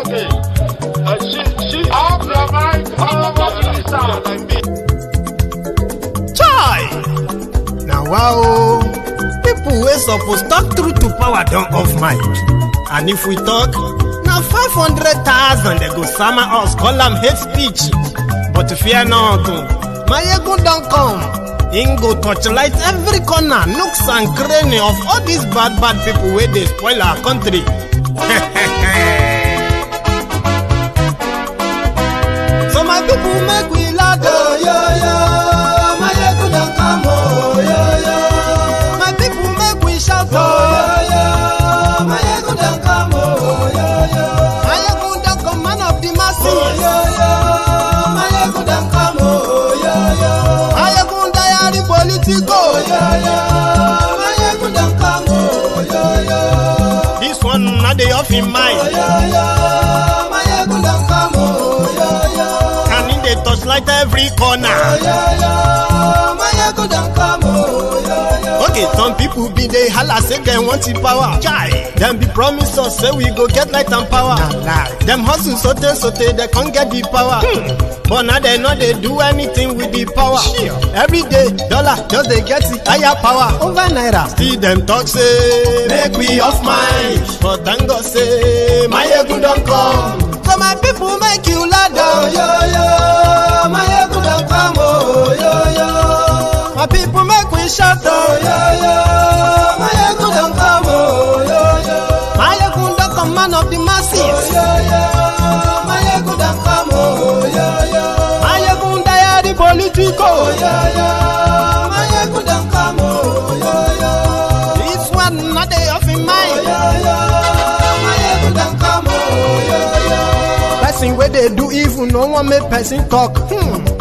Okay. She off your mind. Chai! Now wow, people wey suppose talk truth to power don't off mic. And if we talk, now 500,000 they go summer us, call them hate speech. But fear not, Maiyegun don't come. Him go torchlight every corner, nooks and cranny of all these bad people where they spoil our country. So my people make we laugh, oh, yo yo. Maiyegun don't come, oh, yo yo. My people make we shout, oh, yo yo. Maiyegun don't come, oh, yo yo. Maiyegun don't come, man of the masses, oh, yo yo. Maiyegun don't come, oh, yo yo. Maiyegun diary Politico, oh, yo yo. Maiyegun don't come, oh, yo yo. This one not the off in mind, oh, yo yo. Maiyegun don't come, oh, yo yo. And in the touchlight every corner, oh, yo yo. Maiyegun don't come, oh, yo yo. Okay, some people be they holla say they want the power. Chai, them be promise us say we go get light and power. Nah. Them hustle sote they can't get the power. But now they know they do anything with the power. Sure. Every day, dollar just they get the higher power over naira. Still them talk say make we off mind. But thank God say Maiyegun don't come. So my people make you laugh, oh, yo yo. Maiyegun don't come, oh, yo yo. My people make we shout, oh, yo yo. Maiyegun don't come, oh, yo yo. Maiyegun don't come, man of the masses, oh, yo yo. Maiyegun don't come, oh, yo yo. Maiyegun diary Politico, oh, yo yo. Maiyegun don't come, oh, yo yo. This one not they off in mind, oh, yo yo. Maiyegun don't come, oh, yo yo. Person where they do evil, no one make person talk.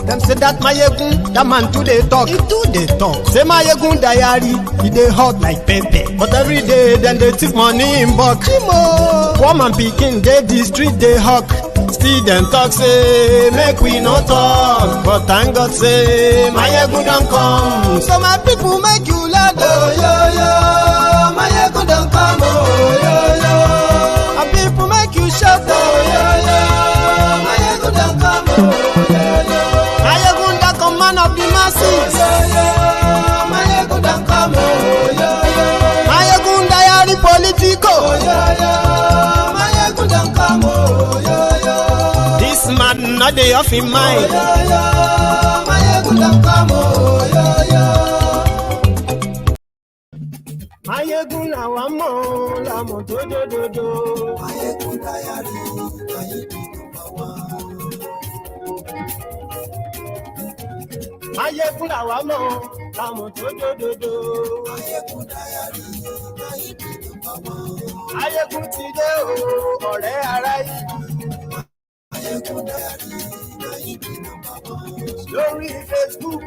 Them say that Maiyegun, that man too they talk. He too they talk. Say Maiyegun diary, he they hot like pepper. But every day then they take money in bulk. Poor man picking, they the street they hawk. Still them talk say make we no talk. But thank God say Maiyegun don't come. So my people make you laugh, oh yo yo. Maiyegun don't come, oh yo yo. My people make you shout, oh yo yo. Maiyegun don't come, oh yo yo. Maiyegun don't come, man of the masses, oh yo yo. Maiyegun don't come, oh yo yo. Maiyegun diary Politico, oh yo yo. Maiyegun don't come, oh yo yo. This man not the off in mind, oh yo yo. Maiyegun don't come, oh yo yo. Maiyegun la wa mo, la mo do do do do. Maiyegun diary, Maiyegun power. Maiyegun la wa mo, la mo do do do do. Maiyegun diary, Maiyegun power. Maiyegun ti dé o, ọ̀rẹ́ ará ìlú. Maiyegun diary, Maiyegun power. Lórí Facebook,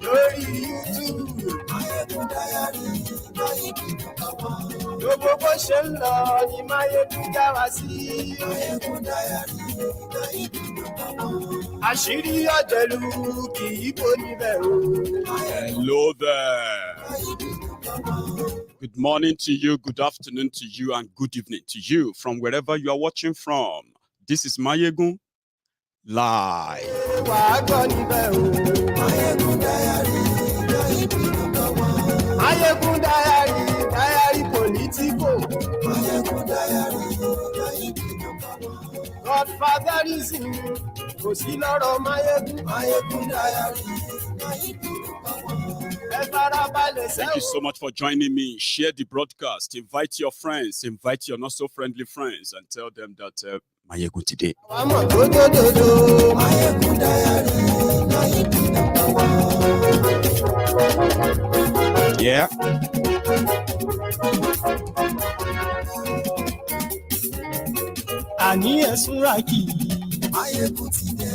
lórí YouTube. Maiyegun diary, Maiyegun power. Gbogbo bó ṣe ń lọ ni Maiyegun já wa sí. Maiyegun diary, Maiyegun power. Àṣírí ọ̀jẹ̀lú kì í bò níbẹ̀ o. Hello there. Good morning to you, good afternoon to you, and good evening to you from wherever you are watching from. This is Maiyegun live. Wàá gbọ́ níbẹ̀ o. Maiyegun diary, Maiyegun power. Maiyegun diary Politico. Maiyegun diary, Maiyegun power. Godfatherism kò sí lọ́rọ̀ Maiyegun. Maiyegun diary, Maiyegun power. Thank you so much for joining me. Share the broadcast. Invite your friends. Invite your not so friendly friends and tell them that Maiyegun today. Yeah. Àní ẹ̀sùn ràkì. Maiyegun ti dé.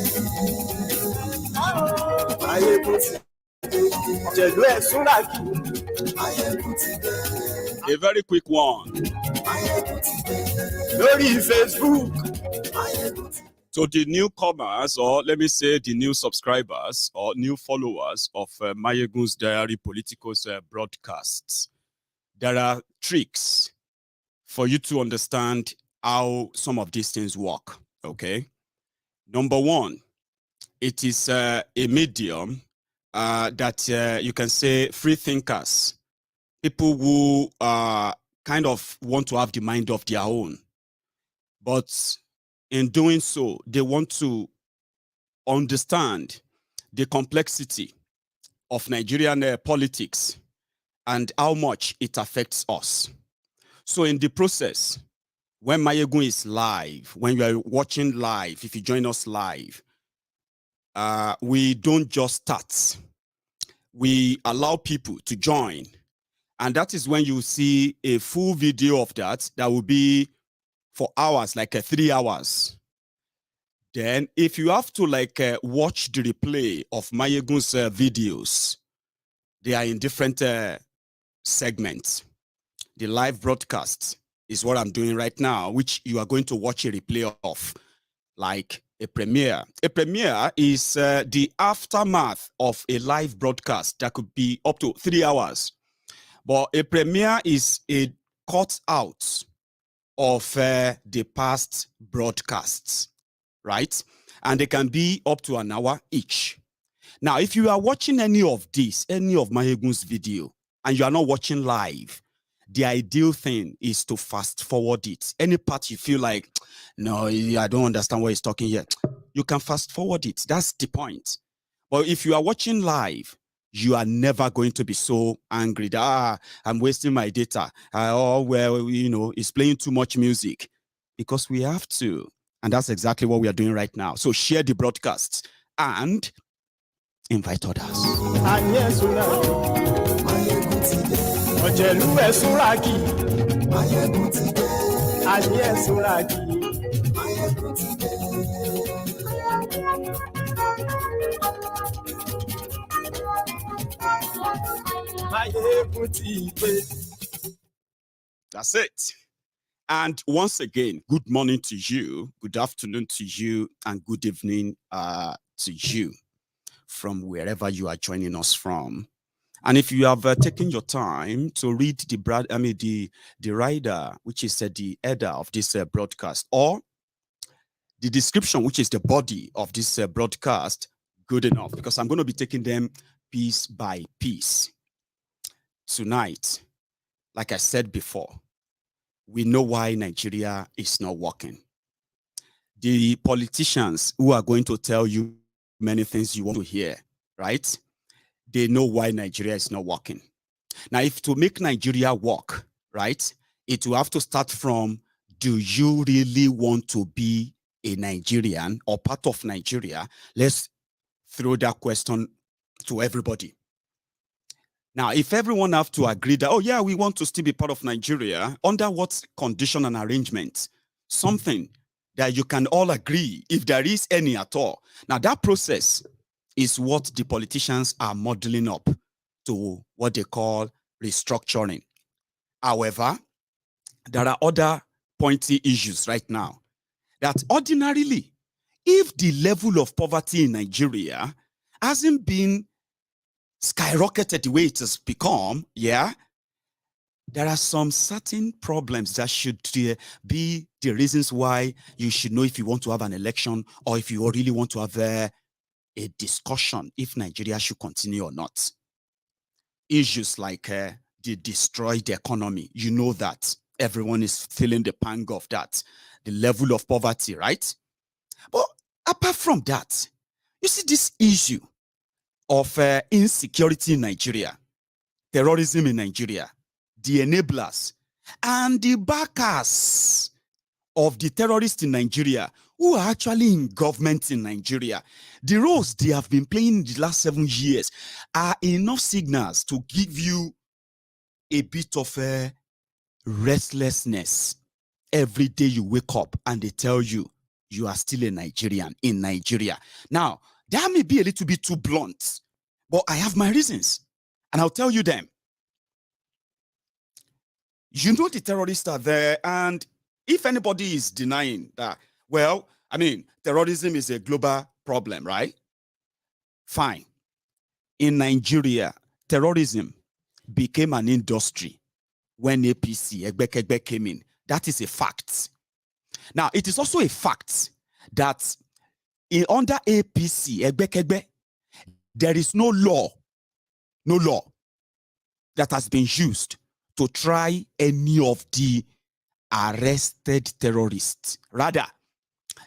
Maiyegun ti dé. Jẹ̀lú ẹ̀sùn ràkì. Maiyegun ti dé. A very quick one. Maiyegun ti dé. Lórí Facebook. Maiyegun ti dé. So the newcomers, or let me say the new subscribers or new followers of Maiyegun's Diary Politico's broadcasts, there are tricks for you to understand how some of these things work. Okay. Number one, it is a medium that you can say free thinkers, people who kind of want to have the mind of their own. But in doing so, they want to understand the complexity of Nigerian politics and how much it affects us. So in the process, when Maiyegun is live, when you are watching live, if you join us live, we don't just start. We allow people to join. And that is when you see a full video of that will be for hours, like 3 hours. Then if you have to watch the replay of Maiyegun's videos, they are in different segments. The live broadcast is what I'm doing right now, which you are going to watch a replay of, like a premiere. A premiere is the aftermath of a live broadcast that could be up to 3 hours. But a premiere is a cut out of the past broadcasts, right? And they can be up to an hour each. Now, if you are watching any of Maiyegun's video, and you are not watching live, the ideal thing is to fast forward it. Any part you feel like, no, I don't understand what he's talking here, you can fast forward it. That's the point. But if you are watching live, you are never going to be so angry that I'm wasting my data. Oh, well, it's playing too much music. Because we have to. And that's exactly what we are doing right now. So share the broadcast and invite others. That's it. And once again, good morning to you, good afternoon to you, and good evening to you from wherever you are joining us from. And if you have taken your time to read the rider, which is the header of this broadcast, or the description, which is the body of this broadcast, good enough, because I'm going to be taking them piece by piece. Tonight, like I said before, we know why Nigeria is not working. The politicians who are going to tell you many things you want to hear, right? They know why Nigeria is not working. Now, if to make Nigeria work, right, it will have to start from, do you really want to be a Nigerian or part of Nigeria? Let's throw that question to everybody. Now, if everyone have to agree that, oh yeah, we want to still be part of Nigeria, under what condition and arrangement? Something that you can all agree, if there is any at all. Now, that process is what the politicians are modeling up to what they call restructuring. However, there are other pointy issues right now that ordinarily, if the level of poverty in Nigeria hasn't been skyrocketed the way it has become, yeah, there are some certain problems that should be the reasons why you should know if you want to have an election or if you really want to have a discussion if Nigeria should continue or not. Issues like the destroyed economy, you know that everyone is feeling the pang of that, the level of poverty, right? But apart from that, you see this issue of insecurity in Nigeria, terrorism in Nigeria, the enablers, and the backers of the terrorists in Nigeria who are actually in government in Nigeria. The roles they have been playing in the last 7 years are enough signals to give you a bit of restlessness every day you wake up and they tell you you are still a Nigerian in Nigeria. Now, that may be a little bit too blunt, but I have my reasons, and I'll tell you them. You know the terrorists are there, and if anybody is denying that, well, I mean, terrorism is a global problem, right? Fine. In Nigeria, terrorism became an industry when APC, Egbekegbe, came in. That is a fact. Now, it is also a fact that under APC, there is no law that has been used to try any of the arrested terrorists. Rather,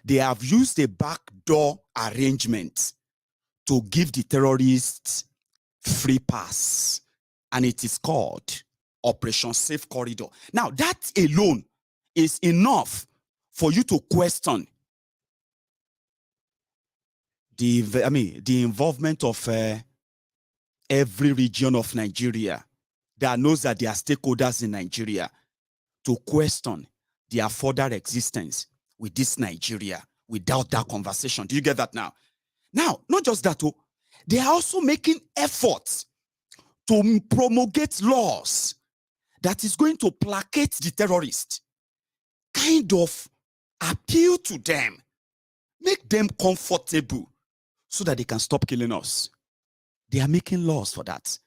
they have used a backdoor arrangement to give the terrorists free pass, and it is called Operation Safe Corridor. Now, that alone is enough for you to question the involvement of every region of Nigeria that knows that they are stakeholders in Nigeria to question their further existence with this Nigeria without that conversation. Do you get that now? Now, not just that, they are also making efforts to promulgate laws that is going to placate the terrorists, kind of appeal to them, make them comfortable so that they can stop killing us. They are making laws for that.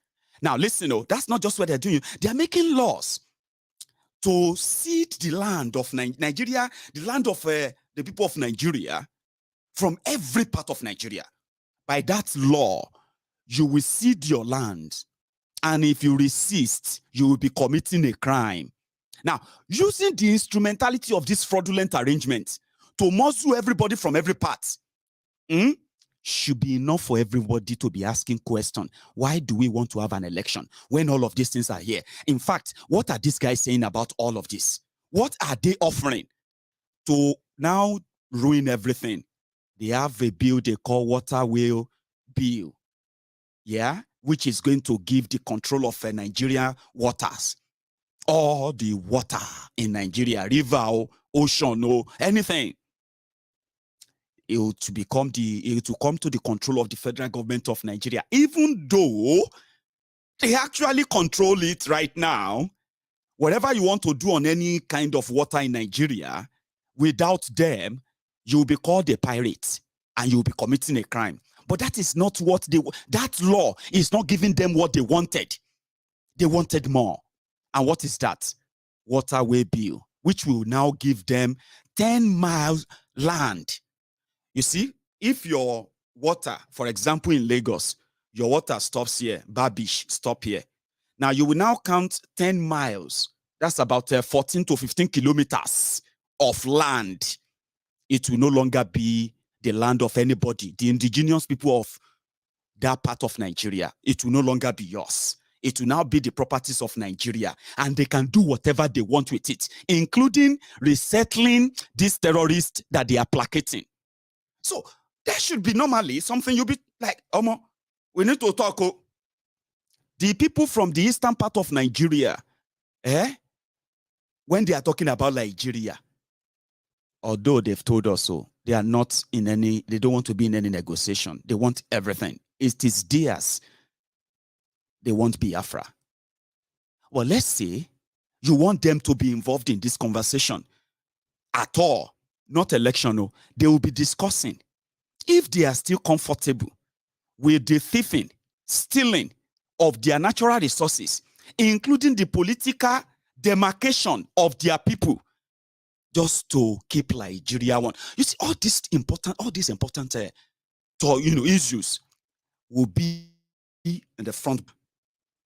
Now, listen, that's not just what they're doing. They are making laws to cede the land of Nigeria, the land of the people of Nigeria, from every part of Nigeria. By that law, you will cede your land, and if you resist, you will be committing a crime. Now, using the instrumentality of this fraudulent arrangement to muzzle everybody from every part should be enough for everybody to be asking questions. Why do we want to have an election when all of these things are here? In fact, what are these guys saying about all of this? What are they offering to now ruin everything? They have a bill they call Water Wheel Bill, which is going to give the control of Nigeria waters, all the water in Nigeria, river, ocean, anything. It will come to the control of the federal government of Nigeria, even though they actually control it right now. Whatever you want to do on any kind of water in Nigeria, without them, you will be called a pirate and you will be committing a crime. But that is not what that law is not giving them what they wanted. They wanted more. And what is that? Waterway Bill, which will now give them 10 miles land. You see, if your water, for example, in Lagos, your water stops here, Babish, stop here. Now you will now count 10 miles. That's about 14 to 15 kilometers of land. It will no longer be the land of anybody, the indigenous people of that part of Nigeria. It will no longer be yours. It will now be the properties of Nigeria, and they can do whatever they want with it, including resettling these terrorists that they are placating. So there should be normally something you'll be like, we need to talk. The people from the eastern part of Nigeria, when they are talking about Nigeria, although they've told us so, they are not in any, they don't want to be in any negotiation. They want everything. It is theirs. They want Biafra. Well, let's say you want them to be involved in this conversation at all, not election. No, they will be discussing if they are still comfortable with the thieving, stealing of their natural resources, including the political demarcation of their people, just to keep Nigeria one. You see, all these important issues will be in the front.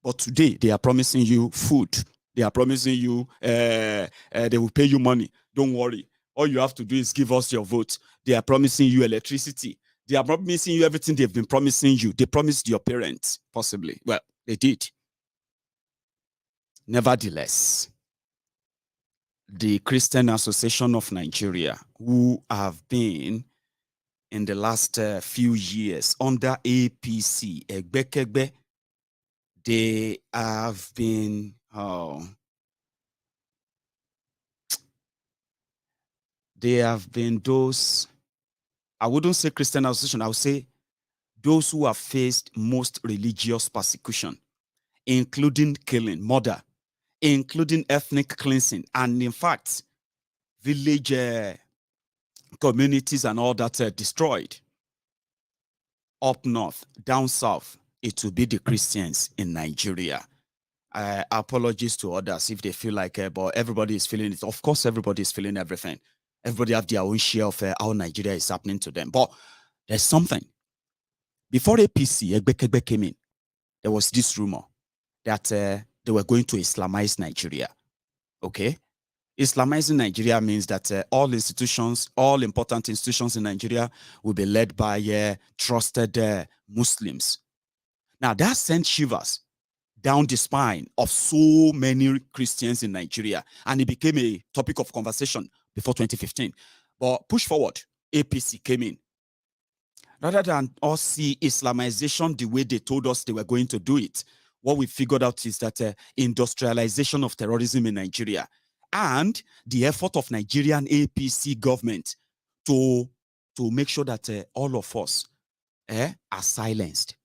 But today they are promising you food. They are promising you they will pay you money. Don't worry. All you have to do is give us your vote. They are promising you electricity. They are promising you everything they've been promising you. They promised your parents, possibly. Well, they did. Nevertheless, the Christian Association of Nigeria, who have been in the last few years under APC, Egbekegbe, they have been those, I wouldn't say Christian Association, I would say those who have faced most religious persecution, including killing, murder, including ethnic cleansing, and in fact, village communities and all that destroyed. Up north, down south, it will be the Christians in Nigeria. Apologies to others if they feel like, but everybody is feeling it. Of course, everybody is feeling everything. Everybody have their own share of how Nigeria is happening to them. But there's something. Before APC, Egbekegbe came in, there was this rumor that they were going to Islamize Nigeria. Okay? Islamizing Nigeria means that all institutions, all important institutions in Nigeria will be led by trusted Muslims. Now, that sent shivers down the spine of so many Christians in Nigeria, and it became a topic of conversation before 2015. But push forward, APC came in. Rather than us see Islamization the way they told us they were going to do it, what we figured out is that industrialization of terrorism in Nigeria and the effort of Nigerian APC government to make sure that all of us are silenced.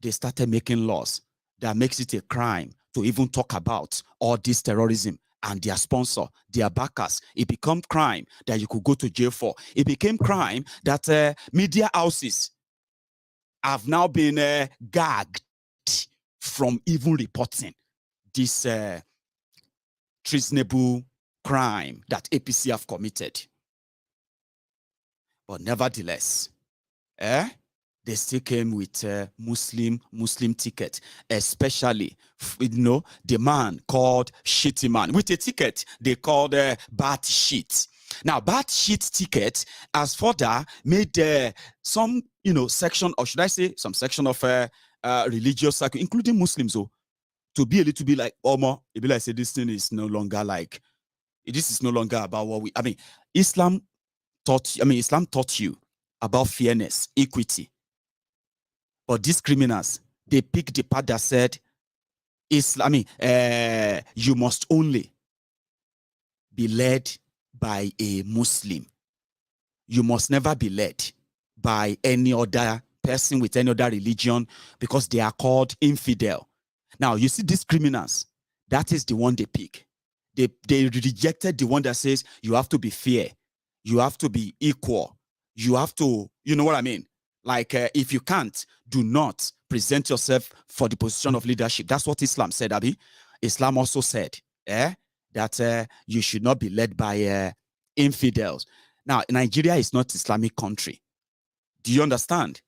They started making laws that makes it a crime to even talk about all this terrorism and their sponsor, their backers. It became crime that you could go to jail for. It became crime that media houses have now been gagged from even reporting this treasonable crime that APC have committed. But nevertheless, they still came with Muslim ticket, especially, the man called Shitty Man. With a ticket, they called Bat Shit. Now, Bat Shit ticket, as further, made some, section, or should I say, some section of religious circle, including Muslims, to be a little bit like, Omo, it be like, say, this thing is no longer like, this is no longer about what Islam taught you about fairness, equity. But these criminals, they picked the part that said, you must only be led by a Muslim. You must never be led by any other person with any other religion because they are called infidel. Now, you see these criminals, that is the one they pick. They rejected the one that says you have to be fair, you have to be equal, you have to, you know what I mean? Like, if you can't, do not present yourself for the position of leadership. That's what Islam said, Abi. Islam also said that you should not be led by infidels. Now, Nigeria is not an Islamic country. Do you understand?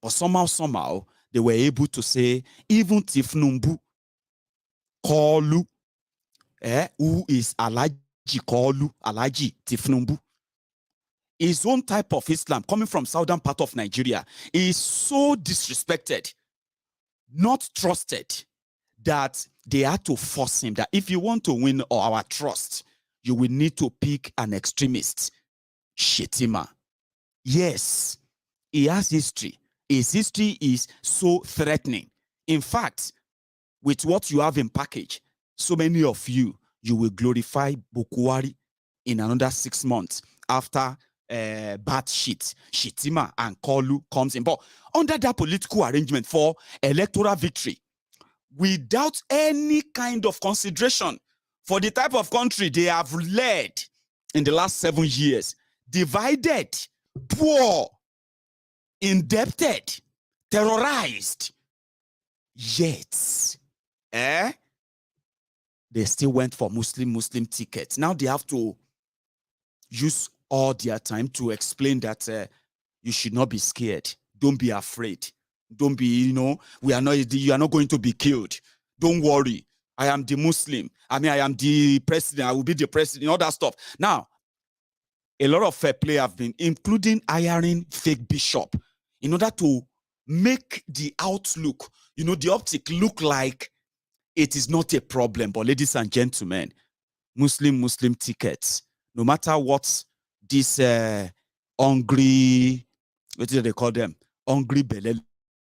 But somehow, they were able to say, even Tifnumbu, Kolu, who is Alaji Kolu, Alaji Tifnumbu, his own type of Islam coming from southern part of Nigeria is so disrespected, not trusted, that they had to force him that if you want to win our trust, you will need to pick an extremist, Shetima. Yes, he has history. His history is so threatening. In fact, with what you have in package, so many of you will glorify Bokuwari in another 6 months after bad shit, Shitima and Kolu comes in. But under that political arrangement for electoral victory, without any kind of consideration for the type of country they have led in the last 7 years, divided, poor, indebted, terrorized, yet, they still went for Muslim tickets. Now they have to use all their time to explain that you should not be scared. Don't be afraid. Don't be, you are not going to be killed. Don't worry. I am the Muslim. I am the president. I will be the president, all that stuff. Now, a lot of fair play have been, including hiring fake bishop, in order to make the outlook, the optic look like it is not a problem. But ladies and gentlemen, Muslim tickets, no matter what this hungry, what do they call them? Hungry belly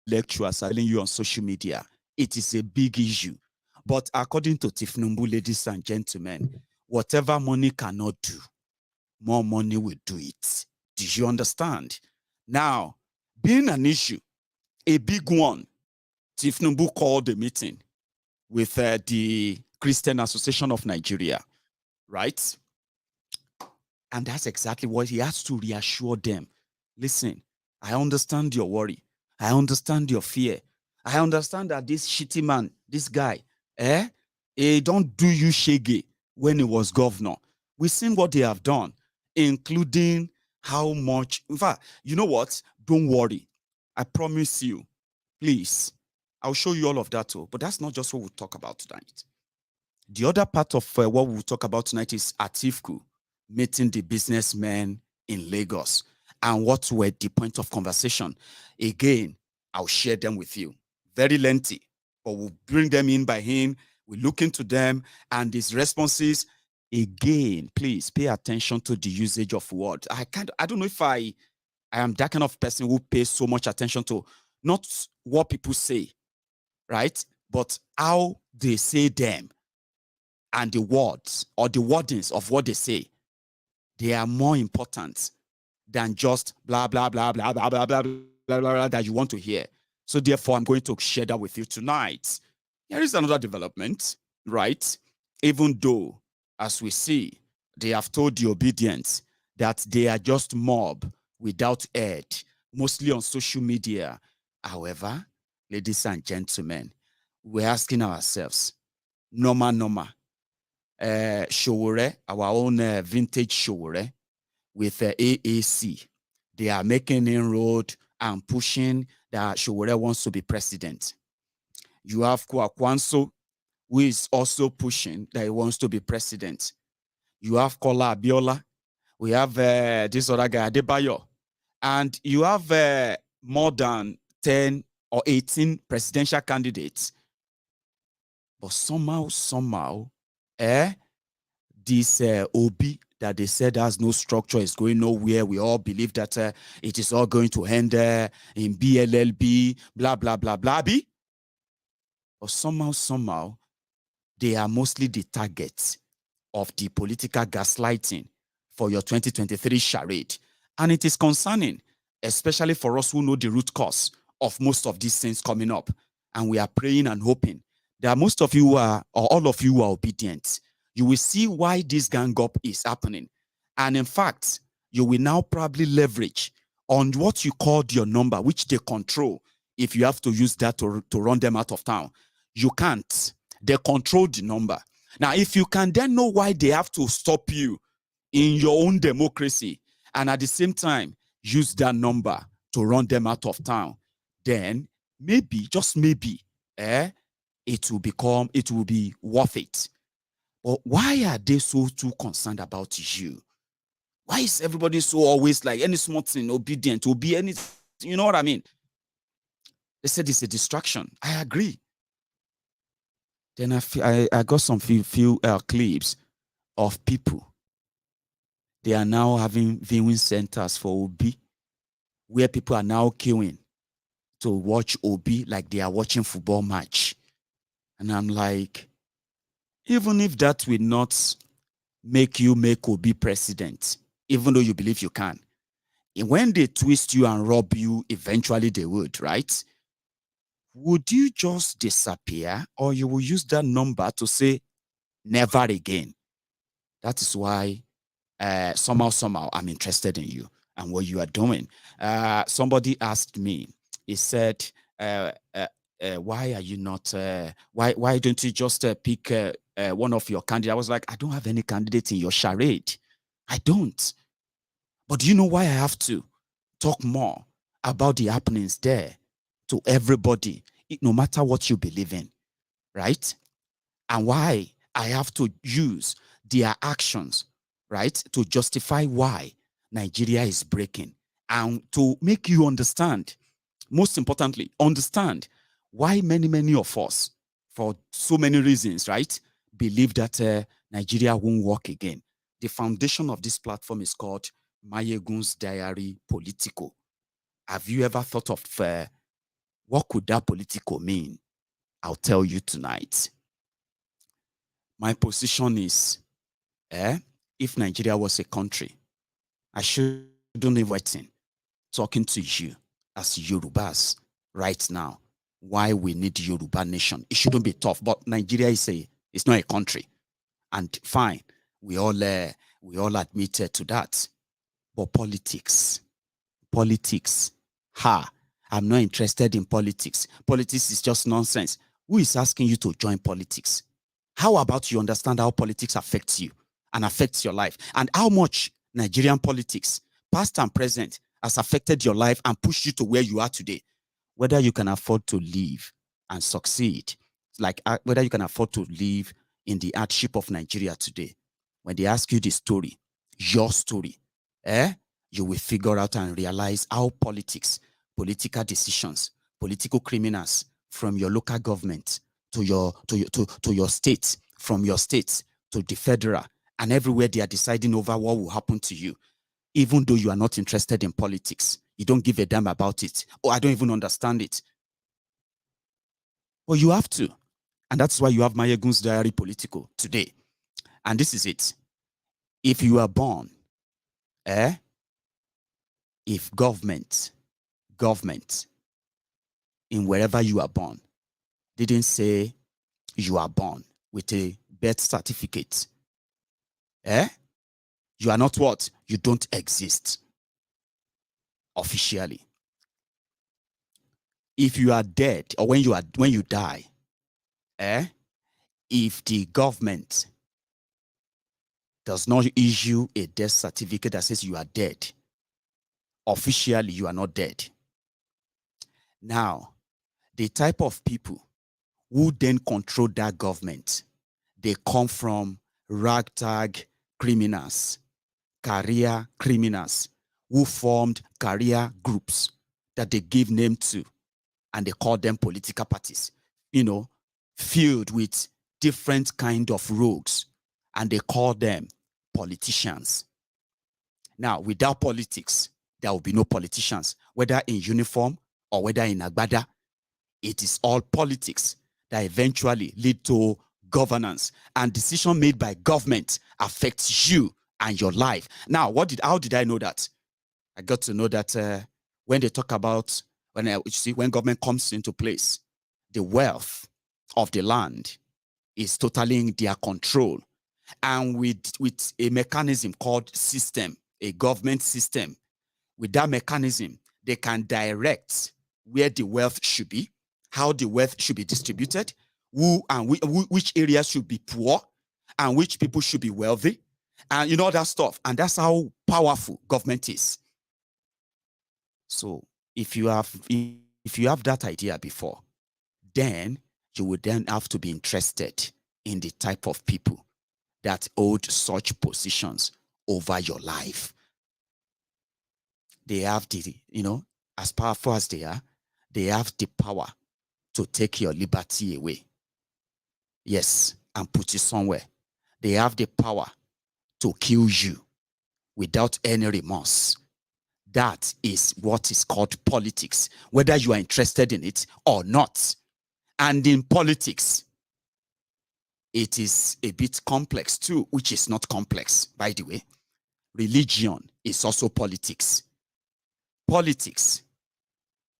lecturers are telling you on social media, it is a big issue. But according to Tifnumbu, ladies and gentlemen, whatever money cannot do, more money will do it. Do you understand? Now, being an issue, a big one, Tifnumbu called a meeting with the Christian Association of Nigeria, right? And that's exactly what he has to reassure them. Listen, I understand your worry. I understand your fear. I understand that this shitty man, this guy, he don't do you shaggy when he was governor. We've seen what they have done. including how much. In fact, you know what? Don't worry. I promise you, please, I'll show you all of that too. But that's not just what we'll talk about tonight. The other part of what we'll talk about tonight is Atiku meeting the businessmen in Lagos and what were the point of conversation. Again, I'll share them with you. Very lengthy, but we'll bring them in by him. We look into them and his responses. Again, please pay attention to the usage of words. I don't know if I am that kind of person who pays so much attention to not what people say, right? But how they say them and the words or the wordings of what they say. They are more important than just blah, blah, blah, blah, blah, blah, blah, blah, blah, blah that you want to hear. So therefore, I'm going to share that with you tonight. Here is another development, right? Even though, as we see, they have told the Obidient that they are just mob without head, mostly on social media. However, ladies and gentlemen, we're asking ourselves, normal, Showore, our own vintage Showore, with AAC. They are making inroad and pushing that Showore wants to be president. You have Kwakwanso, who is also pushing that he wants to be president. You have Kola Abiola. We have this other guy, Adebayo. And you have more than 10 or 18 presidential candidates. But somehow, this Obi that they said has no structure is going nowhere. We all believe that it is all going to end in BLLB, blah, blah, blah, blah. But somehow, they are mostly the targets of the political gaslighting for your 2023 charade. And it is concerning, especially for us who know the root cause of most of these things coming up. And we are praying and hoping that most of you are, or all of you are obedient. You will see why this gang up is happening. And in fact, you will now probably leverage on what you called your number, which they control. If you have to use that to run them out of town, you can't. They control the number. Now, if you can then know why they have to stop you in your own democracy and at the same time use that number to run them out of town, then maybe, just maybe, it will be worth it. But why are they so too concerned about you? Why is everybody so always like any small thing obedient to be anything? You know what I mean? They said it's a distraction. I agree. Then I got some few clips of people. They are now having viewing centers for Obi, where people are now queuing to watch Obi like they are watching football match. And I'm like, even if that will not make you make Obi president, even though you believe you can, when they twist you and rob you, eventually they would, right? Would you just disappear, or you will use that number to say never again? That is why somehow I'm interested in you and what you are doing. Somebody asked me, he said, why are you not, why don't you just pick one of your candidates? I was like, I don't have any candidate in your charade. I don't. But do you know why I have to talk more about the happenings there to everybody, no matter what you believe in, right? And why I have to use their actions, right, to justify why Nigeria is breaking and to make you understand, most importantly, understand why many of us, for so many reasons, right, believe that Nigeria won't work again. The foundation of this platform is called Maiyegun's Diary Politico. Have you ever thought of what could that Politico mean? I'll tell you tonight. My position is, if Nigeria was a country, I shouldn't be waiting, talking to you as Yorubas right now, why we need Yoruba nation. It shouldn't be tough, but Nigeria is not a country. And fine, we all admitted to that. But politics, I'm not interested in politics. Politics is just nonsense. Who is asking you to join politics? How about you understand how politics affects you and affects your life, and how much Nigerian politics, past and present, has affected your life and pushed you to where you are today. Whether you can afford to live and succeed, like whether you can afford to live in the hardship of Nigeria today. When they ask you the story, your story, you will figure out and realize how politics, political decisions, political criminals from your local government to your state, from your state to the federal, and everywhere they are deciding over what will happen to you, even though you are not interested in politics. You don't give a damn about it. Or I don't even understand it. But you have to. And that's why you have Maiyegun's Diary Politico today. And this is it. If you are born, if government, in wherever you are born, didn't say you are born with a birth certificate, you are not what? You don't exist officially. If you are dead, or when you die, if the government does not issue a death certificate that says you are dead, officially you are not dead. Now, the type of people who then control that government, they come from ragtag criminals, career criminals, who formed career groups that they give name to, and they call them political parties, filled with different kind of rogues, and they call them politicians. Now, without politics, there will be no politicians, whether in uniform or whether in agbada. It is all politics that eventually lead to governance, and decision made by government affects you and your life. Now, how did I know that? I got to know that when they talk about, when government comes into place, the wealth of the land is totally in their control. And with a mechanism called system, a government system, with that mechanism, they can direct where the wealth should be, how the wealth should be distributed, which areas should be poor, and which people should be wealthy, and that stuff. And that's how powerful government is. So if you have that idea before, then you would then have to be interested in the type of people that hold such positions over your life. They have as powerful as they are, they have the power to take your liberty away. Yes, and put you somewhere. They have the power to kill you without any remorse. That is what is called politics, whether you are interested in it or not. And in politics, it is a bit complex too, which is not complex, by the way. Religion is also politics. Politics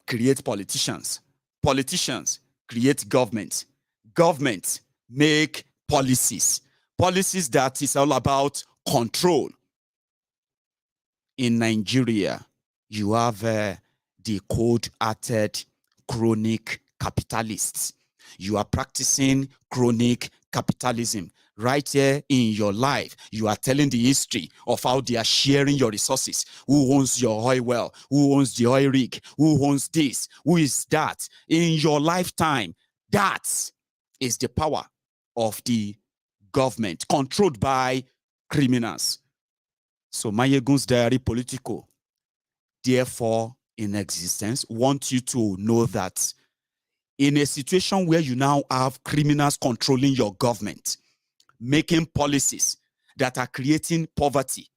create politicians. Politicians create government. Government make policies. Policies that is all about control. In Nigeria, you have the cold-hearted chronic capitalists. You are practicing chronic capitalism. Right here in your life, you are telling the history of how they are sharing your resources. Who owns your oil well? Who owns the oil rig? Who owns this? Who is that? In your lifetime, that is the power of the government controlled by criminals. So Maiyegun's Diary Politico, therefore in existence, want you to know that in a situation where you now have criminals controlling your government, making policies that are creating poverty,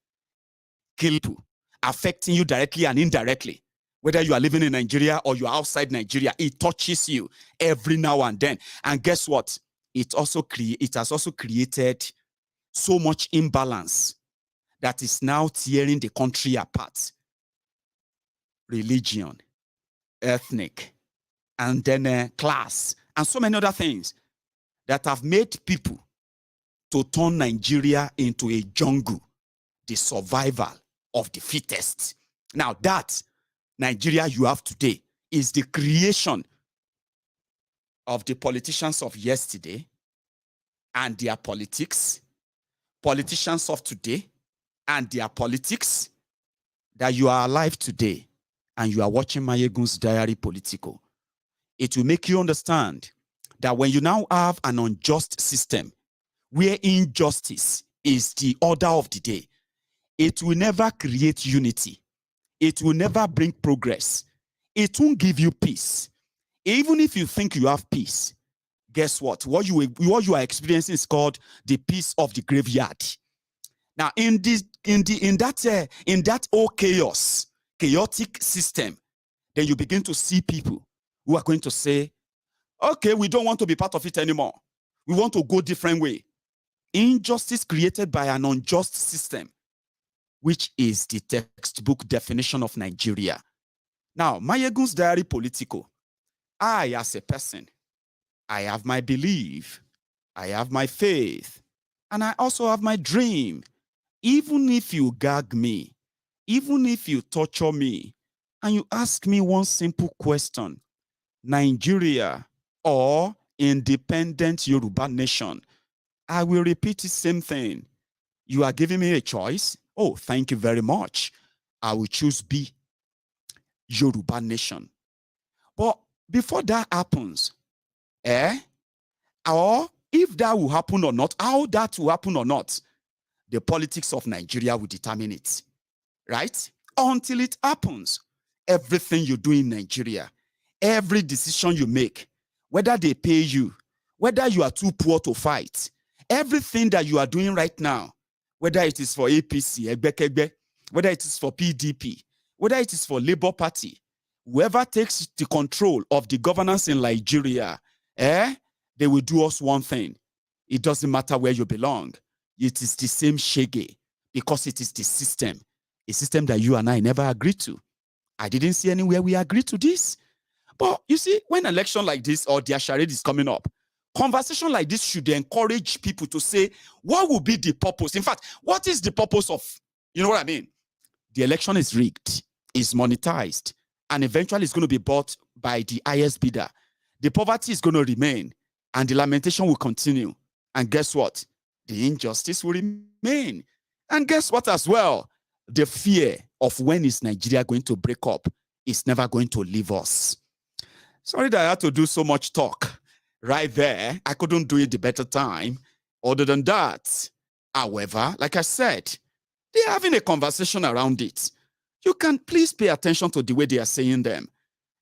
killing people, affecting you directly and indirectly, whether you are living in Nigeria or you are outside Nigeria, it touches you every now and then. And guess what? It has also created so much imbalance that is now tearing the country apart. Religion, ethnic, and then class, and so many other things that have made people to turn Nigeria into a jungle, the survival of the fittest. Now that Nigeria you have today is the creation of the politicians of yesterday and their politics. Politicians of today and their politics, that you are alive today and you are watching Maiyegun's diary Politico. It will make you understand that when you now have an unjust system where injustice is the order of the day, it will never create unity. It will never bring progress. It won't give you peace. Even if you think you have peace, guess what? What you are experiencing is called the peace of the graveyard. Now, in that whole chaotic system, then you begin to see people who are going to say, okay, we don't want to be part of it anymore. We want to go different way. Injustice created by an unjust system, which is the textbook definition of Nigeria. Now, Maiyegun's diary Politico. I, as a person, I have my belief, I have my faith, and I also have my dream. Even if you gag me, even if you torture me, and you ask me one simple question, Nigeria or independent Yoruba nation, I will repeat the same thing. You are giving me a choice. Oh, thank you very much. I will choose B, Yoruba nation. But before that happens, or if that will happen or not, how that will happen or not, the politics of Nigeria will determine it, right? Until it happens, everything you do in Nigeria, every decision you make, whether they pay you, whether you are too poor to fight, everything that you are doing right now, whether it is for APC, whether it is for PDP, whether it is for Labour Party, whoever takes the control of the governance in Nigeria, they will do us one thing. It doesn't matter where you belong. It is the same shege, because it is the system, a system that you and I never agreed to. I didn't see anywhere we agreed to this. But you see, when an election like this or their charade is coming up, conversation like this should encourage people to say, what will be the purpose? In fact, what is the purpose of, you know what I mean? The election is rigged, is monetized, and eventually it's going to be bought by the highest bidder. The poverty is going to remain, and the lamentation will continue. And guess what? The injustice will remain. And guess what as well? The fear of when is Nigeria going to break up is never going to leave us. Sorry that I had to do so much talk right there. I couldn't do it the better time. Other than that, however, like I said, they're having a conversation around it. You can please pay attention to the way they are saying them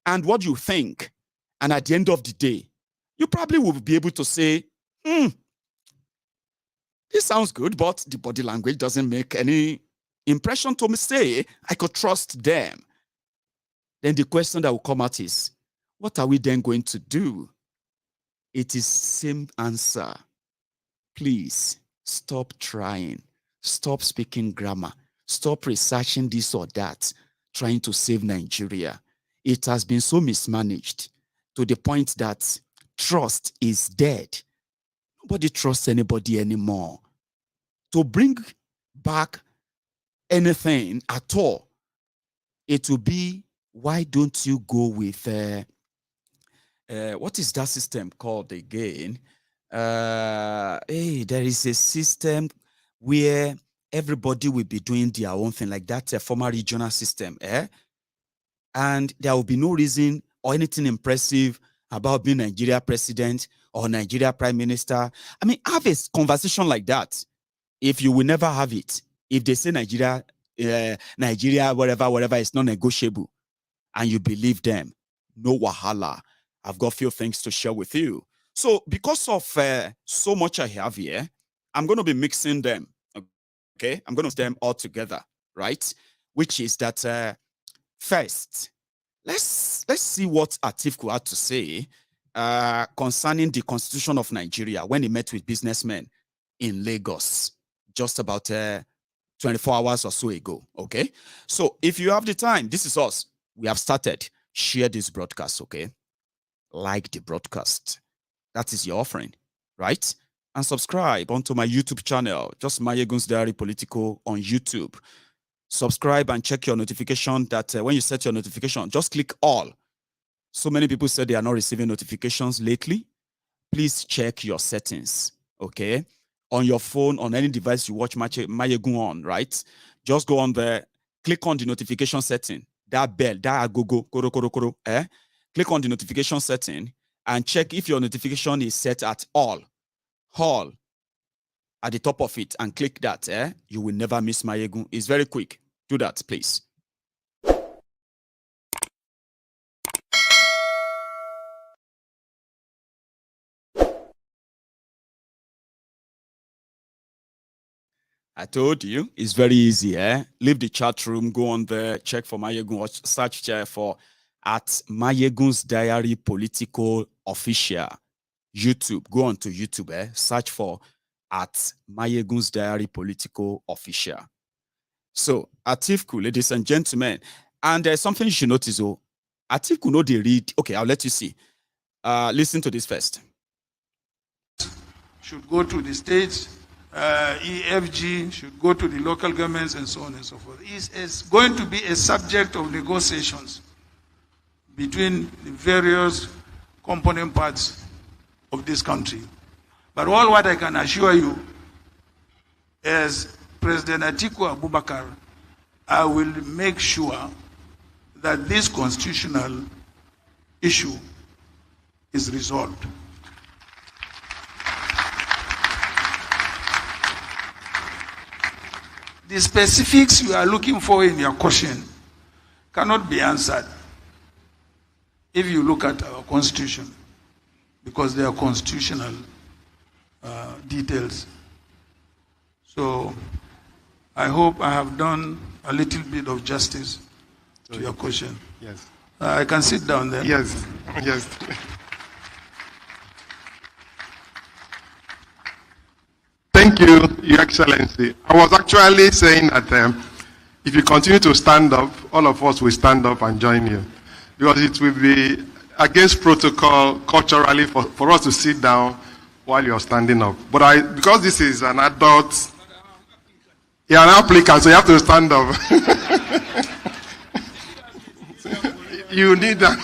and what you think. And at the end of the day, you probably will be able to say, this sounds good, but the body language doesn't make any impression to me. Say, I could trust them. Then the question that will come out is, what are we then going to do? It is same answer. Please stop trying. Stop speaking grammar. Stop researching this or that, trying to save Nigeria. It has been so mismanaged to the point that trust is dead. Nobody trusts anybody anymore. To bring back anything at all, it will be, why don't you go with, what is that system called again? Hey, there is a system where everybody will be doing their own thing, like that former regional system, and there will be no reason or anything impressive about being Nigeria president or Nigeria prime minister. I mean, have a conversation like that. If you will never have it, if they say Nigeria, whatever, is non-negotiable, and you believe them, no wahala. I've got a few things to share with you. So because of so much I have here, I'm going to be mixing them. Okay, I'm going to them all together, right? Which is that first, let's see what Atiku had to say concerning the Constitution of Nigeria when he met with businessmen in Lagos just about 24 hours or so ago. Okay, so if you have the time, this is us. We have started. Share this broadcast, okay? Like the broadcast. That is your offering, right? And subscribe onto my YouTube channel, just Maiyegun's Diary Politico on YouTube. Subscribe and check your notification that when you set your notification, just click all. So many people said they are not receiving notifications lately. Please check your settings, okay? on your phone, on any device you watch Maiyegun on, right? Just go on there, click on the notification setting, that bell, that agogo, koro, click on the notification setting and check if your notification is set at all at the top of it, and click that. You will never miss Maiyegun. It's very quick. Do that, please. I told you, it's very easy. Leave the chat room, go on there, check for Maiyegun, or search for at Maiyegun's Diary Politico Official. YouTube, go on to YouTube, search for at Maiyegun's Diary Politico Official. So, Atiku, ladies and gentlemen, and there's something you should notice. Atiku know they read. Okay, I'll let you see. Listen to this first. Should go to the states, EFG should go to the local governments, and so on and so forth. It's going to be a subject of negotiations between the various component parts of this country. But all what I can assure you is President Atiku Abubakar, I will make sure that this constitutional issue is resolved. The specifics you are looking for in your question cannot be answered if you look at our constitution, because they are constitutional details. So I hope I have done a little bit of justice to your question. Yes. I can sit down there. Yes. Yes. Thank you, Your Excellency. I was actually saying that if you continue to stand up, all of us will stand up and join you, because it will be against protocol culturally for us to sit down while you're standing up. But because this is an adult, you're an applicant, so you have to stand up. You need that.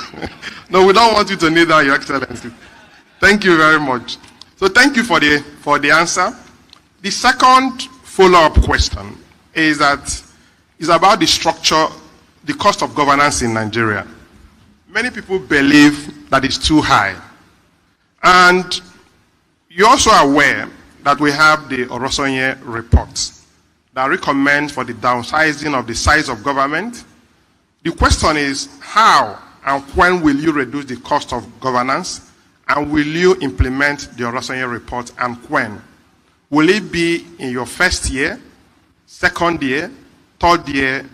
No, we don't want you to need that, Your Excellency. Thank you very much. So thank you for the answer. The second follow-up question is about the structure, the cost of governance in Nigeria. Many people believe that it's too high. And you're also aware that we have the Orosanye reports that recommend for the downsizing of the size of government. The question is, how and when will you reduce the cost of governance? And will you implement the Orosanye report, and when? Will it be in your first year, second year, third year,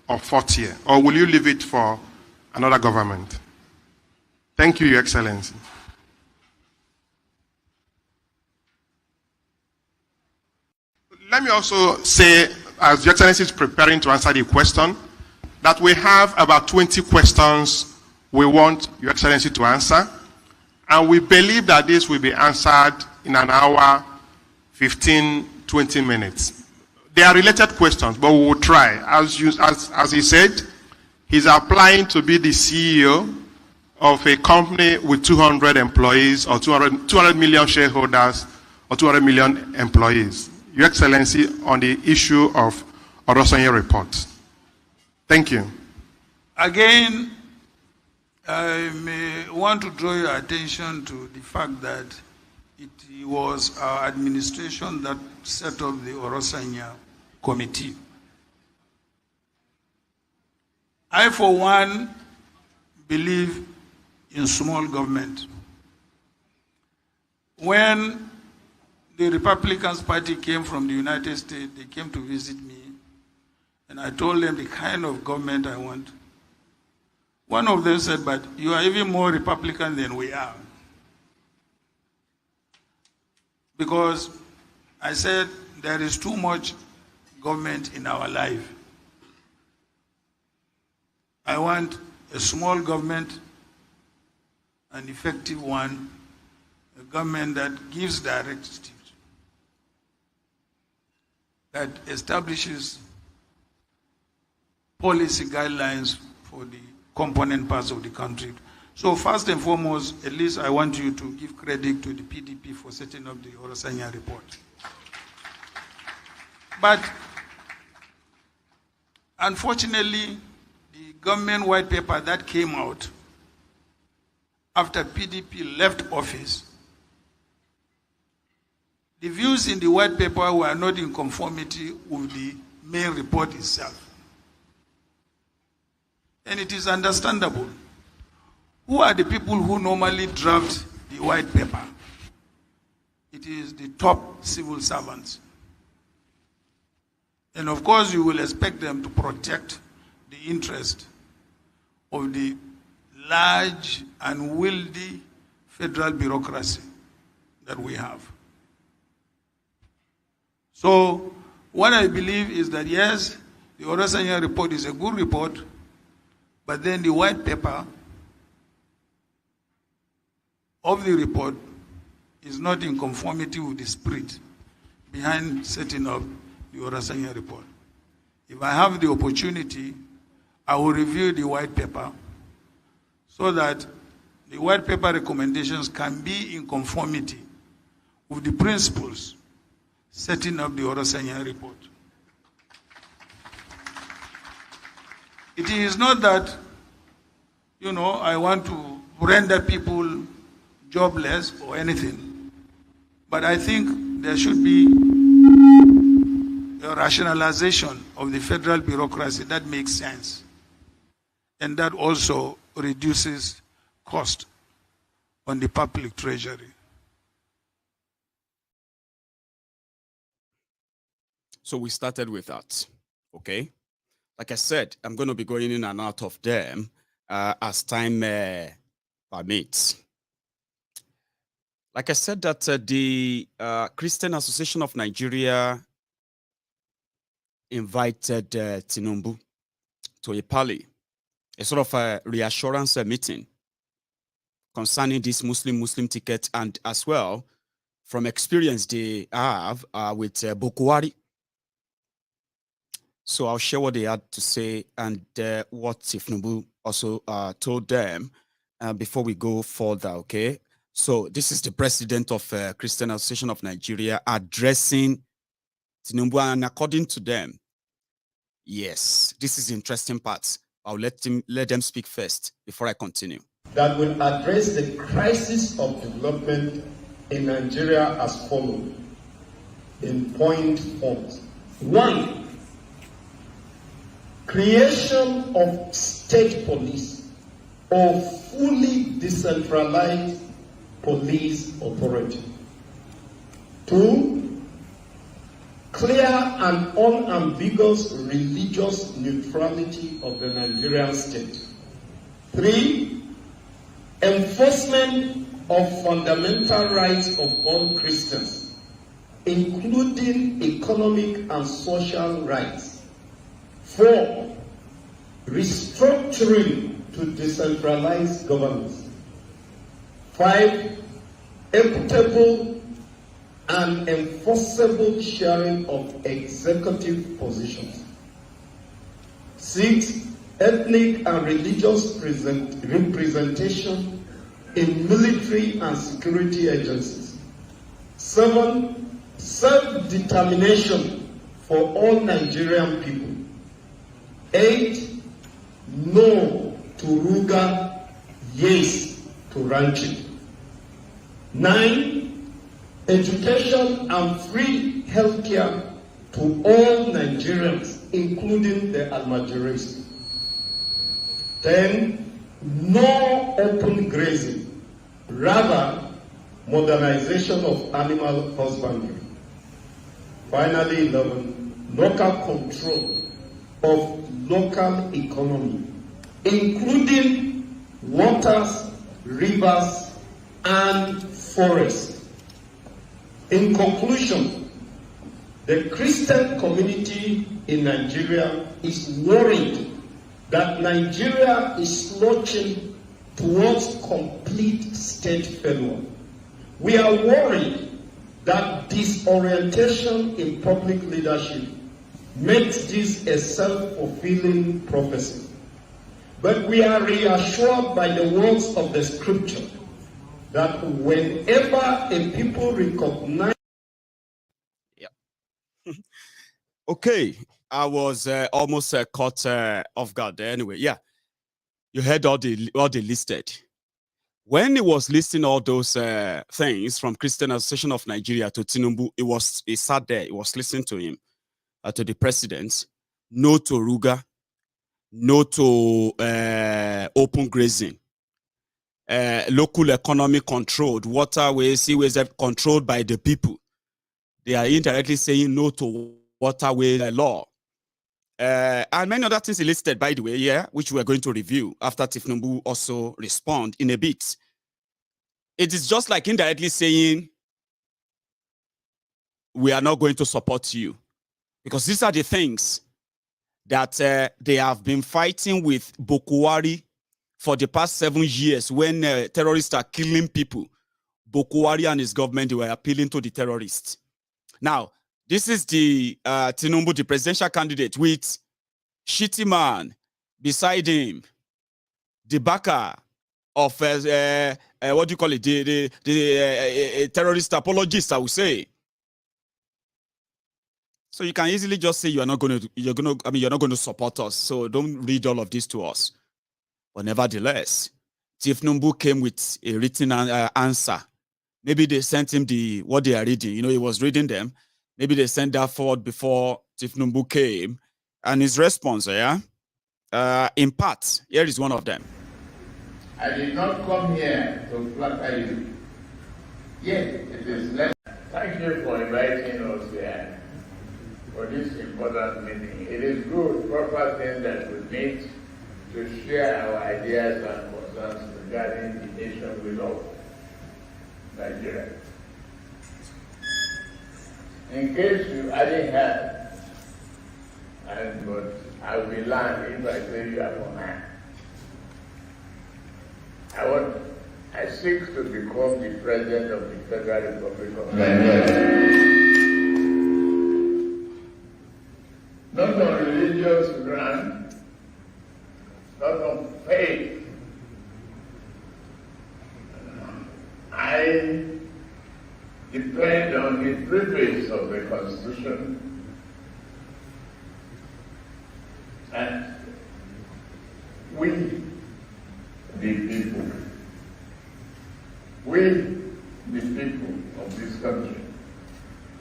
or fourth year? Or will you leave it for another government? Thank you, Your Excellency. Let me also say, as Your Excellency is preparing to answer the question, that we have about 20 questions we want Your Excellency to answer. And we believe that this will be answered in an hour, 15, 20 minutes. They are related questions, but we will try. As he said, he's applying to be the CEO of a company with 200 employees, or 200 million shareholders, or 200 million employees. Your Excellency, on the issue of Orosanye reports. Thank you. Again, I may want to draw your attention to the fact that it was our administration that set up the Orosanye committee. I, for one, believe in small government. When the Republican Party came from the United States, they came to visit me, and I told them the kind of government I want. One of them said, but you are even more Republican than we are. Because I said, there is too much government in our life. I want a small government, an effective one, a government that gives directives, that establishes policy guidelines for the component parts of the country. So first and foremost, at least I want you to give credit to the PDP for setting up the Orosanye report. But unfortunately, the government white paper that came out after PDP left office, the views in the white paper were not in conformity with the main report itself. And it is understandable. Who are the people who normally draft the white paper? It is the top civil servants. And of course, you will expect them to protect the interest of the large and wealthy federal bureaucracy that we have. So, what I believe is that yes, the Orasanya report is a good report, but then the white paper of the report is not in conformity with the spirit behind setting up the Orasanya report. If I have the opportunity, I will review the white paper so that the white paper recommendations can be in conformity with the principles setting up the Orasanya report. It is not that, I want to render people jobless or anything, but I think there should be a rationalization of the federal bureaucracy that makes sense, and that also reduces cost on the public treasury. So we started with that, okay? Like I said, I'm going to be going in and out of them as time permits. Like I said, that the Christian Association of Nigeria invited Tinubu to a parley, a sort of a reassurance meeting concerning this Muslim ticket, and as well from experience they have with Bokwari. So I'll share what they had to say and what Tinubu also told them before we go further, okay? So this is the president of Christian Association of Nigeria addressing Tinubu, and according to them, yes, this is the interesting part. I'll let them speak first before I continue. That will address the crisis of development in Nigeria as follows, in point forms. 1, creation of state police or fully decentralized police authority. 2, clear and unambiguous religious neutrality of the Nigerian state. 3, enforcement of fundamental rights of all Christians, including economic and social rights. 4, restructuring to decentralize governance. 5, equitable and enforceable sharing of executive positions. 6, ethnic and religious representation in military and security agencies. 7, self-determination for all Nigerian people. 8, no to RUGA, yes to ranching. 9, education and free healthcare to all Nigerians, including the almajiris. 10, no open grazing, rather modernization of animal husbandry. Finally, 11, local control of local economy, including waters, rivers, and forests. In conclusion, the Christian community in Nigeria is worried that Nigeria is lurching towards complete state failure. We are worried that disorientation in public leadership makes this a self-fulfilling prophecy. But we are reassured by the words of the scripture that whenever a people recognize... Yeah. Okay, I was almost caught off guard there. Anyway, yeah, you heard all they listed. When he was listing all those things from Christian Association of Nigeria to Tinubu, he sat there, he was listening to him, to the president. No to RUGA, no to open grazing, local economy controlled, waterways, seaways controlled by the people. They are indirectly saying no to waterway law. And many other things listed, by the way, yeah, which we are going to review after Tinubu also respond in a bit. It is just like indirectly saying, we are not going to support you. Because these are the things that they have been fighting with Bokuwari for the past 7 years when terrorists are killing people. Bokuwari and his government, they were appealing to the terrorists. Now, this is the Tinubu, the presidential candidate, with Shitty Man beside him, the backer of what do you call it? The terrorist apologist, I would say. So you can easily just say you're not going to support us. So don't read all of this to us. But nevertheless, Tinubu came with a written answer. Maybe they sent him what they are reading. You know, he was reading them. Maybe they sent that forward before Tinubu came. And his response, in part, here is one of them. I did not come here to flatter you. Yet it is less. Thank you for inviting us here for this important meeting. It is good, proper thing that we need to share our ideas and concerns regarding the nation we love, Nigeria. In case you hadn't heard, but I will learn if I say you are for hand. I seek to become the President of the Federal Republic of Nigeria. Not on religious ground, not on faith. I depend on the privilege of the Constitution and we, the people, of this country,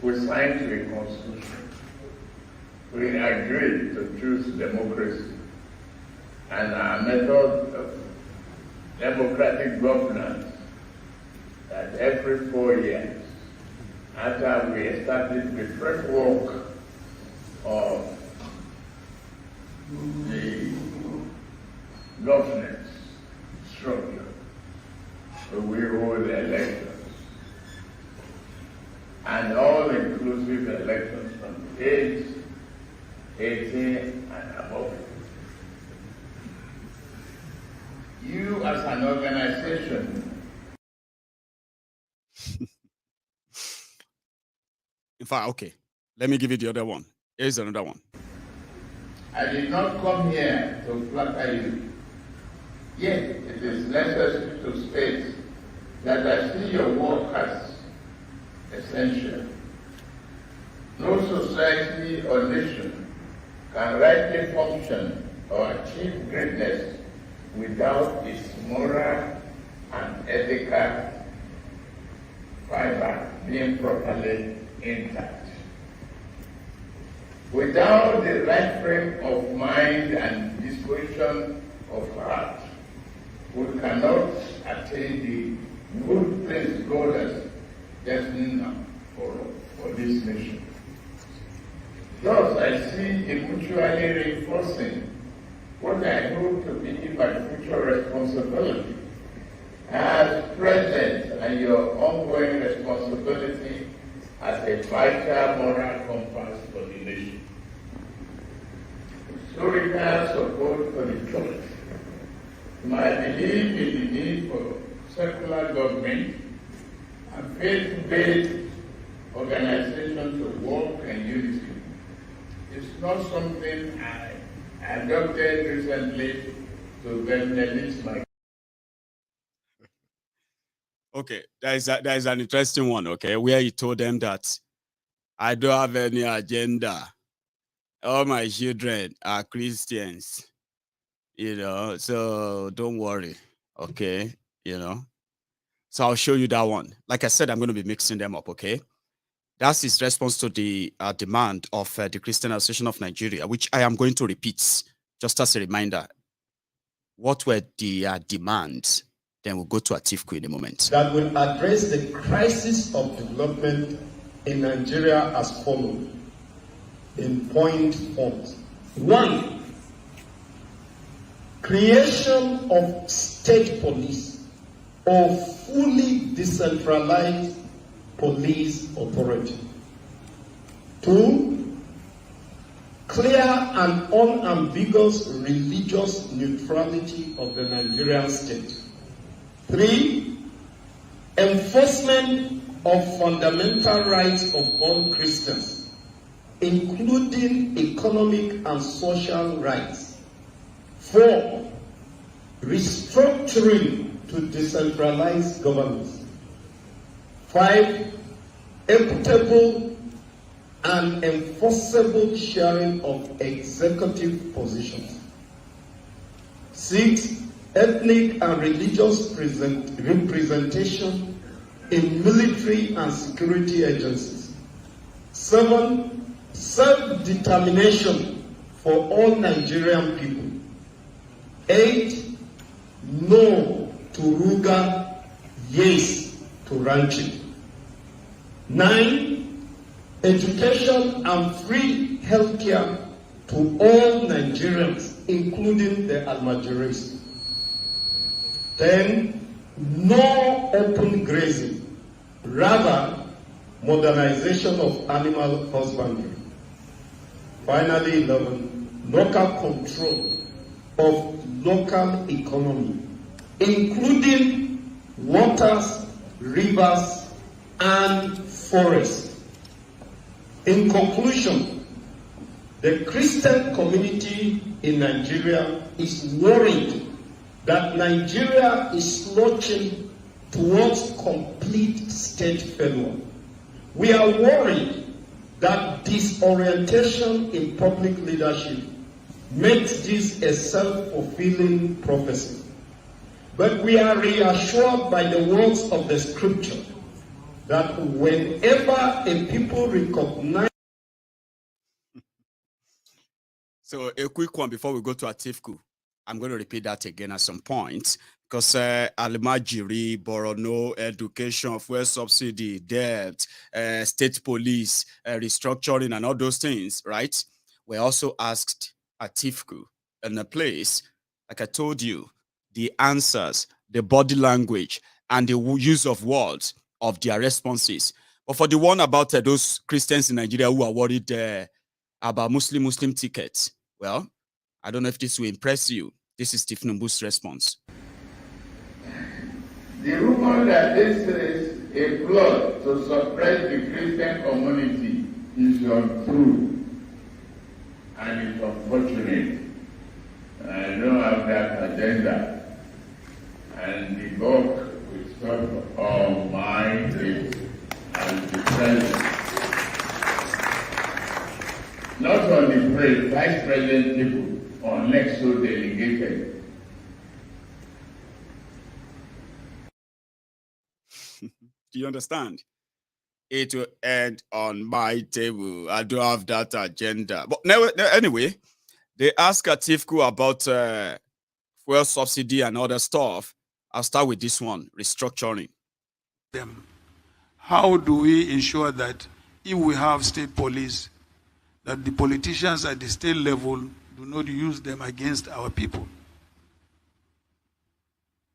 we signed a constitution. We agreed to choose democracy and a method of democratic governance that every 4 years, after we establish the framework of the governance structure, we hold elections, and all-inclusive elections from age 18 and above. You as an organization. In fact, okay, let me give you the other one. Here's another one. I did not come here to flatter you. Yet it is necessary to state that I see your work as essential. No society or nation can rightly function or achieve greatness without its moral and ethical fiber being properly intact. Without the right frame of mind and disposition of heart, we cannot attain the good things God has destined for this nation. Thus, I see a mutually reinforcing what I hope to be my future responsibility as President and your ongoing responsibility as a vital moral compass for the nation. Historical support for the church. My belief in the need for secular government and faith-based organization to work in unity. It's not something I adopted recently to benefit my. Okay, there is an interesting one, okay, where he told them that I don't have any agenda. All my children are Christians, so don't worry, okay, So I'll show you that one. Like I said, I'm going to be mixing them up, okay? That's his response to the demand of the Christian Association of Nigeria, which I am going to repeat just as a reminder. What were the demands? Then we'll go to Atiku in a moment. That will address the crisis of development in Nigeria as follows, in point forms. 1, creation of state police or fully decentralized police authority. 2, clear and unambiguous religious neutrality of the Nigerian state. 3, enforcement of fundamental rights of all Christians, including economic and social rights. 4, restructuring to decentralize governance. 5, equitable and enforceable sharing of executive positions. 6, ethnic and religious representation in military and security agencies. 7, self-determination for all Nigerian people. 8, no to RUGA, yes to ranching. 9, education and free healthcare to all Nigerians, including the almajiris. 10, no open grazing, rather modernization of animal husbandry. Finally, 11, local control of local economy, including waters, rivers, and forests. In conclusion, the Christian community in Nigeria is worried that Nigeria is lurching towards complete state failure. We are worried that disorientation in public leadership makes this a self-fulfilling prophecy. But we are reassured by the words of the scripture that whenever a people recognize. So a quick one before we go to Atiku. I'm going to repeat that again at some point because almajiri, Borono, education, fuel subsidy, debt, state police, restructuring, and all those things, right? We also asked Atiku in a place, like I told you, the answers, the body language, and the use of words of their responses. But for the one about those Christians in Nigeria who are worried about Muslim tickets, well, I don't know if this will impress you. This is Tinubu's response. The rumor that this is a plot to suppress the Christian community is untrue and it's unfortunate. I don't have that agenda. And the book is called All Mine is and the President. Not on the Vice President people, unless so delegated. Do you understand? It will end on my table. I don't have that agenda. But anyway, they ask Atiku about fuel subsidy and other stuff. I'll start with this one, restructuring. How do we ensure that if we have state police, that the politicians at the state level do not use them against our people?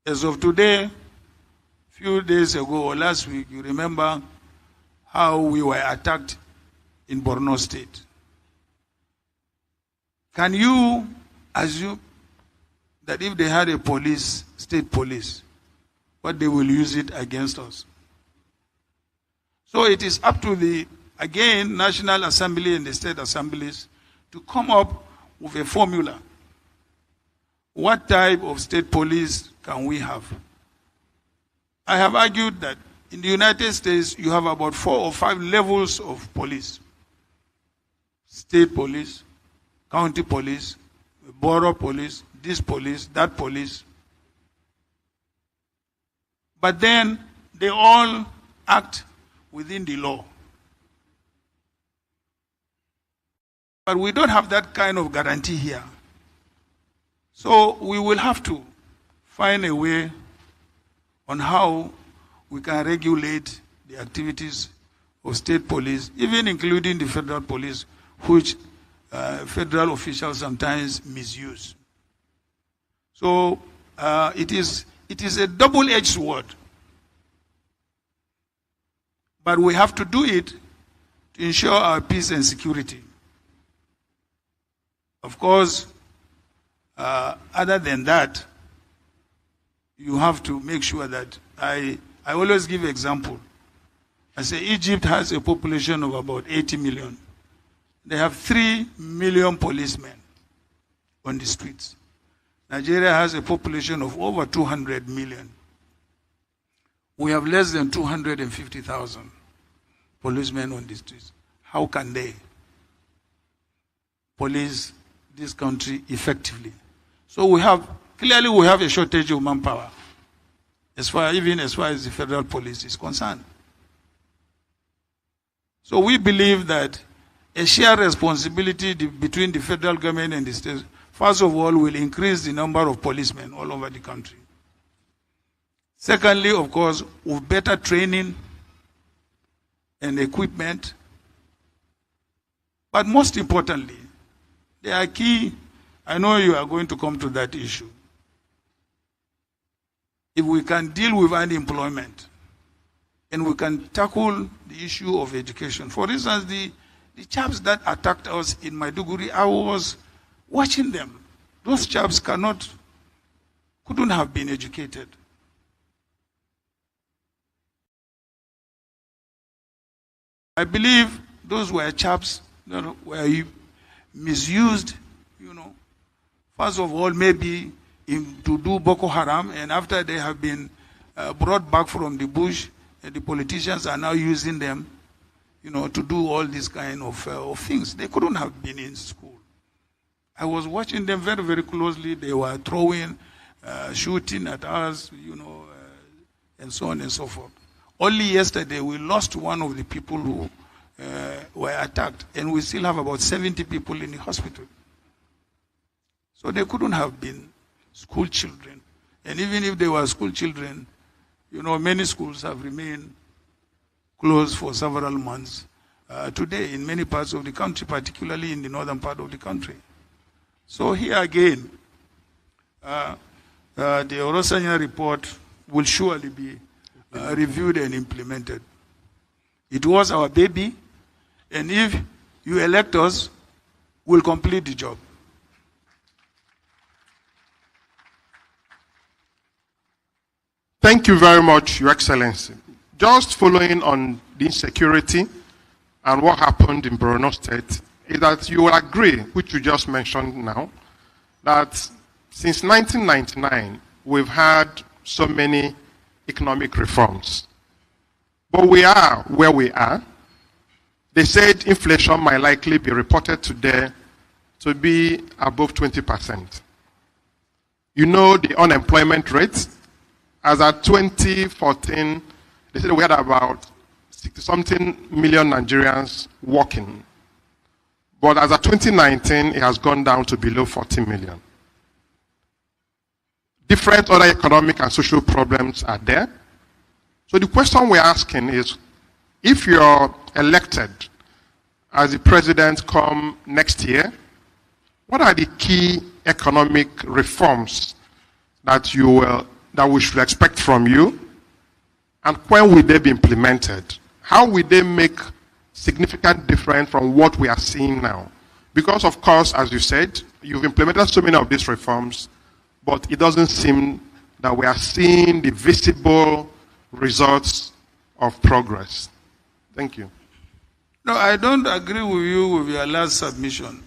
As of today, few days ago or last week, you remember how we were attacked in Borno State. Can you assume that if they had a police, state police, what they will use it against us? So it is up to the, again, National Assembly and the state assemblies to come up with a formula. What type of state police can we have? I have argued that in the United States, you have about 4 or 5 levels of police. State police, county police, borough police, this police, that police. But then they all act within the law. But we don't have that kind of guarantee here. So we will have to find a way on how we can regulate the activities of state police, even including the federal police, which federal officials sometimes misuse. So it is a double-edged sword. But we have to do it to ensure our peace and security. Of course, other than that, you have to make sure that I always give example. I say Egypt has a population of about 80 million. They have 3 million policemen on the streets. Nigeria has a population of over 200 million. We have less than 250,000 policemen on the streets. How can they police this country effectively? So clearly we have a shortage of manpower, even as far as the federal police is concerned. So we believe that a shared responsibility between the federal government and the states, first of all, will increase the number of policemen all over the country. Secondly, of course, with better training and equipment. But most importantly, they are key. I know you are going to come to that issue. If we can deal with unemployment and we can tackle the issue of education. For instance, the chaps that attacked us in Maiduguri, I was watching them. Those chaps couldn't have been educated. I believe those were chaps that were misused, first of all, maybe to do Boko Haram, and after they have been brought back from the bush, the politicians are now using them, to do all these kind of things. They couldn't have been in school. I was watching them very, very closely. They were throwing, shooting at us, and so on and so forth. Only yesterday, we lost one of the people who were attacked, and we still have about 70 people in the hospital. So they couldn't have been school children. And even if they were school children, many schools have remained closed for several months today in many parts of the country, particularly in the northern part of the country. So here again, the Orosanya report will surely be reviewed and implemented. It was our baby, and if you elect us, we'll complete the job. Thank you very much, Your Excellency. Just following on the insecurity and what happened in Borno State, is that you will agree, which you just mentioned now, that since 1999, we've had so many economic reforms. But we are where we are. They said inflation might likely be reported today to be above 20%. The unemployment rate, as at 2014, they said we had about 60-something million Nigerians working. But as of 2019, it has gone down to below 40 million. Different other economic and social problems are there. So the question we're asking is, if you're elected as the president come next year, what are the key economic reforms that we should expect from you? And when will they be implemented? How will they make significant difference from what we are seeing now? Because, of course, as you said, you've implemented so many of these reforms, but it doesn't seem that we are seeing the visible results of progress. Thank you. No, I don't agree with you with your last submission.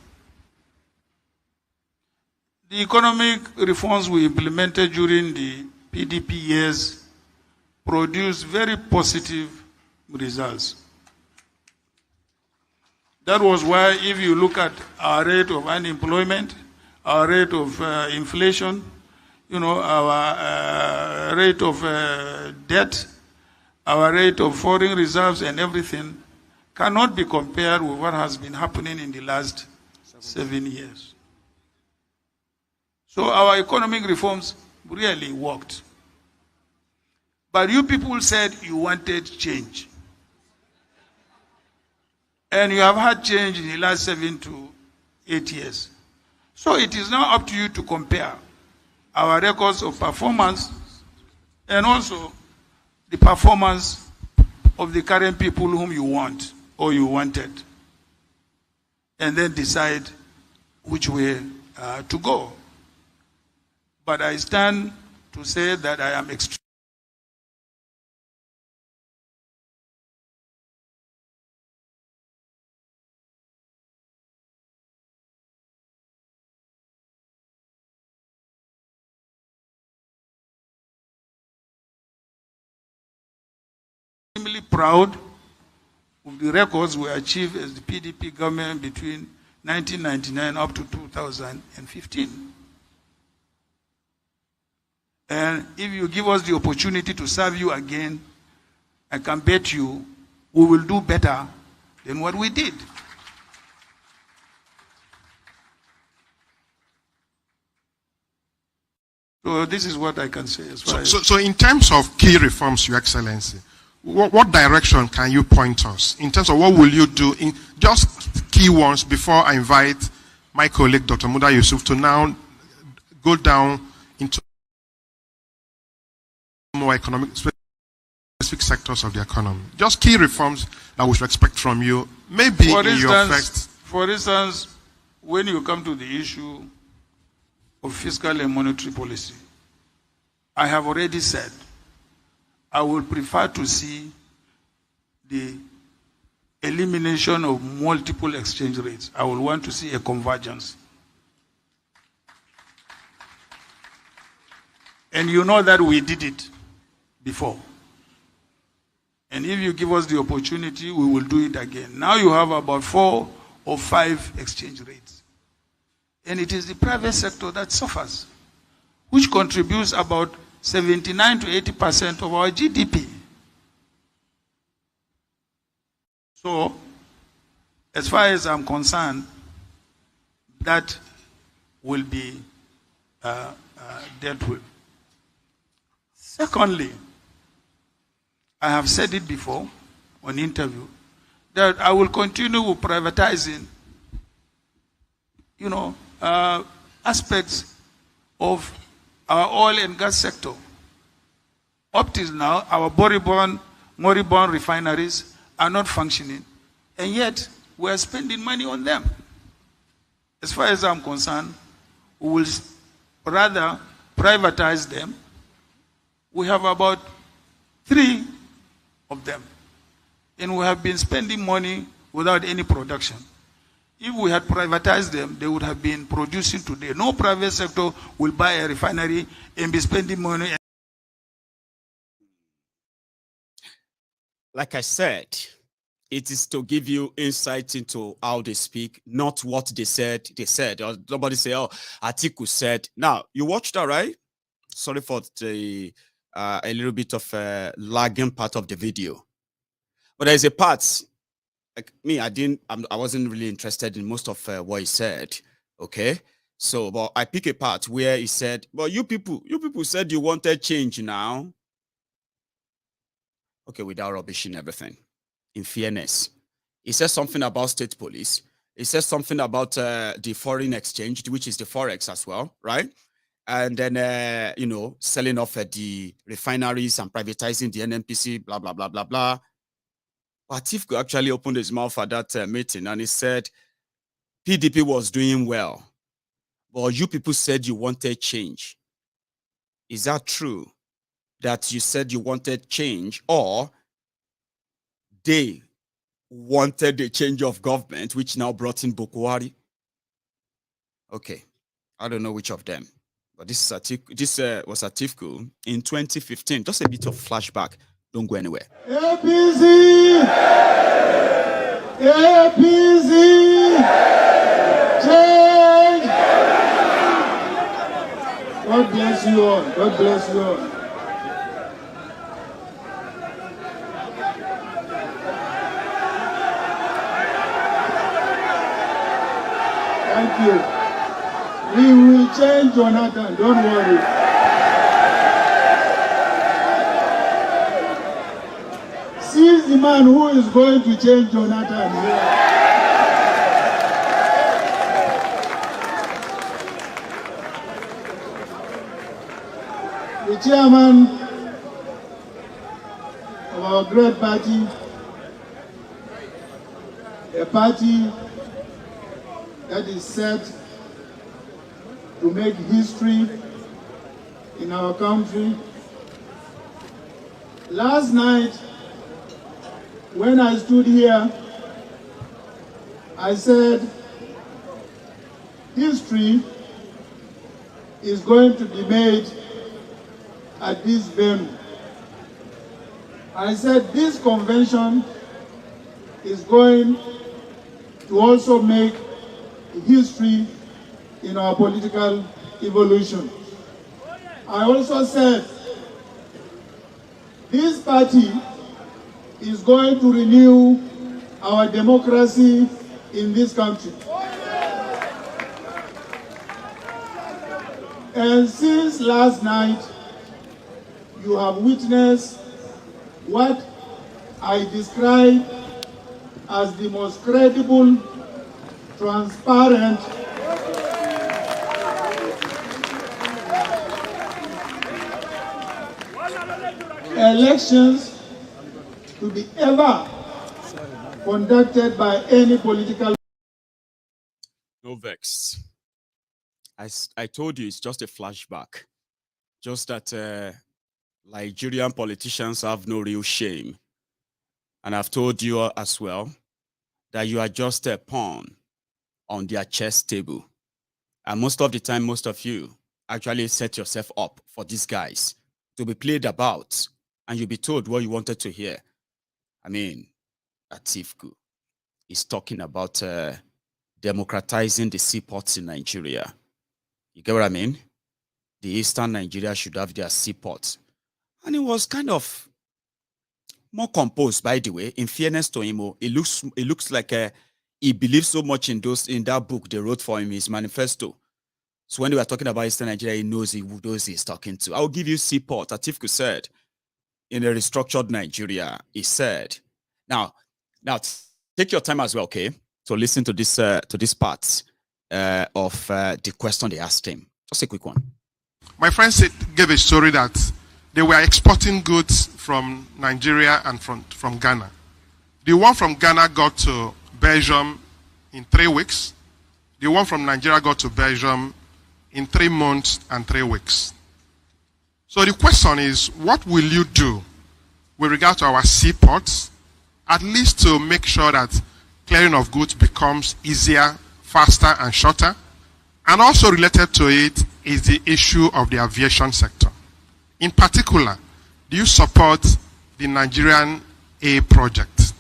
The economic reforms we implemented during the PDP years produced very positive results. That was why if you look at our rate of unemployment, our rate of inflation, our rate of debt, our rate of foreign reserves and everything cannot be compared with what has been happening in the last 7 years. So our economic reforms really worked. But you people said you wanted change. And you have had change in the last 7 to 8 years. So it is now up to you to compare our records of performance and also the performance of the current people whom you want or you wanted. And then decide which way to go. But I stand to say that I am extremely proud of the records we achieved as the PDP government between 1999 up to 2015. And if you give us the opportunity to serve you again, I can bet you we will do better than what we did. So this is what I can say as far as... So in terms of key reforms, Your Excellency, what direction can you point us? In terms of what will you do, in just key ones, before I invite my colleague, Dr. Muda Yusuf, to now go down into more economic, specific sectors of the economy. Just key reforms that we should expect from you, maybe for in instance, your first... For instance, when you come to the issue of fiscal and monetary policy, I have already said I would prefer to see the elimination of multiple exchange rates. I would want to see a convergence. And you know that we did it before. And if you give us the opportunity, we will do it again. Now you have about 4 or 5 exchange rates. And it is the private sector that suffers, which contributes about 79 to 80% of our GDP. So, as far as I'm concerned, that will be dealt with. Secondly, I have said it before on interview, that I will continue with privatizing, aspects of our oil and gas sector. Up till now, our moribund refineries are not functioning, and yet we are spending money on them. As far as I'm concerned, we will rather privatize them. We have about 3 of them, and we have been spending money without any production. If we had privatized them, they would have been producing today. No private sector will buy a refinery and be spending money. Like I said, it is to give you insight into how they speak, not what they said. They said, or nobody say, oh, Atiku said. Now, you watched that, right? Sorry for the a little bit of a lagging part of the video. But there's a part, like me, I wasn't really interested in most of what he said. Okay. So, but I pick a part where he said, well, you people said you wanted change now. Okay, without rubbishing everything. In fairness, he says something about state police. He says something about the foreign exchange, which is the forex as well, right? And then, selling off the refineries and privatizing the NNPC, blah, blah, blah, blah, blah. But Atiku actually opened his mouth at that meeting and he said, PDP was doing well, but you people said you wanted change. Is that true? That you said you wanted change, or they wanted a change of government, which now brought in Bukwari? Okay, I don't know which of them, but this was Atiku in 2015. Just a bit of flashback. Don't go anywhere. APC! APC change. God bless you all. God bless you all. Thank you. We will change Jonathan, don't worry. See the man who is going to change Jonathan here. The chairman of our great party, a party that is set to make history in our country. Last night, when I stood here, I said, history is going to be made at this venue. I said, this convention is going to also make history in our political evolution. I also said, this party is going to renew our democracy in this country. And since last night, you have witnessed what I describe as the most credible, transparent, elections to be ever conducted by any political. No vex. I told you it's just a flashback. Just that Nigerian politicians have no real shame. And I've told you as well that you are just a pawn on their chess table. And most of the time, most of you actually set yourself up for these guys to be played about, and you'll be told what you wanted to hear. I mean, Atiku is talking about democratizing the seaports in Nigeria. You get what I mean? The eastern Nigeria should have their seaports. And it was kind of more composed, by the way. In fairness to him, it looks like he believes so much in that book they wrote for him, his manifesto. So when they were talking about eastern Nigeria, he knows those he's talking to. I'll give you seaport. Atiku said, in a restructured Nigeria, he said. Now, take your time as well, okay? So listen to this part of the question they asked him. Just a quick one. My friend gave a story that they were exporting goods from Nigeria and from Ghana. The one from Ghana got to Belgium in 3 weeks. The one from Nigeria got to Belgium in 3 months and 3 weeks. So the question is, what will you do with regard to our seaports, at least to make sure that clearing of goods becomes easier, faster, and shorter? And also related to it is the issue of the aviation sector. In particular, do you support the Nigerian A project?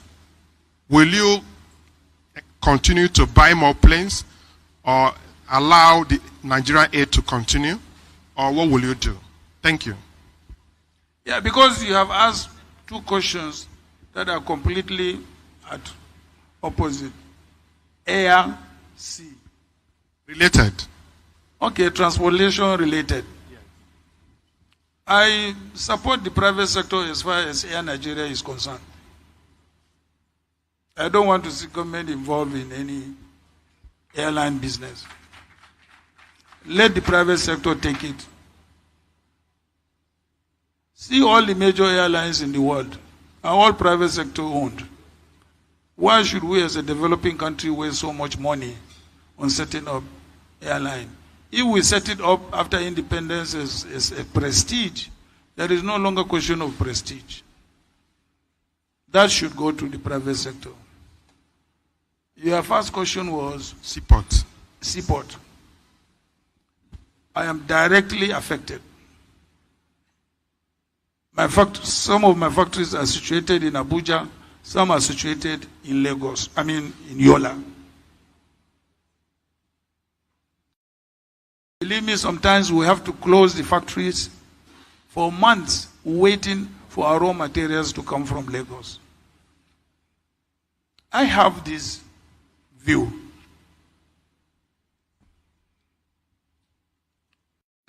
Will you continue to buy more planes or allow the Nigerian A to continue? Or what will you do? Thank you. Yeah, because you have asked 2 questions that are completely at opposite. Air, sea. Related. Okay, transportation related. Yeah. I support the private sector as far as Air Nigeria is concerned. I don't want to see government involved in any airline business. Let the private sector take it. See all the major airlines in the world are all private sector owned. Why should we as a developing country waste so much money on setting up airline? If we set it up after independence as a prestige, there is no longer question of prestige. That should go to the private sector. Your first question was? Seaport. Seaport. I am directly affected. Some of my factories are situated in Abuja Some are situated in Lagos, in Yola. Believe me, sometimes we have to close the factories for months waiting for our raw materials to come from Lagos. I have this view.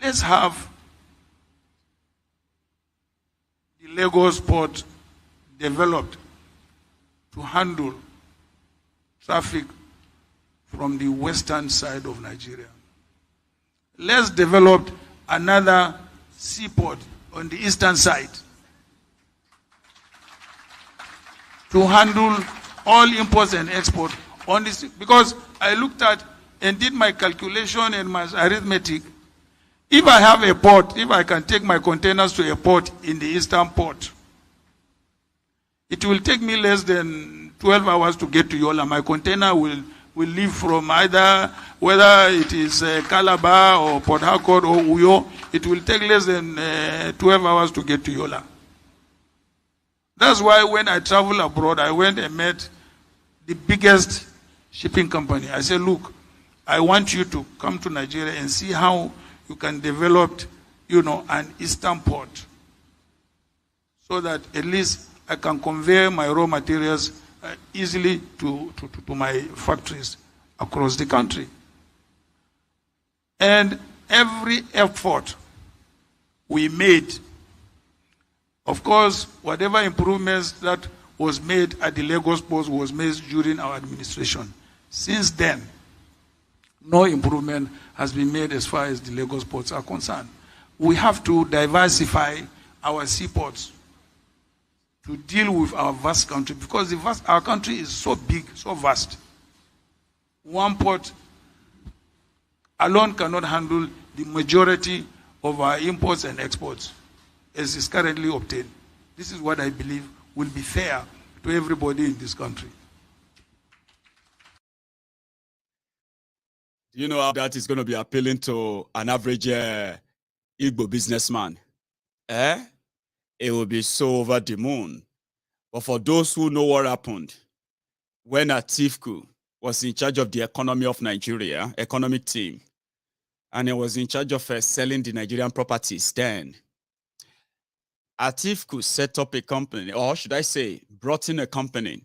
Let's have the Lagos port developed to handle traffic from the western side of Nigeria. Let's develop another seaport on the eastern side to handle all imports and exports on this. Because I looked at and did my calculation and my arithmetic. If I have a port, if I can take my containers to a port in the eastern port, it will take me less than 12 hours to get to Yola. My container will leave from either, whether it is Calabar or Port Harcourt or Uyo, it will take less than 12 hours to get to Yola. That's why when I travel abroad, I went and met the biggest shipping company. I said, look, I want you to come to Nigeria and see how you can develop, an eastern port so that at least I can convey my raw materials easily to my factories across the country. And every effort we made, of course, whatever improvements that was made at the Lagos port was made during our administration. Since then, no improvement has been made as far as the Lagos ports are concerned. We have to diversify our seaports to deal with our vast country, because our country is so big, so vast. One port alone cannot handle the majority of our imports and exports as is currently obtained. This is what I believe will be fair to everybody in this country. Do you know how that is going to be appealing to an average Igbo businessman? It will be so over the moon. But for those who know what happened, when Atiku was in charge of the economy of Nigeria, economic team, and he was in charge of selling the Nigerian properties then, Atiku set up a company, or should I say, brought in a company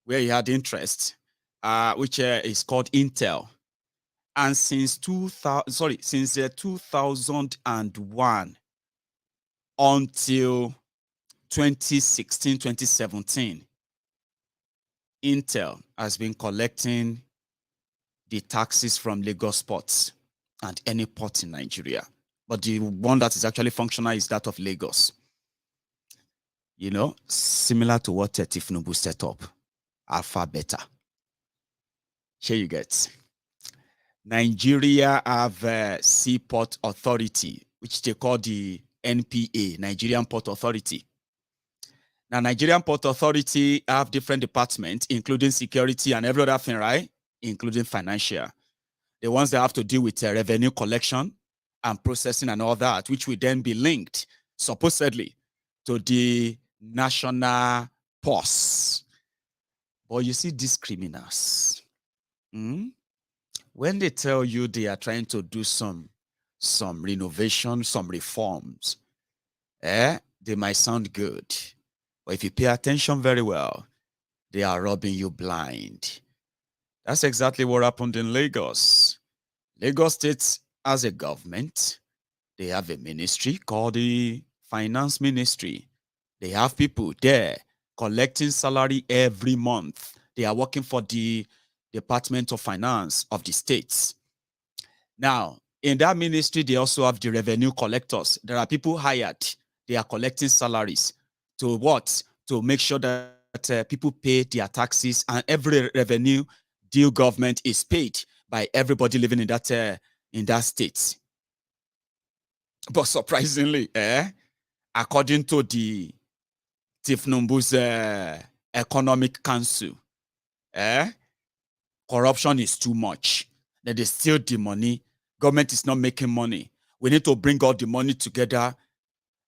where he had interest, which is called Intel. And since 2001 until 2016, 2017, Intel has been collecting the taxes from Lagos ports and any port in Nigeria. But the one that is actually functional is that of Lagos. Similar to what Tinubu set up, far better. Here you get. Nigeria have a Seaport Authority, which they call the NPA, Nigerian Port Authority. Now, Nigerian Port Authority have different departments, including security and every other thing, right? Including financial. The ones that have to deal with revenue collection and processing and all that, which will then be linked, supposedly, to the national purse. But you see these criminals, when they tell you they are trying to do some renovation, some reforms, they might sound good. But if you pay attention very well, they are robbing you blind. That's exactly what happened in Lagos. Lagos State has a government. They have a ministry called the Finance Ministry. They have people there collecting salary every month. They are working for the Department of Finance of the states. Now, in that ministry, they also have the revenue collectors. There are people hired. They are collecting salaries. To what? To make sure that people pay their taxes, and every revenue due government is paid by everybody living in that state. But surprisingly, according to the Tinubu's Economic Council, corruption is too much. That they steal the money. Government is not making money. We need to bring all the money together.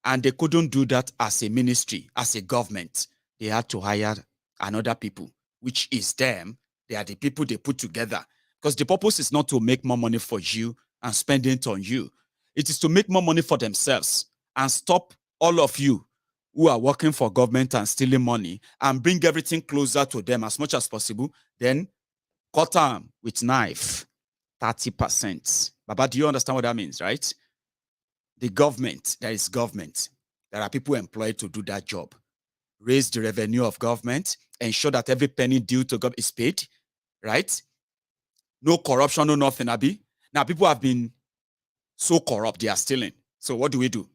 And they couldn't do that as a ministry, as a government. They had to hire and other people, which is them. They are the people they put together. Because the purpose is not to make more money for you and spend it on you. It is to make more money for themselves and stop all of you who are working for government and stealing money and bring everything closer to them as much as possible. Then cut them with knife, 30%. Baba, do you understand what that means, right? The government, there is government. There are people employed to do that job. Raise the revenue of government, ensure that every penny due to government is paid, right? No corruption, no nothing, Abi. Now, people have been so corrupt, they are stealing. So what do?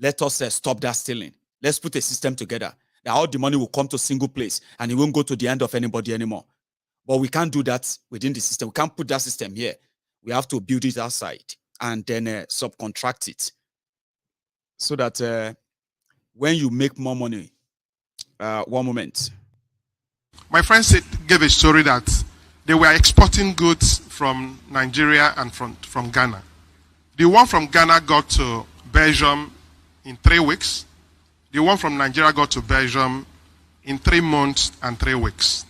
Let us stop that stealing. Let's put a system together that all the money will come to a single place and it won't go to the end of anybody anymore. But we can't do that within the system. We can't put that system here. We have to build it outside and then subcontract it so that when you make more money, one moment. My friend gave a story that they were exporting goods from Nigeria and from Ghana. The one from Ghana got to Belgium in 3 weeks. The one from Nigeria got to Belgium in 3 months and 3 weeks.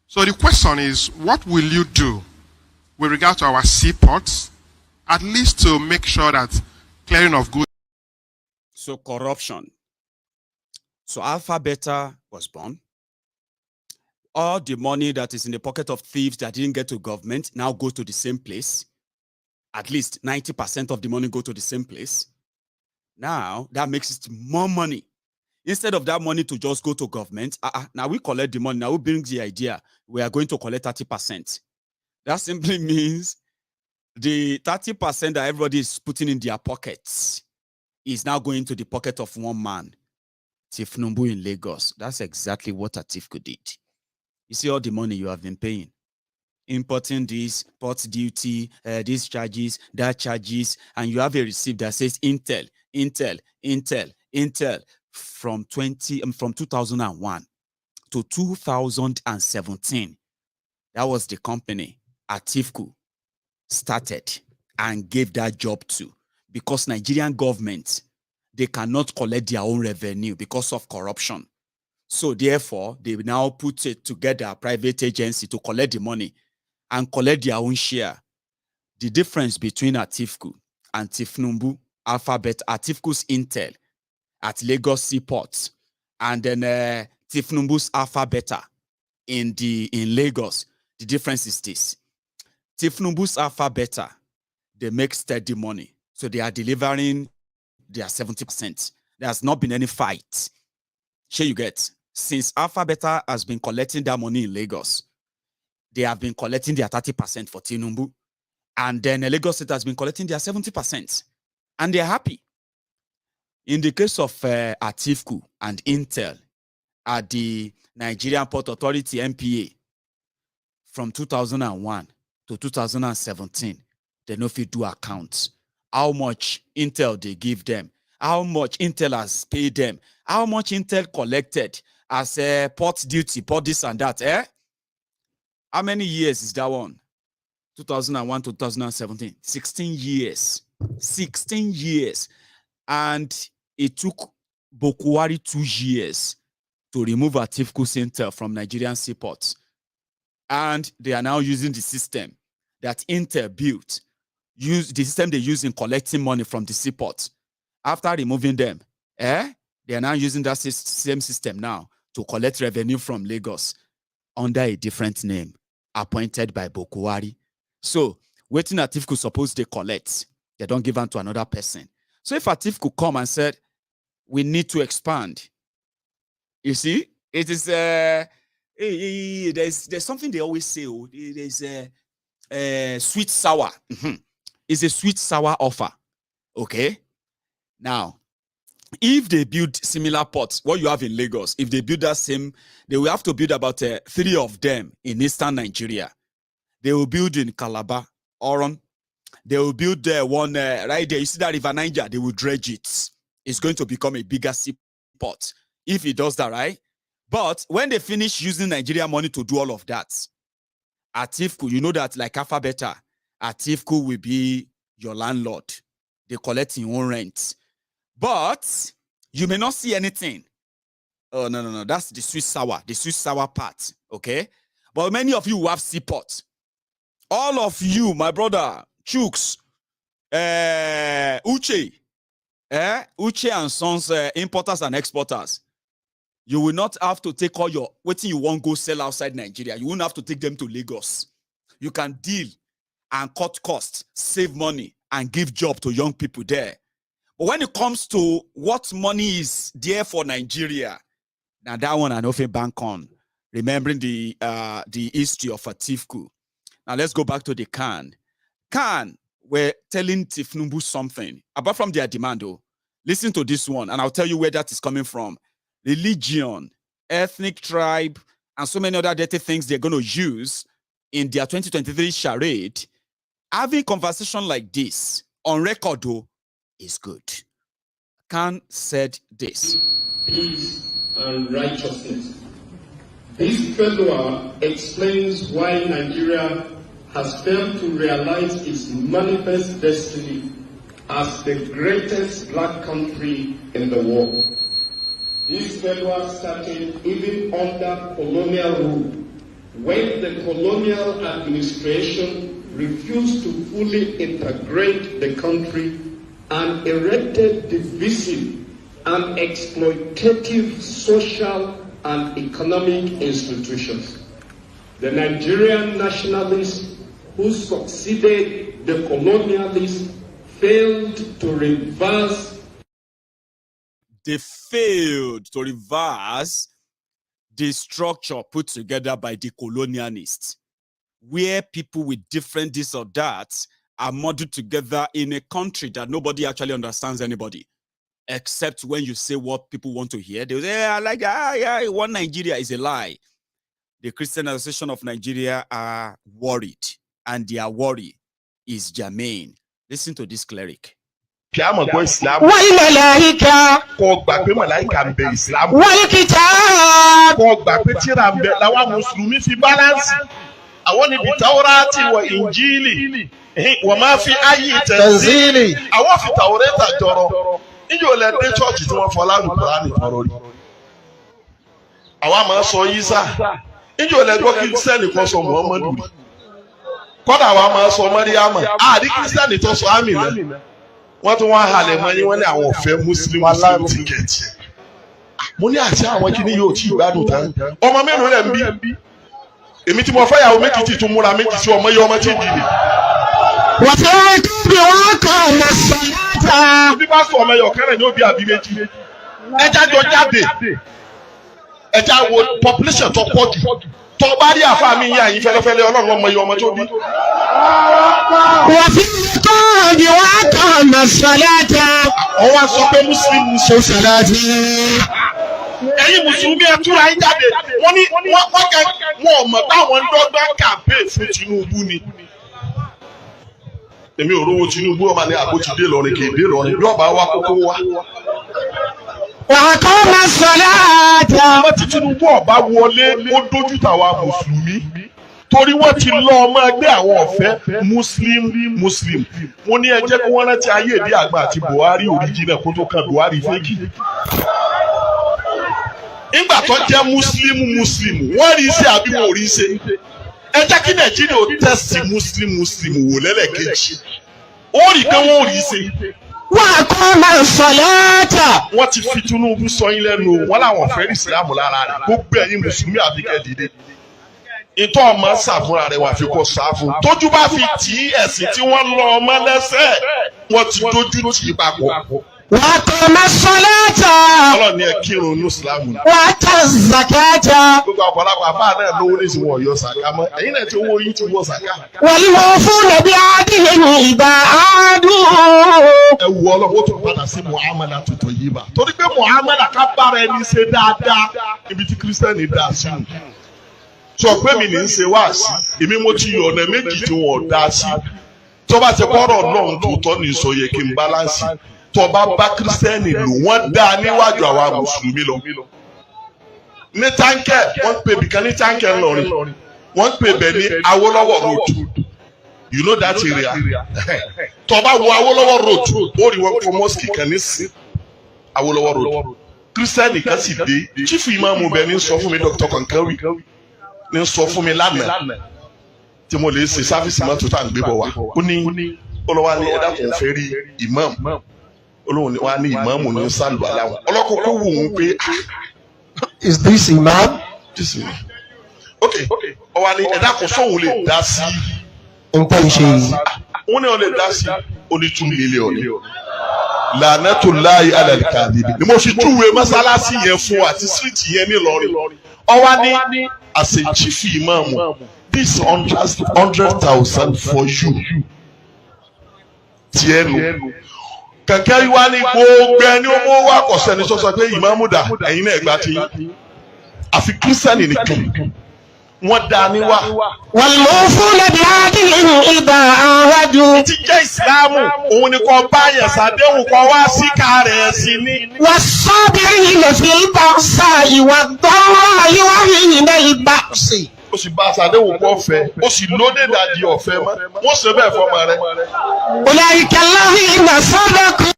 So the question is, what will you do with regard to our seaports, at least to make sure that clearing of goods? So corruption. So Alpha Beta was born. All the money that is in the pocket of thieves that didn't get to government now goes to the same place. At least 90% of the money go to the same place. Now, that makes it more money. Instead of that money to just go to government, now we collect the money. Now we bring the idea, we are going to collect 30%. That simply means the 30% that everybody is putting in their pockets is now going to the pocket of one man, Tifnumbu in Lagos. That's exactly what Atiku did. You see all the money you have been paying. Importing this, port duty, these charges, that charges, and you have a receipt that says Intel from 2001 to 2017. That was the company Atiku started and gave that job to, because Nigerian government, they cannot collect their own revenue because of corruption. So therefore, they now put it together, a private agency, to collect the money and collect their own share. The difference between Atiku and Tifnumbu, Alphabet, Atifu's Intel at Lagos Seaports, and then Tifnumbu's Alpha Beta in Lagos, the difference is this. Tifnumbu's Alpha Beta, they make steady money. So they are delivering their 70%. There has not been any fight. Sure you get. Since Alpha Beta has been collecting that money in Lagos, they have been collecting their 30% for Tinubu. And then Lagos State has been collecting their 70%. And they're happy. In the case of Atiku and Intel at the Nigerian Port Authority, NPA, from 2001 to 2017, they no fit do accounts. How much Intel they give them, how much Intel has paid them, how much Intel collected as a port duty, port this and that. How many years is that one? 2001 to 2017. 16 years. 16 years. And it took Bokuwari 2 years to remove Atiku's Intel from Nigerian seaports. And they are now using the system that Intel built, the system they use in collecting money from the seaports. After removing them, they are now using that same system now to collect revenue from Lagos under a different name, appointed by Bokuwari. So, waiting Atiku suppose they collect, they don't give them to another person. So if Atiku come and said, we need to expand, you see, it is there's something they always say. There's a sweet sour. It's a sweet sour offer. Okay. Now, if they build similar ports, what you have in Lagos, if they build that same, they will have to build about 3 of them in eastern Nigeria. They will build in Calabar, Oron. They will build one right there. You see that River Niger, they will dredge it. It's going to become a bigger seaport if it does that, right? But when they finish using Nigerian money to do all of that, Atiku, you know that like Alpha Beta, Atiku will be your landlord. They collect your own rent. But you may not see anything. Oh, no. That's the sweet sour part. Okay. But many of you who have Seaports, all of you, my brother, Chooks, Uche and Sons, importers and exporters, you will not have to take all your waiting you won't go sell outside Nigeria. You won't have to take them to Lagos. You can deal and cut costs, save money, and give job to young people there. But when it comes to what money is there for Nigeria, now that one I know if bank on, remembering the history of Atiku. Now let's go back to the Khan. Khan were telling Tinubu something apart from their demand. Though, listen to this one, and I'll tell you where that is coming from. Religion, ethnic tribe, and so many other dirty things they're going to use in their 2023 charade. Having conversation like this on record, though, is good. Khan said this. Peace and righteousness. This failure explains why Nigeria has failed to realize its manifest destiny as the greatest black country in the world. This failure started even under colonial rule, when the colonial administration refused to fully integrate the country and erected divisive and exploitative social and economic institutions. The Nigerian nationalists who succeeded the colonialists failed to reverse. They failed to reverse the structure put together by the colonialists, where people with different this or that are muddled together in a country that nobody actually understands anybody. Except when you say what people want to hear. They say, one Nigeria is a lie. The Christian Association of Nigeria are worried, and their worry is germane. Listen to this cleric. Islam. Islam. Ijo le de church tí wọ́n fola nu Quran toro ri àwa máa sọ Isa ijo le gbọ́ Christian kan sọ Muhammadu rí kódà àwa máa sọ Maryam di Christian tó sọ Amina wọ́n tún wá halẹ̀ mọ́ yín wọ́n ní àwọn ọ̀fẹ́ Muslim ticket mo ní àti àwọn kini yóò ti gbádùn tán ọmọ mélòó lẹ ńbí èmi tí mo fẹ́ yàwó méjì tí tún múra méjì sí ọmọ yẹ ọmọ tí di ni wọ́n fẹ́ tó bí wọ́n kàn lọ sọ bí bá sọ ọmọ ẹyọ kẹrẹ ní òbí àbí méjì ẹja jọ jáde ẹja wo population tó pọ̀ jù tó bá rí àfa mi yín àyín fẹlẹfẹlẹ Ọlọ́run ọmọ ẹyọ ọmọ tó bí. wọ́n fi tó bí wọ́n kàn lọ sọ́láta. wọ́n wá sọ pé Muslim ṣe sọ́láta. ẹ̀yin mùsùlùmí ẹ túra yín jáde wọ́n ní wọ́n mọ̀ báwọn dọ́gba campaign fún Tinubu ni. Èmi ò rówó Tinubu ọmọ ní àbótidé lọrin kéde lọrin yóò bá wá kókó wá. Wà á kọ́ máa sọ láàjà. Ọmọ tí Tinubu ọba wọlé ó dójú tàwa mùsùlùmí torí wọ́n ti lọ ọmọ ẹgbẹ́ àwọn ọ̀fẹ́ Muslim. Mo ní ẹ jẹ́ kí wọ́n rántí ayé ìdí àgbà àti Buhari original kó tó kan Buhari fẹ́kì. Nígbà tó jẹ́ Muslim wọ́n rí iṣẹ́ àbí wọn ò rí iṣẹ́. Ẹ jẹ́ kí Nàìjíríà ó tẹ̀sí Muslim wò lẹ́lẹ́kejì. Ó rí pé wọ́n ò rí ṣe. Wọ́n á kọ́ máa sọ láàtà. Wọ́n ti fi Tinubu sọ yín lẹ́nu wọ́n láwọn fẹ́ Ìsìlámù lára rẹ̀ gbogbo ẹ̀yin Mùsùlùmí àbíkẹ́ dìde. Ìtọ́ ọmọ ṣàfùrà rẹ̀ wà fi kọ́ ṣáfù. Tójú bá fi tì í ẹ̀sìn tí wọ́n lọ ọmọ lẹ́sẹ̀ wọ́n ti dójú tì í papọ̀. Wà á kọ́ máa sọ láàtà. Ọlọ́ni ẹ kírun ní Ìsìlámù. Wà á tà zakata. Gbogbo ọ̀pọ̀lọpọ̀ àbá náà lówó ní ìsìnwó ọ̀yọ́ sàká mọ́. Ẹ̀yin náà ti owó yín ti wọ́ sàká. Wàlí wọ́n fún nàbí àdìyẹ ní ìgbà àádùn. Ẹ wù ọlọ́wọ́ tó padà sí Muhammadu tuntun yìí bá. Torí pé Muhammadu ká bára ẹni ṣe dáadáa ibi tí Kírísítẹ́nì dá sí. Sọ pé mi ní í ṣe wá sí. Èmi mo ti yọ ọ̀nà méjì tí wọ́n dá sí. Tó bá ti kọ́rọ̀ náà tó tọ́ ní sọ yẹ kí n bálánsì. Tó bá bá Kírísítẹ́nì lò wọ́n dá níwájú àwa Mùsùlùmí lọ. Ní táǹkẹ̀ wọ́n pè bìkan ní táǹkẹ̀ ńlọrin wọ́n pè bẹ̀ ní Awólọ́wọ̀ road. You know that area. Tó bá wo Awólọ́wọ̀ road ó rí wọn fún mosque kan ní sí Awólọ́wọ̀ road. Kírísítẹ́nì kan sì dé chief imam bẹ ní sọ fún mi Dr. Kankawi ní sọ fún mi lánàá tí mo lè ṣe sáfíìsì mọ́tò tá à ń gbé bọ̀ wá ó ní olówó ní ẹ̀dá kò fẹ́ rí imam olówó wa ní imam ní sálù aláwọ̀ ọlọ́kọ̀ọ́kọ́ wò ó pé Is this imam? This imam. Okay ọwọ́ ní ẹ̀dá kò sóhun lè dá sí Nǹkan ìṣe yìí. wọ́n ní wọ́n lè dá sí ó ní 2 million La'natullahi 'ala al-kadhibin ni mo fi júwe mọ́sálásí yẹn fún àti street yẹn ní Ìlọrin ọwọ́ ní as a chief imam this 100,000 for you tiẹ̀ nù kẹ̀kẹ́ yìí wá ní gbogbo ẹni ó mú wá kọ̀sẹ́ ní sọ́sọ́ pé ìmáàmù dà ẹ̀yin náà gbà tí àfi kírísítẹ́nì nìkan wọ́n dá ní wá. Wal-mufuna bi-'ahdihim idha 'ahadu. ti jẹ́ ìsìláàmù òun ni kò bá yẹn sàdéhùn kò wá sí kárẹ̀ sí ní. Was-sabirina fil-ba'sa'i wad-dharra'i wa hina al-ba'si. ó sì bá sàdéhùn kò fẹ́ ó sì lóde dàdí ọ̀fẹ́ mọ́ wọ́n ṣe bẹ́ẹ̀ fọmọ rẹ̀. Ulaika alladhina sadaqu.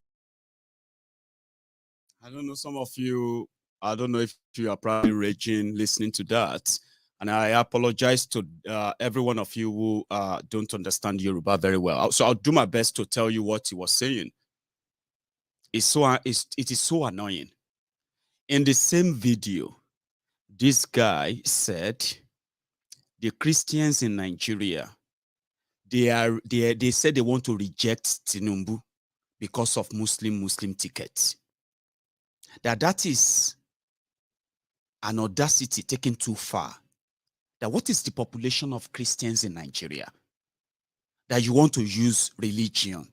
I don't know, some of you, I don't know if you are probably raging listening to that. And I apologize to every one of you who don't understand Yoruba very well. So I'll do my best to tell you what he was saying. It is so annoying. In the same video, this guy said the Christians in Nigeria, they said they want to reject Tinubu because of Muslim tickets. That is an audacity taken too far. That what is the population of Christians in Nigeria? That you want to use religion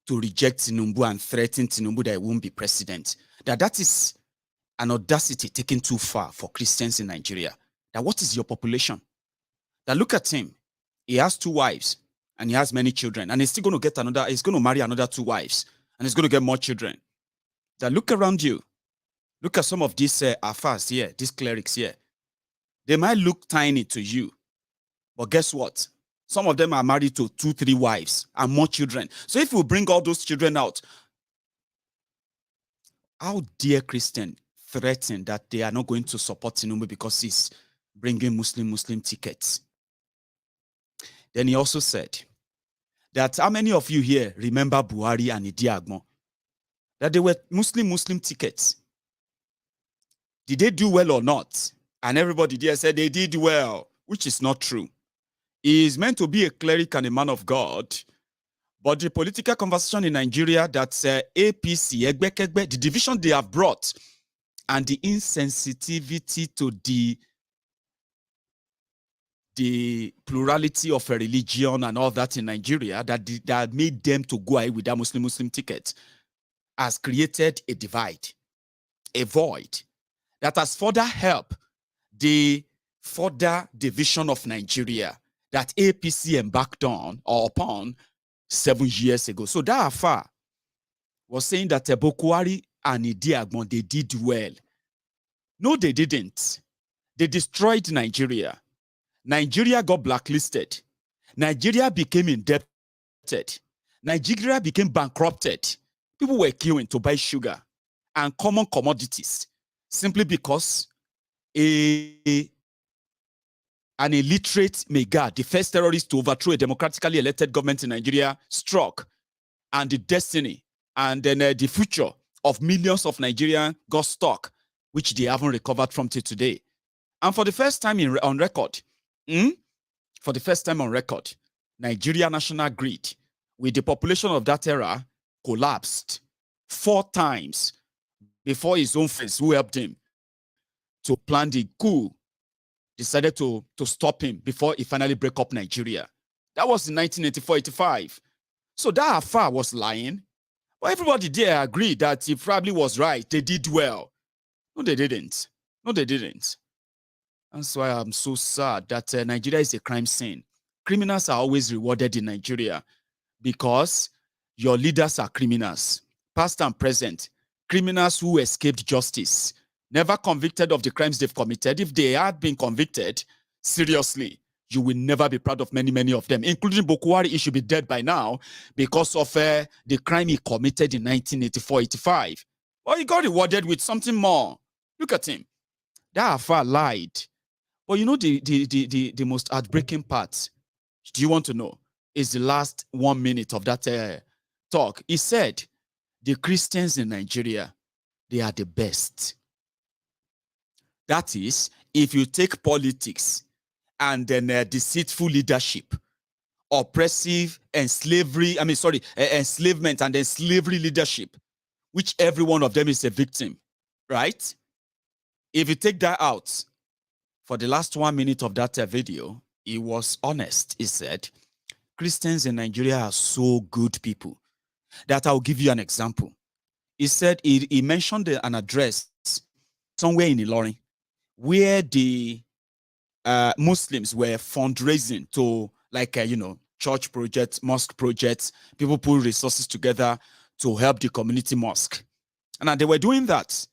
to reject Tinubu and threaten Tinubu that he won't be president. That is an audacity taken too far for Christians in Nigeria. That what is your population? That look at him. He has 2 wives and he has many children. And he's still going to get he's going to marry another 2 wives. And he's going to get more children. That look around you. Look at some of these afars here, these clerics here. They might look tiny to you. But guess what? Some of them are married to 2, 3 wives and more children. So if you bring all those children out, how dare Christian threaten that they are not going to support Tinubu because he's bringing Muslim tickets? Then he also said that how many of you here remember Buhari and Idi Agbon? That they were Muslim tickets. Did they do well or not? And everybody there said they did well, which is not true. He is meant to be a cleric and a man of God. But the political conversation in Nigeria that APC, the division they have brought, and the insensitivity to the plurality of a religion and all that in Nigeria that made them to go ahead with that Muslim ticket has created a divide, a void that has further helped the further division of Nigeria that APC embarked on or upon 7 years ago. So that affair was saying that Buhari and Idi Agbon, they did well. No, they didn't. They destroyed Nigeria. Nigeria got blacklisted. Nigeria became indebted. Nigeria became bankrupted. People were queuing to buy sugar and common commodities simply because an illiterate Maiyegun, the first terrorist to overthrow a democratically elected government in Nigeria, struck, and the destiny and then the future of millions of Nigerians got stuck, which they haven't recovered from till today. And for the first time on record, Nigeria National Grid, with the population of that era, collapsed 4 times before his own friends who helped him to plan the coup decided to stop him before he finally broke up Nigeria. That was in 1984-85. So that affair was lying. But everybody there agreed that he probably was right. They did well. No, they didn't. No, they didn't. That's why I'm so sad that Nigeria is a crime scene. Criminals are always rewarded in Nigeria because your leaders are criminals, past and present. Criminals who escaped justice, never convicted of the crimes they've committed. If they had been convicted, seriously, you will never be proud of many of them, including Buhari. He should be dead by now because of the crime he committed in 1984-85. Well, he got rewarded with something more. Look at him. That Alpha lied. But you know the most heartbreaking part, do you want to know, is the last 1 minute of that talk. He said, the Christians in Nigeria, they are the best. That is, if you take politics and then deceitful leadership, oppressive and enslavement and then slavery leadership, which every one of them is a victim, right? If you take that out, for the last 1 minute of that video, he was honest. He said, Christians in Nigeria are so good people that I'll give you an example. He said, he mentioned an address somewhere in Ilorin where the Muslims were fundraising to, like, church projects, mosque projects. People put resources together to help the community mosque. And they were doing that.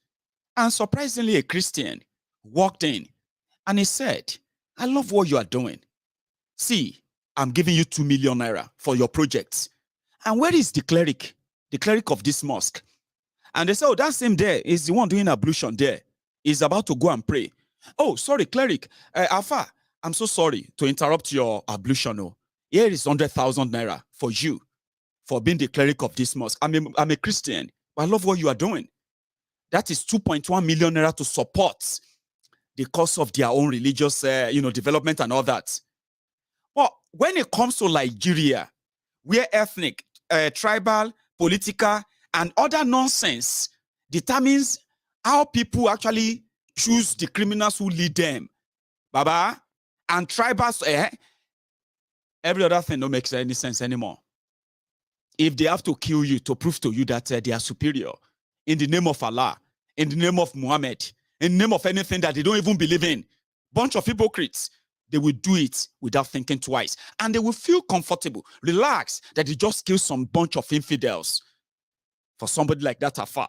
And surprisingly, a Christian walked in and he said, I love what you are doing. See, I'm giving you 2 million naira for your projects. And where is the cleric of this mosque? And they said, oh, that same there is the one doing ablution there. He's about to go and pray. Oh, sorry, cleric. Alpha, I'm so sorry to interrupt your ablution. Oh, here is 100,000 naira for you for being the cleric of this mosque. I'm a Christian, but I love what you are doing. That is 2.1 million naira to support the cause of their own religious, development and all that. But when it comes to Nigeria, where ethnic, tribal, political, and other nonsense determines how people actually choose the criminals who lead them, Baba, and tribals, every other thing don't make any sense anymore. If they have to kill you to prove to you that they are superior, in the name of Allah, in the name of Muhammad, in the name of anything that they don't even believe in, bunch of hypocrites, they will do it without thinking twice. And they will feel comfortable, relaxed, that they just killed some bunch of infidels for somebody like that afar.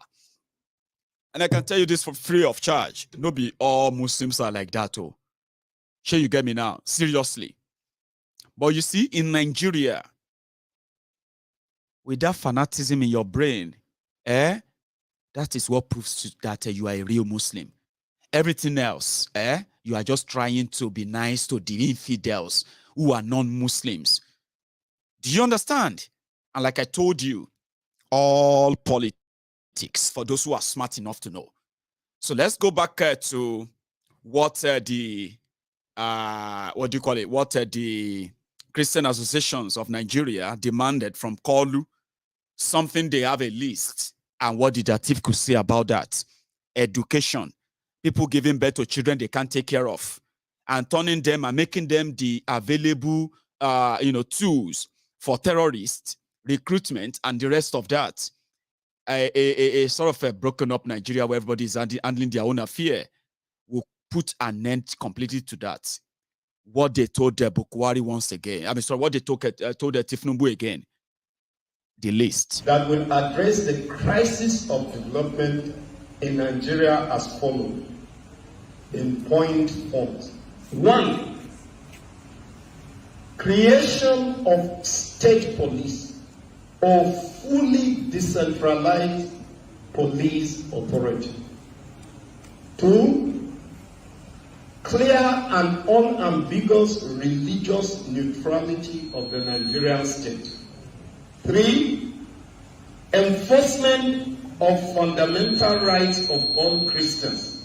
And I can tell you this for free of charge. No be all Muslims are like that. Oh, sure, you get me now? Seriously. But you see, in Nigeria, with that fanaticism in your brain, that is what proves that you are a real Muslim. Everything else, you are just trying to be nice to the infidels who are non-Muslims. Do you understand? And like I told you, all politics, for those who are smart enough to know. So let's go back to what the Christian associations of Nigeria demanded from Kolu. Something they have a list. And what did Atiku say about that? Education. People giving birth to children they can't take care of. And turning them and making them the available tools for terrorists, recruitment, and the rest of that. A sort of a broken up Nigeria where everybody is handling their own affair will put an end completely to that. What they told Bukwari once again. What they told Tinubu again. The list. That will address the crisis of development in Nigeria as follows in point forms. 1. Creation of state police or fully decentralized police authority. 2. Clear and unambiguous religious neutrality of the Nigerian state. 3. Enforcement of fundamental rights of all Christians,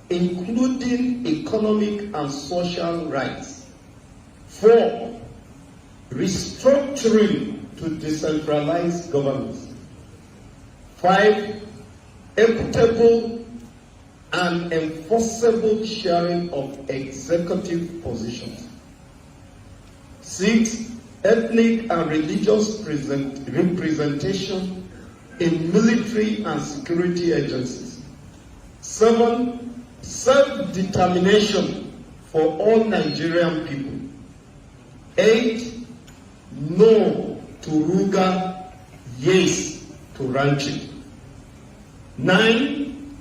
including economic and social rights. 4. Restructuring to decentralize governance. 5. Equitable and enforceable sharing of executive positions. 6. Ethnic and religious representation in military and security agencies. 7. Self-determination for all Nigerian people. 8. No to RUGA, yes to ranching. 9.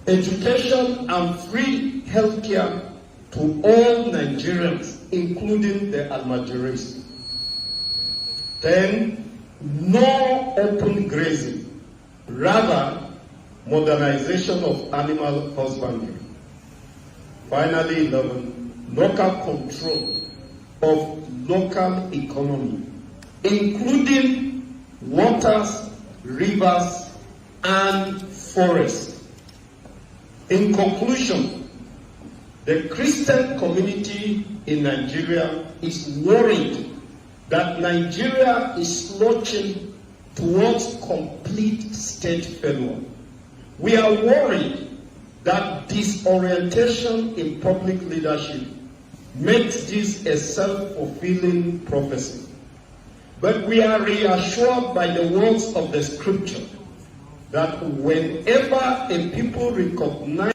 Education and free healthcare to all Nigerians, including the almajiris. 10. No open grazing, rather modernization of animal husbandry. Finally, 11, local control of local economy, including waters, rivers, and forests. In conclusion, the Christian community in Nigeria is worried that Nigeria is lurching towards complete state failure. We are worried that disorientation in public leadership makes this a self-fulfilling prophecy. But we are reassured by the words of the scripture that whenever a people recognize.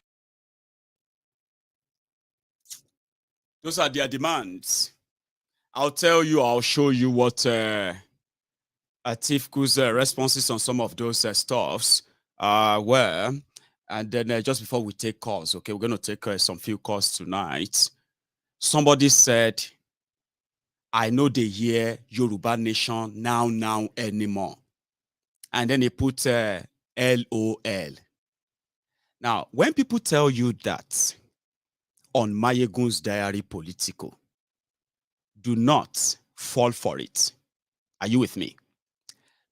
Those are their demands. I'll tell you, I'll show you what Atiku's responses on some of those stuffs were. And then just before we take calls, okay, we're going to take some few calls tonight. Somebody said, I know they hear Yoruba Nation now anymore. And then they put LOL. Now, when people tell you that on Maiyegun's diary Politico, do not fall for it. Are you with me?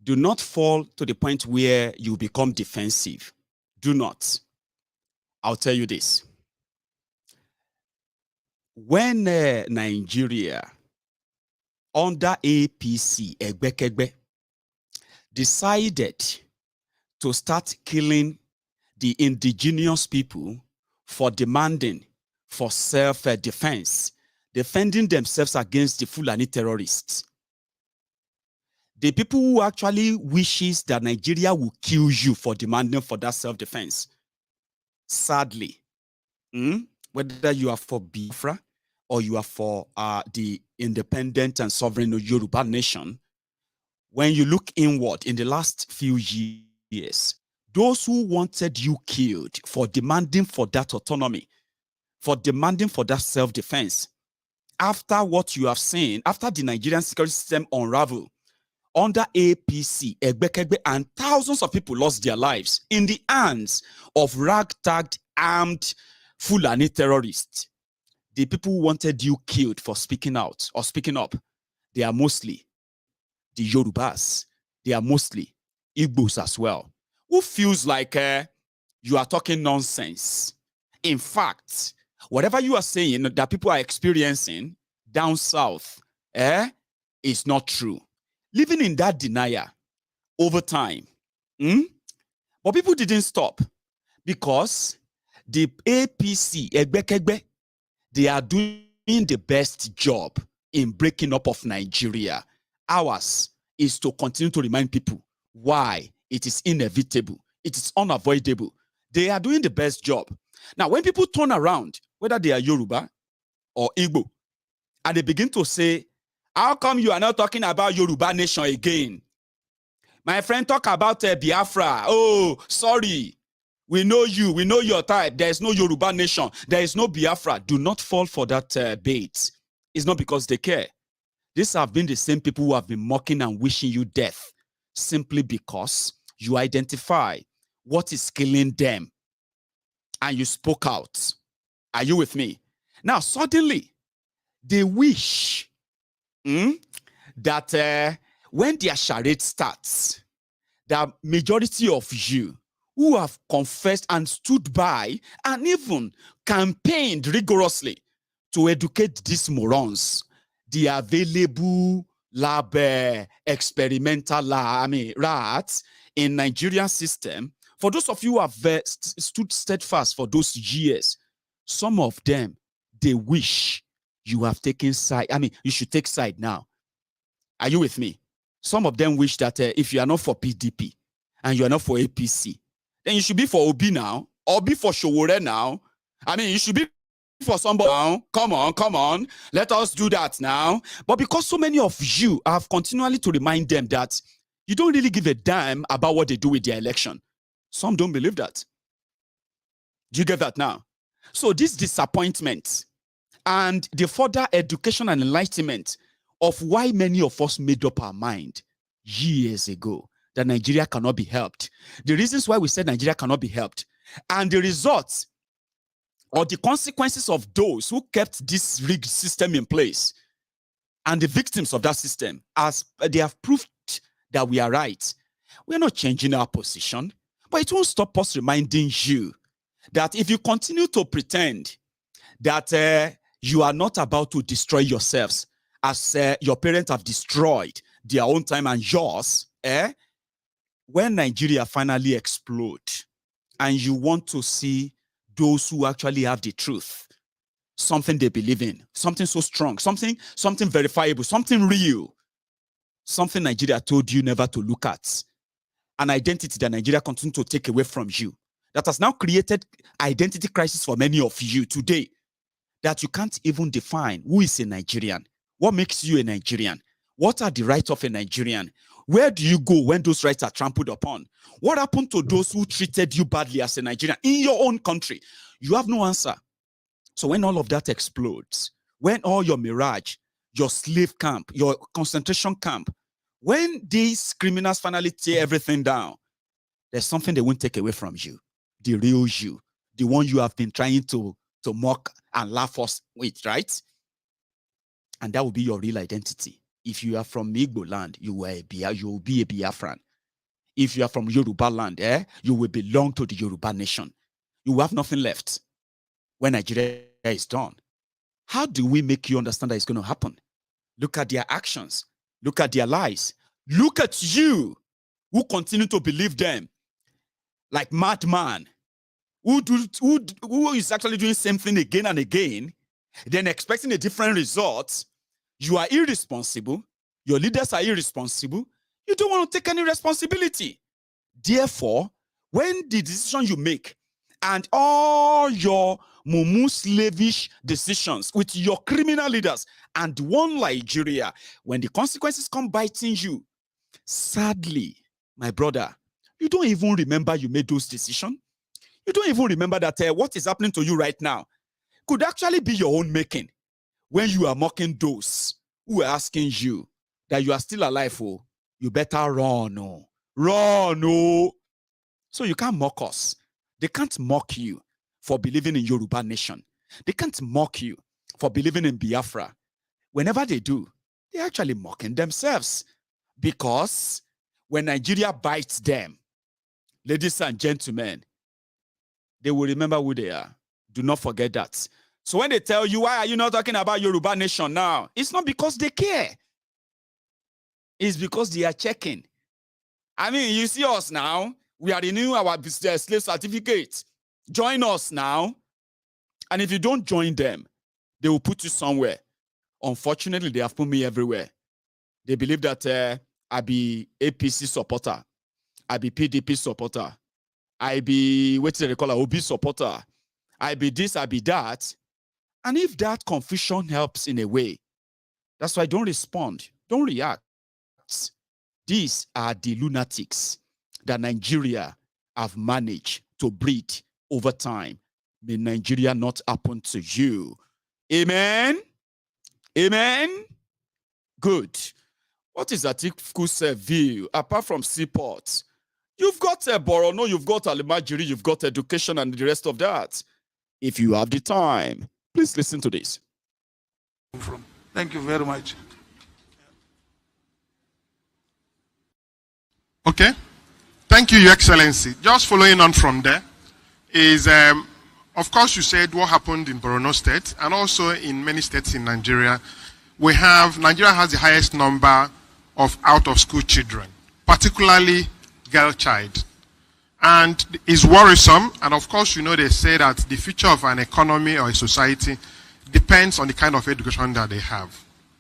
Do not fall to the point where you become defensive. Do not. I'll tell you this. When Nigeria, under APC, Egbekegbe, decided to start killing the indigenous people for demanding for self-defense, defending themselves against the Fulani terrorists. The people who actually wishes that Nigeria will kill you for demanding for that self-defense. Sadly, whether you are for Biafra or you are for the independent and sovereign Yoruba nation, when you look inward in the last few years, those who wanted you killed for demanding for that autonomy, for demanding for that self-defense, after what you have seen, after the Nigerian security system unraveled, under APC, Egbekegbe, and thousands of people lost their lives in the hands of ragtag armed Fulani terrorists. The people who wanted you killed for speaking out or speaking up, they are mostly the Yorubas. They are mostly Igbos as well. Who feels like you are talking nonsense? In fact, whatever you are saying that people are experiencing down south is not true. Living in that denial over time. But people didn't stop because the APC, Egbekegbe, they are doing the best job in breaking up of Nigeria. Ours is to continue to remind people why it is inevitable, it is unavoidable. They are doing the best job. Now, when people turn around, whether they are Yoruba or Igbo, and they begin to say, how come you are not talking about Yoruba nation again? My friend talk about Biafra. Oh, sorry. We know you. We know your type. There is no Yoruba nation. There is no Biafra. Do not fall for that bait. It's not because they care. These have been the same people who have been mocking and wishing you death simply because you identify what is killing them and you spoke out. Are you with me? Now, suddenly, they wish that when their charade starts, the majority of you who have confessed and stood by and even campaigned rigorously to educate these morons, the available lab experimental rats in Nigerian system, for those of you who have stood steadfast for those years, some of them, they wish you have taken side. You should take side now. Are you with me? Some of them wish that if you are not for PDP and you are not for APC, then you should be for Obi now, or be for Showore now. You should be for somebody now. Come on. Let us do that now. But because so many of you have continually to remind them that you don't really give a damn about what they do with their election, some don't believe that. Do you get that now? So this disappointment and the further education and enlightenment of why many of us made up our mind years ago that Nigeria cannot be helped. The reasons why we said Nigeria cannot be helped, and the results or the consequences of those who kept this rigged system in place and the victims of that system, as they have proved that we are right. We are not changing our position, but it won't stop us reminding you that if you continue to pretend that you are not about to destroy yourselves as your parents have destroyed their own time and yours, when Nigeria finally explodes and you want to see those who actually have the truth, something they believe in, something so strong, something verifiable, something real, something Nigeria told you never to look at, an identity that Nigeria continues to take away from you, that has now created identity crisis for many of you today, that you can't even define who is a Nigerian, what makes you a Nigerian, what are the rights of a Nigerian, where do you go when those rights are trampled upon, what happened to those who treated you badly as a Nigerian in your own country? You have no answer. So when all of that explodes, when all your mirage, your slave camp, your concentration camp, when these criminals finally tear everything down, there's something they won't take away from you. The real you, the one you have been trying to mock and laugh us with, right? And that will be your real identity. If you are from Igbo land, you will be a Biafran. If you are from Yoruba land, you will belong to the Yoruba nation. You will have nothing left when Nigeria is done. How do we make you understand that it's going to happen? Look at their actions. Look at their lies. Look at you who continue to believe them like madman, who is actually doing the same thing again and again, then expecting a different result. You are irresponsible. Your leaders are irresponsible. You don't want to take any responsibility. Therefore, when the decision you make and all your mumu slavish decisions with your criminal leaders and one Nigeria, when the consequences come biting you, sadly, my brother, you don't even remember you made those decisions. You don't even remember that what is happening to you right now could actually be your own making when you are mocking those who are asking you that you are still alive. Oh, you better run. Oh, run. Oh. So you can't mock us. They can't mock you for believing in Yoruba nation. They can't mock you for believing in Biafra. Whenever they do, they're actually mocking themselves. Because when Nigeria bites them, ladies and gentlemen, they will remember who they are. Do not forget that. So when they tell you, why are you not talking about Yoruba nation now? It's not because they care. It's because they are checking. I mean, you see us now. We are renewing our slave certificate. Join us now. And if you don't join them, they will put you somewhere. Unfortunately, they have put me everywhere. They believe that I be APC supporter. I be PDP supporter. I be, what do they call it, OB supporter. I be this, I be that. And if that confusion helps in a way, that's why don't respond. Don't react. These are the lunatics that Nigeria have managed to breed over time. May Nigeria not happen to you. Amen? Amen? Good. What is Atiku's view? Apart from Seaports, you've got Borono, you've got almajiri, you've got education and the rest of that. If you have the time, please listen to this. Thank you very much. Okay. Thank you, Your Excellency. Just following on from there is, of course, you said what happened in Borno State and also in many states in Nigeria. Nigeria has the highest number of out-of-school children, particularly girl child. And it's worrisome. And of course, you know, they say that the future of an economy or a society depends on the kind of education that they have.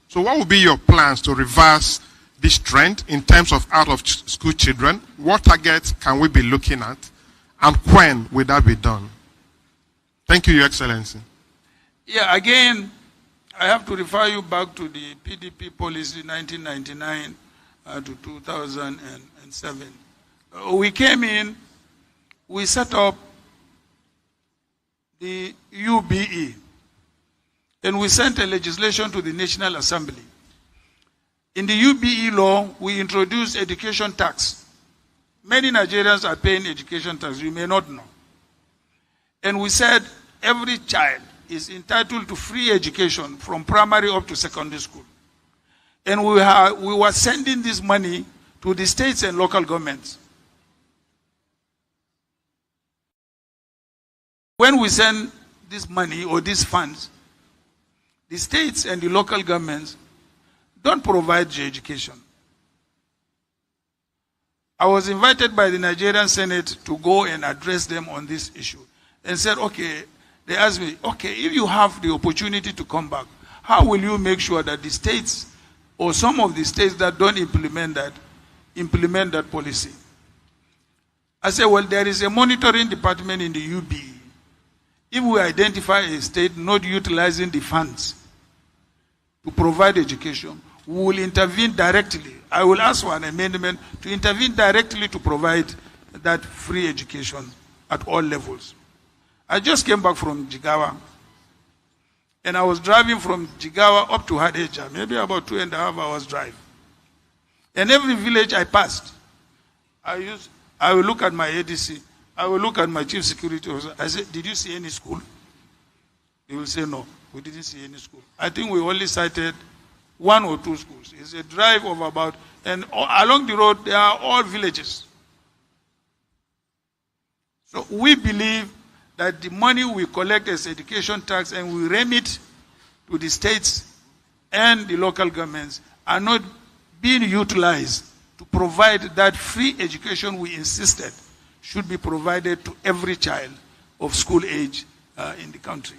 So what would be your plans to reverse this trend in terms of out-of-school children? What targets can we be looking at? And when will that be done? Thank you, Your Excellency. Yeah, again, I have to refer you back to the PDP policy 1999 to 2007. We came in, we set up the UBE, and we sent a legislation to the National Assembly. In the UBE law, we introduced education tax Many Nigerians are paying education tax, you may not know. And we said every child is entitled to free education from primary up to secondary school. And we were sending this money to the states and local governments. When we send this money or these funds, the states and the local governments don't provide the education. I was invited by the Nigerian Senate to go and address them on this issue and said, okay, they asked me, okay, if you have the opportunity to come back, how will you make sure that the states or some of the states that don't implement that policy? I said, well, there is a monitoring department in the UB. If we identify a state not utilizing the funds to provide education, we will intervene directly. I will ask for an amendment to intervene directly to provide that free education at all levels. I just came back from Jigawa, and I was driving from Jigawa up to Hadeja, maybe about 2.5 hours drive. And every village I passed, I will look at my ADC, I will look at my chief security officer. I said, did you see any school? They will say, no, we didn't see any school. I think we only cited 1 or 2 schools. It's a drive of about, and along the road, there are all villages. So we believe that the money we collect as education tax and we remit to the states and the local governments are not being utilized to provide that free education we insisted should be provided to every child of school age in the country.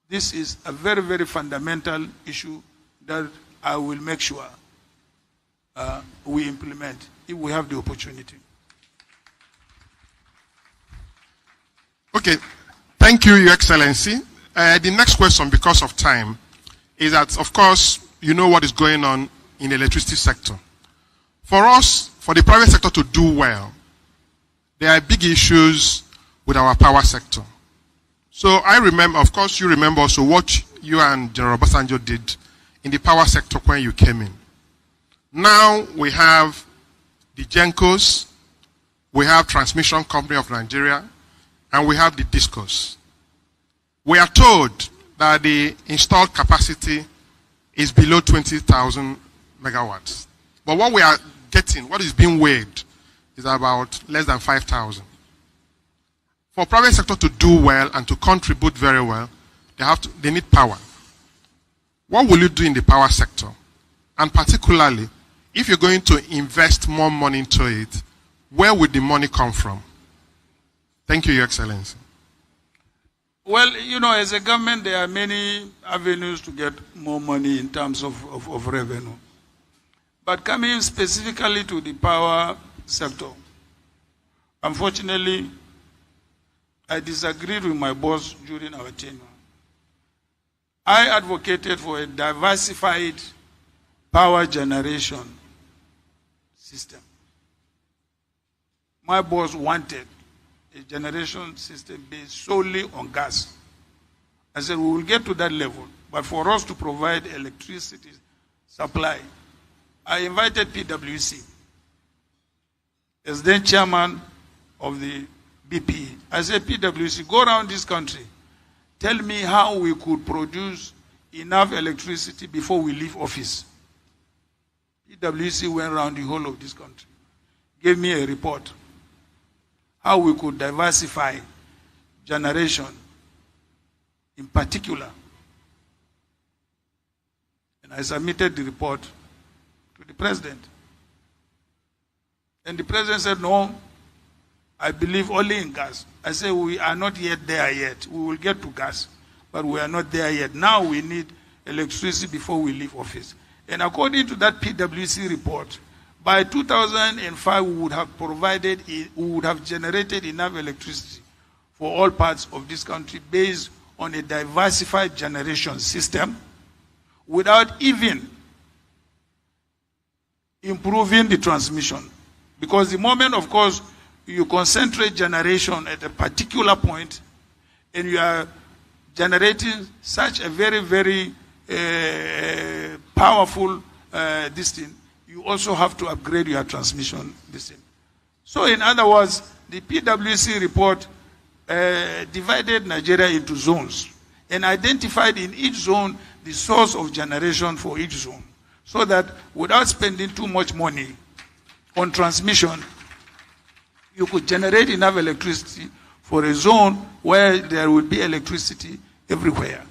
This is a very, very fundamental issue that I will make sure we implement if we have the opportunity. Okay, thank you, Your Excellency. The next question, because of time, is that, of course, you know what is going on in the electricity sector. For us, for the private sector to do well, there are big issues with our power sector. So I remember, of course, you remember also what you and General Obasanjo did in the power sector when you came in. Now we have the GENCOs, we have Transmission Company of Nigeria, and we have the DISCOs. We are told that the installed capacity is below 20,000 megawatts. But what we are getting, what is being weighed, is about less than 5,000. For private sector to do well and to contribute very well, they need power. What will you do in the power sector? And particularly, if you're going to invest more money into it, where would the money come from? Thank you, Your Excellency. Well, you know, as a government, there are many avenues to get more money in terms of revenue. But coming specifically to the power sector, unfortunately, I disagreed with my boss during our tenure. I advocated for a diversified power generation system. My boss wanted a generation system based solely on gas. I said, we will get to that level, but for us to provide electricity supply, I invited PwC as then chairman of the BP. I said, PwC, go around this country, tell me how we could produce enough electricity before we leave office. PwC went around the whole of this country, gave me a report, how we could diversify generation in particular. And I submitted the report to the president. And the president said, no, I believe only in gas. I said, we are not yet there yet. We will get to gas, but we are not there yet. Now we need electricity before we leave office. And according to that PwC report, by 2005, we would have generated enough electricity for all parts of this country based on a diversified generation system without even improving the transmission. Because the moment, of course, you concentrate generation at a particular point and you are generating such a very, very powerful this thing, you also have to upgrade your transmission the same. So in other words, the PwC report divided Nigeria into zones and identified in each zone the source of generation for each zone, so that without spending too much money on transmission, you could generate enough electricity for a zone where there would be electricity everywhere.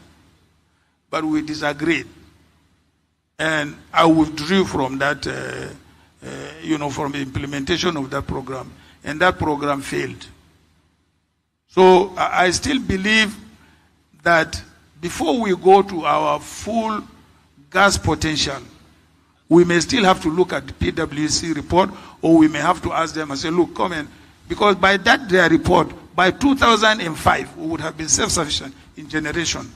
But we disagreed, and I withdrew from that, from the implementation of that program, and that program failed. So I still believe that before we go to our full gas potential, we may still have to look at the PwC report, or we may have to ask them and say, look, come in. Because by that their report, by 2005, we would have been self-sufficient in generation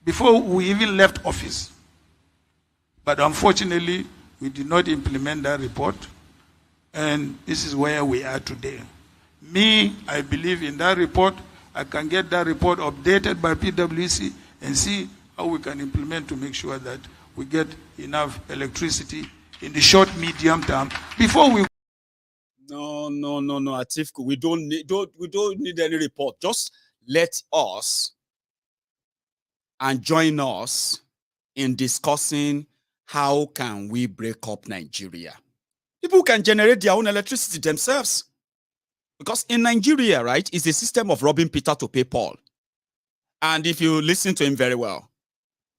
before we even left office. But unfortunately, we did not implement that report, and this is where we are today. Me, I believe in that report. I can get that report updated by PwC and see how we can implement to make sure that we get enough electricity in the short, medium term before we. No, Atiku. We don't need any report. Just let us and join us in discussing how can we break up Nigeria. People can generate their own electricity themselves. Because in Nigeria, right, it's a system of robbing Peter to pay Paul. And if you listen to him very well,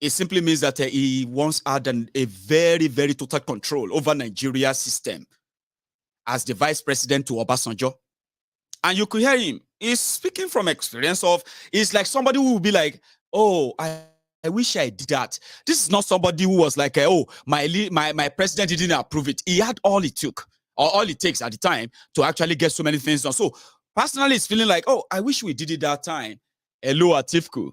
it simply means that he once had a very, very total control over Nigeria's system as the vice president to Obasanjo. And you could hear him. He's speaking from experience of, it's like somebody who will be like, oh, I wish I did that. This is not somebody who was like, oh, my president didn't approve it. He had all it took, or all it takes at the time to actually get so many things done. So personally, it's feeling like, oh, I wish we did it that time. Hello, Atiku.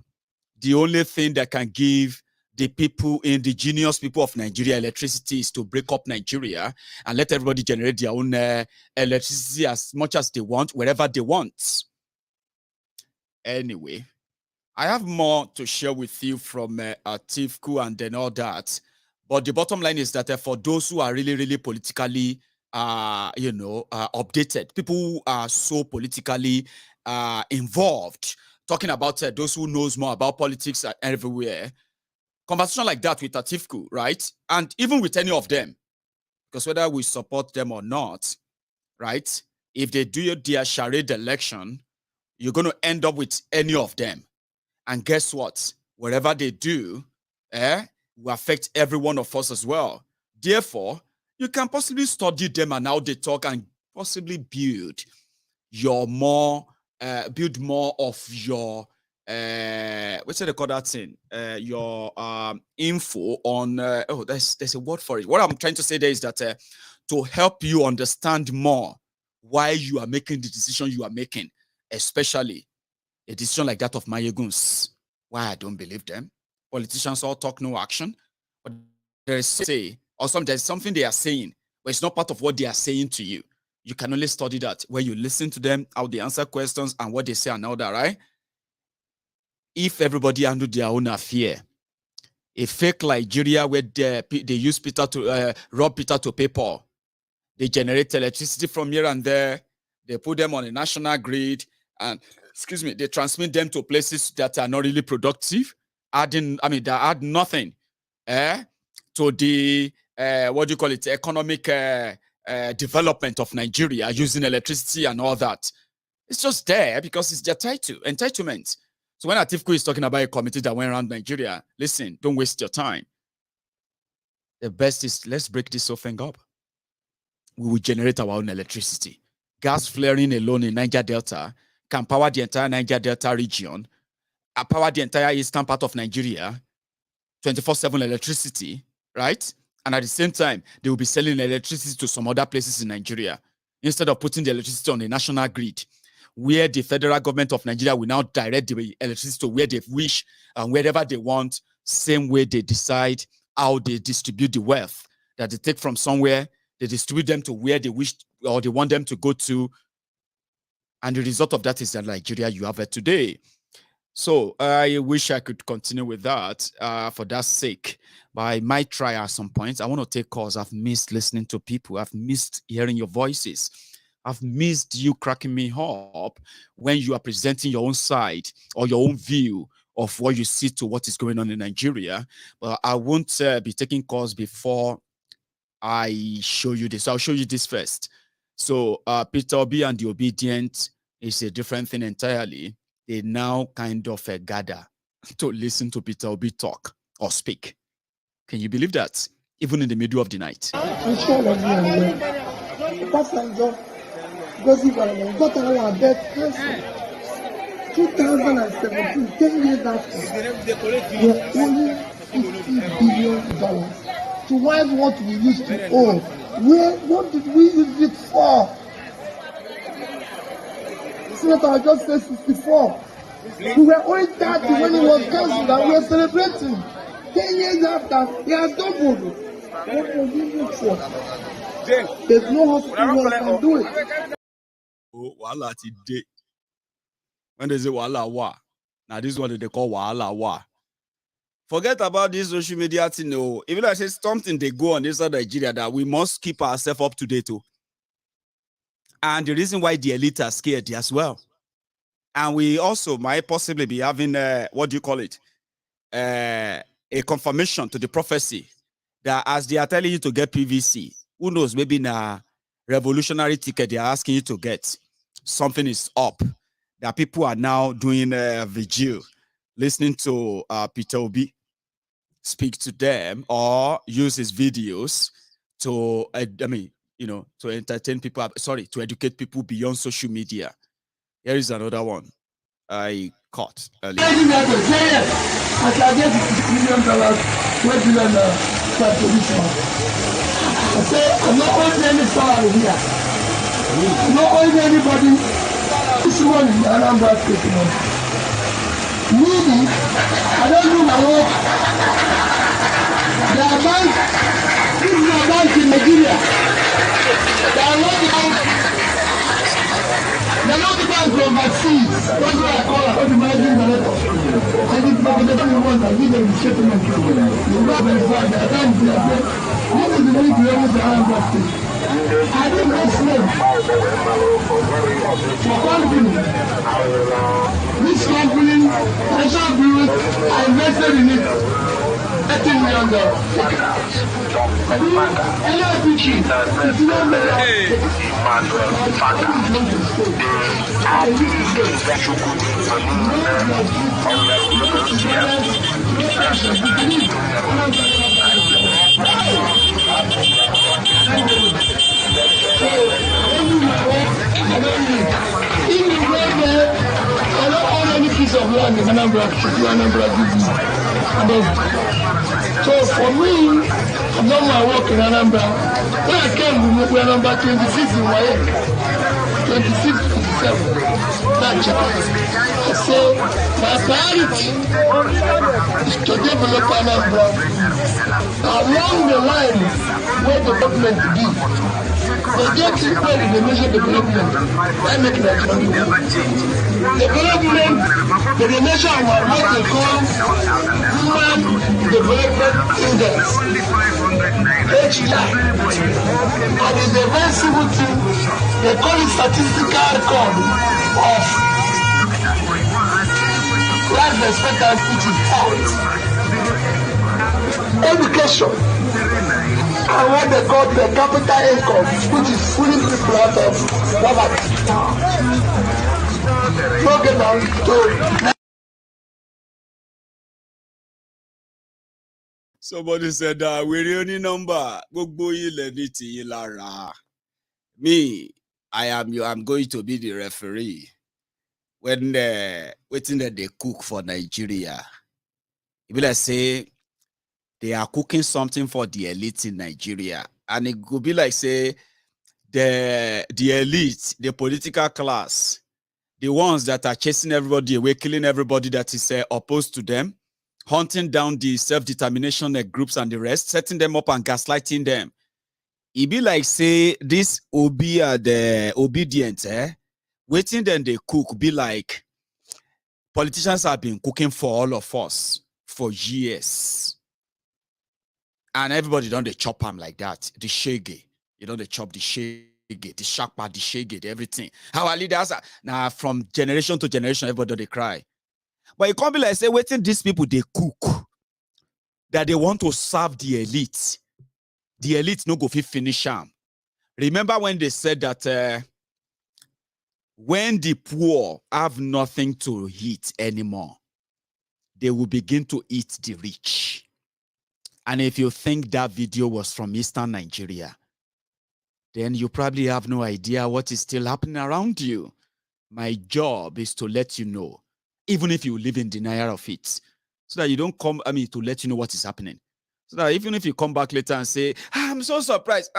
The only thing that can give the people, indigenous people of Nigeria, electricity is to break up Nigeria and let everybody generate their own electricity as much as they want, wherever they want. Anyway, I have more to share with you from Atiku and then all that. But the bottom line is that for those who are really, really politically updated, people who are so politically involved, talking about those who knows more about politics everywhere, conversation like that with Atiku, right? And even with any of them, because whether we support them or not, right? If they do their charade election, you're going to end up with any of them. And guess what? Whatever they do, will affect every one of us as well. Therefore, you can possibly study them and how they talk and possibly build more of your what's it they call that thing? Your info on there's a word for it. What I'm trying to say there is that to help you understand more why you are making the decision you are making, especially a decision like that of Maiyegun's. Why I don't believe them. Politicians all talk, no action. But there's something they are saying, but it's not part of what they are saying to you. You can only study that when you listen to them, how they answer questions and what they say and all that, right? If everybody handled their own affair, a fake Nigeria where they use Peter to rob Peter to pay Paul, they generate electricity from here and there, they put them on a national grid, and they transmit them to places that are not really productive, that add nothing to the economic development of Nigeria using electricity and all that. It's just there because it's their entitlement. So when Atiku is talking about a committee that went around Nigeria, listen, don't waste your time. The best is, let's break this whole thing up. We will generate our own electricity. Gas flaring alone in Niger Delta can power the entire Niger Delta region, power the entire eastern part of Nigeria, 24/7 electricity, right? And at the same time, they will be selling electricity to some other places in Nigeria instead of putting the electricity on the national grid, where the federal government of Nigeria will now direct the electricity to where they wish and wherever they want, same way they decide how they distribute the wealth that they take from somewhere, they distribute them to where they wish or they want them to go to. And the result of that is that Nigeria you have it today. So I wish I could continue with that for that sake, but I might try at some point. I want to take calls. I've missed listening to people. I've missed hearing your voices. I've missed you cracking me up when you are presenting your own side or your own view of what you see to what is going on in Nigeria. But I won't be taking calls before I show you this. I'll show you this first. So Peter Obi and the Obidient is a different thing entirely. They now kind of gather to listen to Peter Obi talk or speak. Can you believe that? Even in the middle of the night. Because if I got our death 2017, 10 years after, we are only $50 billion to wipe what we used to owe. What did we use it for? Senator, I just said 64. We were only 30 when it was cancelled and we are celebrating. 10 years after, we are doubled. What was we use it for? There's no hospital that can do it. Oh, wala today. When they say wala wa, now this is what they call wala wa. Forget about this social media thing. No, even I say something they go on inside Nigeria that we must keep ourselves up to date. And the reason why the elite are scared as well. And we also might possibly be having what do you call it? A confirmation to the prophecy that as they are telling you to get PVC, who knows, maybe in a revolutionary ticket they are asking you to get. Something is up. That people are now doing a vigil, listening to Peter Obi speak to them or use his videos to, to entertain people, to educate people beyond social media. Here is another one I caught earlier. I can get $50 million, I say, I'm not owing any salary here. I'm not owing anybody. This one is Anambra State. Maybe, I don't do my work. There are banks, this is a bank in Nigeria. There are not the banks. There are not the banks overseas. That's what I call the managing director. I think the ones that give them the settlement. You know, there are times they are there. This is the way to able to Anambra State. I didn't make slave. For company, this company, National Bureau, I invested in it. $13 million. I don't own any piece of land in Anambra. So for me, I've done my work in Anambra. When I came, we were number 26 in Maiyegun. 26, 27. That's it. So my priority is to develop Anambra along the line where the government be. They get to where they measure development. I make that development, they measure what they call human development index. HDI. And it's a very simple thing. They call it statistical record of life expectancy, which is health, education, and what they call per capita income, which is pulling people out of poverty. Look at that. Somebody said, we're only number. Me, I'm going to be the referee. When waiting that they cook for Nigeria. It will say they are cooking something for the elite in Nigeria. And it could be like say the elite, the political class, the ones that are chasing everybody away, killing everybody that is opposed to them, hunting down the self-determination groups and the rest, setting them up and gaslighting them. It be like say this Obi the Obidient, waiting then they cook be like Politicians have been cooking for all of us for years. And everybody don't they chop them like that. The shege. You know, they chop the shege, the shakpa, the shege, everything. Our leaders are now from generation to generation, everybody they cry. But it can't be like say, waiting these people they cook. That they want to serve the elite. The elite no go fit finish them. Remember when they said that when the poor have nothing to eat anymore, they will begin to eat the rich. And if you think that video was from Eastern Nigeria, then you probably have no idea what is still happening around you. My job is to let you know, even if you live in denial of it, so that you don't come, to let you know what is happening. So that even if you come back later and say, I'm so surprised.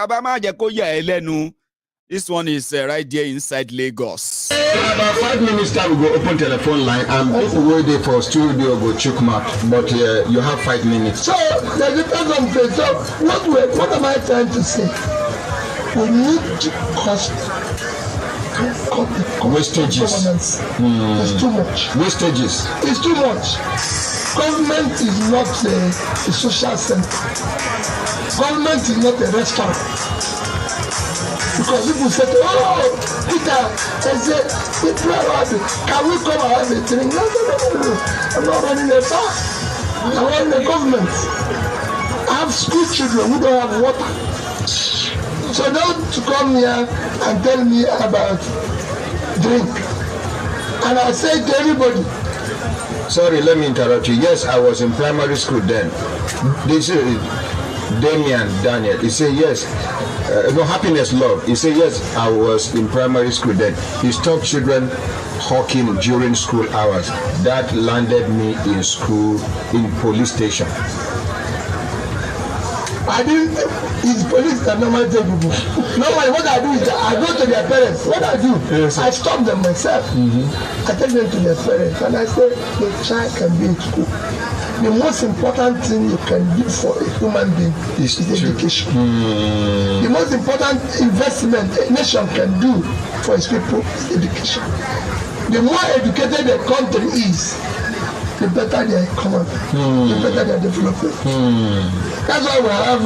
This one is right there inside Lagos. About 5 minutes time we go open telephone line and people waiting for studio go check mark, but you have 5 minutes. So the depends on the job. What am I trying to say? We need to cut the wastages. It's too much. Wastages. It's too much. Government is not a social center. Government is not a restaurant. Because people say, oh, Peter, they say, can we come and have a drink? No. I'm not running a bar. I'm running a government. I have school children who don't have water. So don't come here and tell me about drink. And I say to everybody, sorry, let me interrupt you. Yes, I was in primary school then. This is Daniel. He said, yes. No, happiness, love. He said, yes, I was in primary school then. He stopped children hawking during school hours. That landed me in school, in police station. I didn't, it's police that normally take people. Normally what I do is that I go to their parents. What I do, yes, I stop them myself. I take them to their parents and I say, the child can be in school. The most important thing you can do for a human being is education. The most important investment a nation can do for its people is education. The more educated the country is, the better their economy, the better their development. That's why we have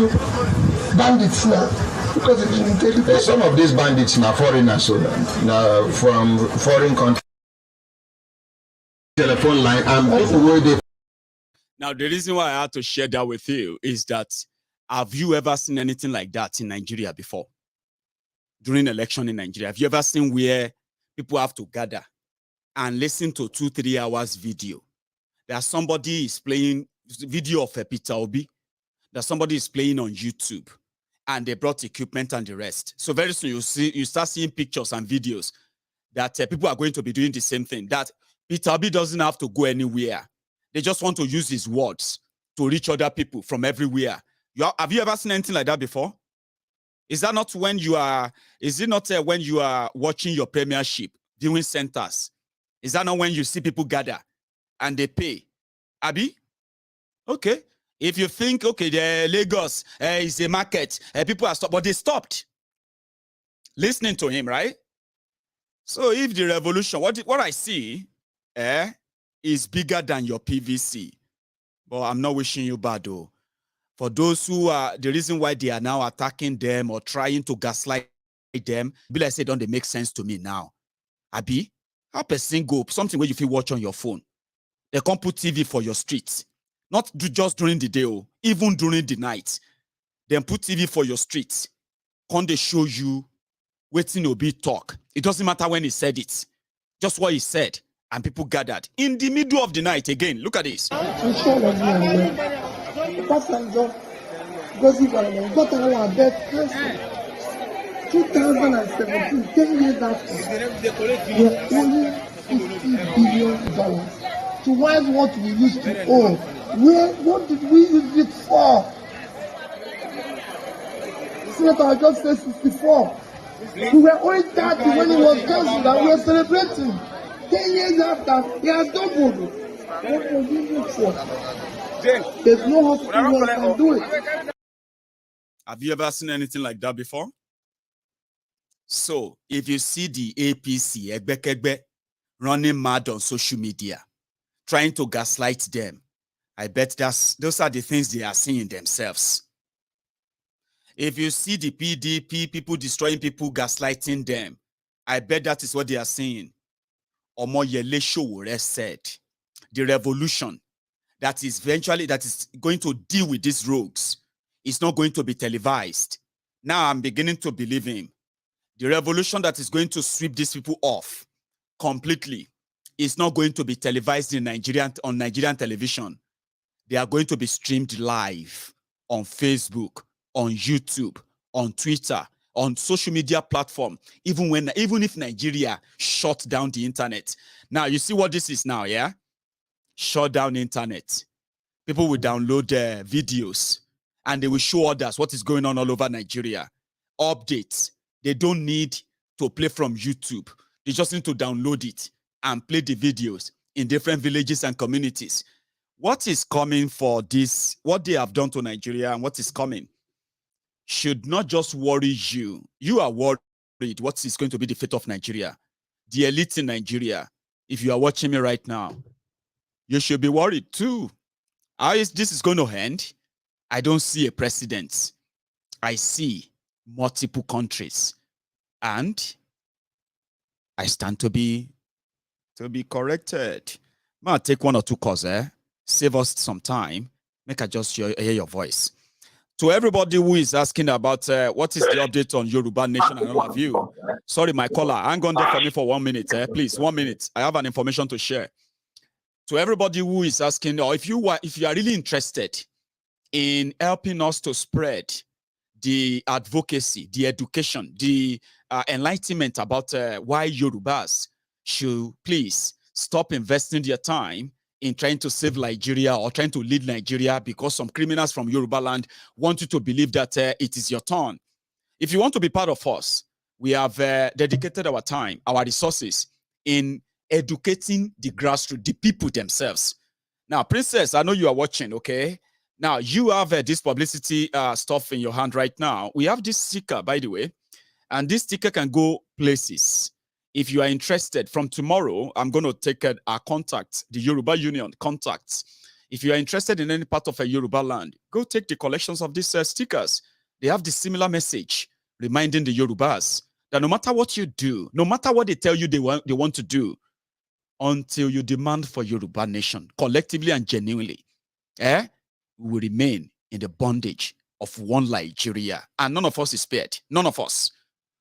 bandits now, because it didn't take it. Some of these bandits now foreigners, so now from foreign countries. Telephone line and people where they. Now, the reason why I had to share that with you is that have you ever seen anything like that in Nigeria before? During election in Nigeria, have you ever seen where people have to gather and listen to 2-3 hours video? That somebody is playing video of a Peter Obi, that somebody is playing on YouTube, and they brought equipment and the rest. So very soon you start seeing pictures and videos that people are going to be doing the same thing. That Peter Obi doesn't have to go anywhere. They just want to use his words to reach other people from everywhere. Have you ever seen anything like that before? Is that not when you are? Is it not when you are watching your premiership viewing centers? Is that not when you see people gather and they pay? Abi? Okay. If you think, okay, the Lagos is a market, people are stopped, but they stopped listening to him, right? So if the revolution, what I see, is bigger than your PVC. But I'm not wishing you bad, though. For those who are, the reason why they are now attacking them or trying to gaslight them, be like say, don't they make sense to me now? Abi, how person go, something where you feel watch on your phone. They can't put TV for your streets. Not just during the day, even during the night. Then put TV for your streets. Can't they show you waiting to be talk? It doesn't matter when he said it. Just what he said. And people gathered in the middle of the night again. Look at this. 2017, 10 years after, we are owing $50 billion towards what we used to owe. What did we use it for? Senator, I just said 64. We were owing 30 when it was cancelled and we were celebrating. 10 years after, he has doubled. What was he look for? There's no hospital that can do it. Have you ever seen anything like that before? So, if you see the APC, Egbe, running mad on social media, trying to gaslight them. I bet those are the things they are seeing themselves. If you see the PDP, people destroying people, gaslighting them, I bet that is what they are seeing. Omoyele Sowore said, the revolution that is going to deal with these rogues is not going to be televised. Now I'm beginning to believe him. The revolution that is going to sweep these people off completely is not going to be televised on Nigerian television. They are going to be streamed live on Facebook, on YouTube, on Twitter, on social media platform, even if Nigeria shut down the internet. Now, you see what this is now, yeah? Shut down internet. People will download videos and they will show others what is going on all over Nigeria. Updates. They don't need to play from YouTube. They just need to download it and play the videos in different villages and communities. What is coming for this, what they have done to Nigeria and what is coming, should not just worry you. You are worried what is going to be the fate of Nigeria. The elite in Nigeria, if you are watching me right now, you should be worried too. How is this going to end? I don't see a precedent. I see multiple countries. And I stand to be corrected. I'll take one or two calls, save us some time. Make I just hear your voice. To everybody who is asking about what is the update on Yoruba Nation and all of you. Sorry, my caller, hang on there for me for 1 minute. Please, 1 minute. I have an information to share. To everybody who is asking, or if you are really interested in helping us to spread the advocacy, the education, the enlightenment about why Yorubas should please stop investing their time in trying to save Nigeria or trying to lead Nigeria because some criminals from Yoruba land want you to believe that it is your turn. If you want to be part of us, we have dedicated our time, our resources in educating the grassroots, the people themselves. Now, Princess, I know you are watching, okay? Now, you have this publicity stuff in your hand right now. We have this sticker, by the way, and this sticker can go places. If you are interested, from tomorrow, I'm going to take our contacts, the Yoruba Union contacts. If you are interested in any part of a Yoruba land, go take the collections of these stickers. They have the similar message, reminding the Yorubas that no matter what you do, no matter what they tell you they want to do, until you demand for Yoruba nation, collectively and genuinely, we will remain in the bondage of one Nigeria. And none of us is spared. None of us.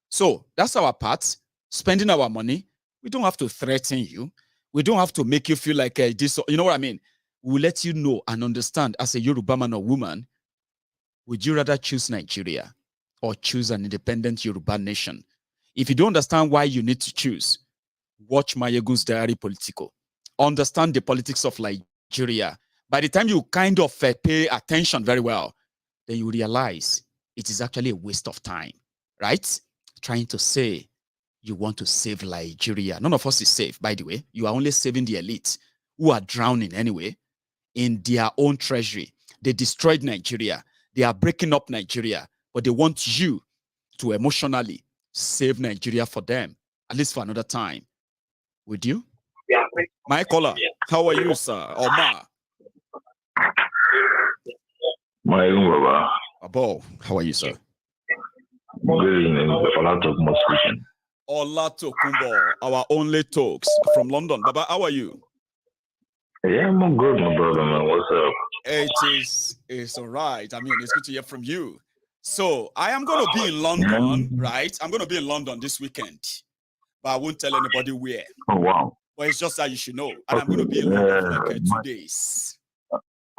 So that's our part. Spending our money. We don't have to threaten you. We don't have to make you feel like this. You know what I mean? We'll let you know and understand as a Yoruba man or woman, would you rather choose Nigeria or choose an independent Yoruba nation? If you don't understand why you need to choose, watch Maiyegun's diary Politico. Understand the politics of Nigeria. By the time you kind of pay attention very well, then you realize it is actually a waste of time, right? Trying to say you want to save Nigeria. None of us is safe, by the way. You are only saving the elite who are drowning anyway in their own treasury. They destroyed Nigeria. They are breaking up Nigeria, but they want you to emotionally save Nigeria for them, at least for another time. Would you? Yeah. My caller, how are you, sir? Or ma? Maiyegun, Baba. Abo, how are you, sir? Good evening. Olato speaking. Olato Kumbo, our only talks from London. Baba, how are you? Yeah, I'm good, my brother, man. What's up? It's all right. I mean, it's good to hear from you. So, I am going to be in London, right? I'm going to be in London this weekend, but I won't tell anybody where. Oh, wow. But it's just that you should know. And I'm going to be in London for like 2 days.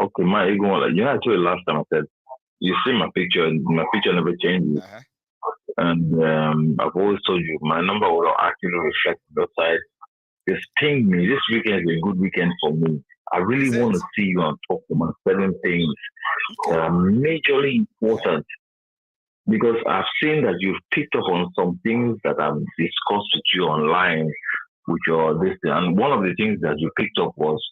Okay, Maiyegun, you know, I told you last time, I said, you see my picture never changes. And I've always told you, my number will actually reflect the side. Just ping me. This weekend is a good weekend for me. I really want to see you and talk about certain things that are majorly important. Because I've seen that you've picked up on some things that I've discussed with you online, which are this. And one of the things that you picked up was,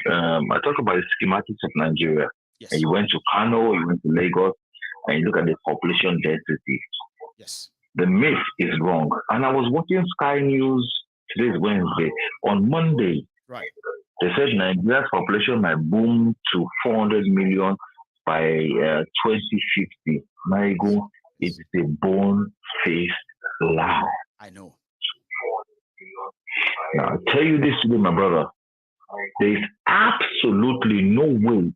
I talked about the schematics of Nigeria. Yes. And you went to Kano, you went to Lagos, and you look at the population density. Yes. The myth is wrong. And I was watching Sky News, today's Wednesday, on Monday. Right. They said Nigeria's population might boom to 400 million by 2050. Maiyegun, it's a bone-faced lie. I know. Now, I'll tell you this today, my brother. There is absolutely no way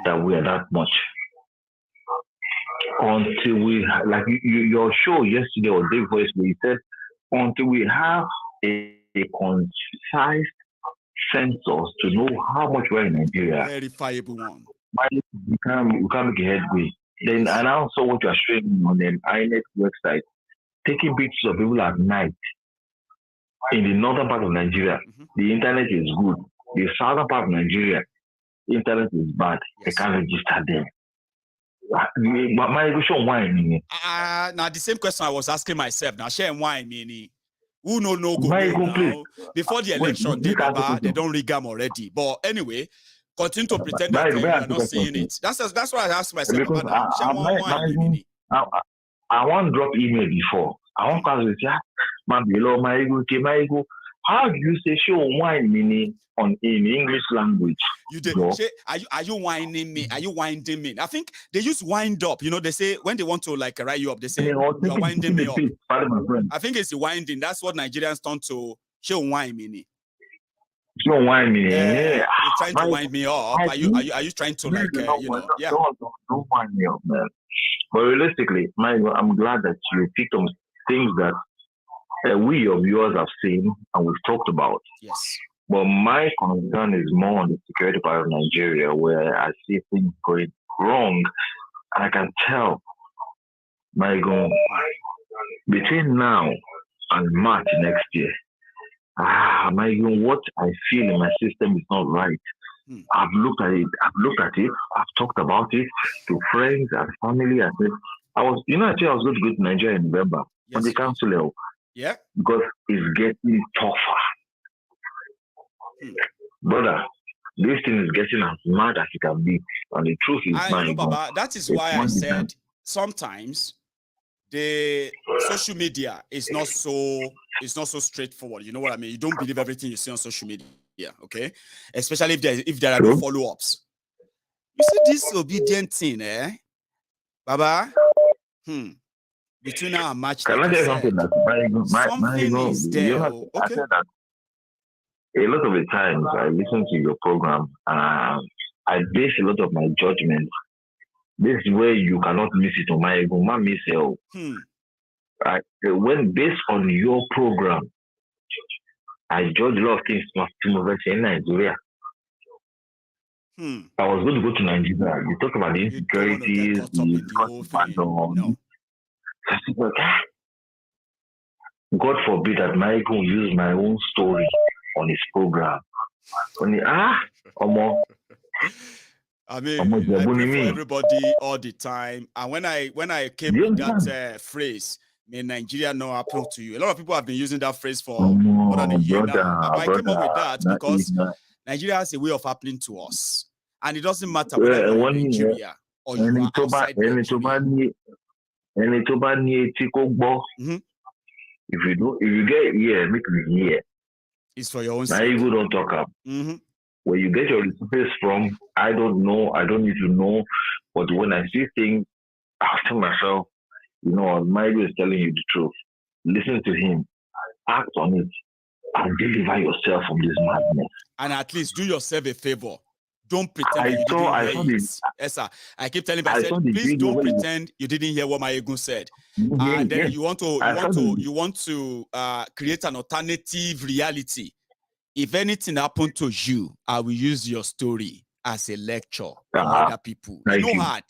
that we are that much. Until we, like your show yesterday or Dave Voice, where you said, until we have a concise census to know how much we're in Nigeria. Verifiable one. We can't make a headway. Then I now saw what you are showing on the INET website, taking pictures of people at night in the northern part of Nigeria. The internet is good. The southern part of Nigeria, the internet is bad. They can't register them. Now the same question I was asking myself. Now, share why meaning who no go now before the election day, Baba, they don't rig them already. But anyway, continue to pretend that you are not seeing it. That's why I asked myself. I want to drop email before. I want to say, Maiyegun, how do you say show wine meaning in English language? You did. Are you whining me? Are you winding me? I think they use wind up. You know, they say when they want to like write you up, they say you are winding me up. I think it's the winding. That's what Nigerians turn to show wine meaning. Show wine meaning. You're trying to wind me up. Are you trying to like Don't wind me up, man. But realistically, I'm glad that you picked on things that we, your viewers, have seen and we've talked about. Yes. But my concern is more on the security part of Nigeria, where I see things going wrong, and I can tell, Maiyegun, between now and March next year, Maiyegun, what I feel in my system is not right. I've looked at it. I've talked about it to friends and family. I said, I was going to go to Nigeria in November on the council level. Yeah. Because it's getting tougher. Brother, this thing is getting as mad as it can be. And the truth is, Baba, that is why I said sometimes the social media is not so straightforward. You know what I mean? You don't believe everything you see on social media. Yeah, okay. Especially if there are no follow-ups. You see this Obidient thing, Baba? Between now and March, can I tell you something that something is there. Okay. A lot of the times I listen to your program and I base a lot of my judgment. This is where you cannot miss it on Maiyegun. When based on your program, I judge a lot of things in Nigeria. I was going to go to Nigeria. You talk about the insecurities, God forbid that Maiyegun use my own story on his program. I mean, I pray for everybody all the time. And when I came with that phrase, may Nigeria not appeal to you. A lot of people have been using that phrase for more than a year now. But I came up with that because Nigeria has a way of happening to us. And it doesn't matter whether you're in Nigeria or you are outside Nigeria. If you get here, make me here. It's for your own sake. Now you don't talk up. Where you get your recipes from, I don't know. I don't need to know. But when I see things, I tell myself, Maiyegun is telling you the truth. Listen to him. Act on it. And deliver yourself from this madness. And at least do yourself a favor. Don't pretend you didn't hear it. Yes, sir. I keep telling myself, please don't pretend you didn't hear what Maiyegun said. And then you want to create an alternative reality. If anything happened to you, I will use your story as a lecture for other people. No hard.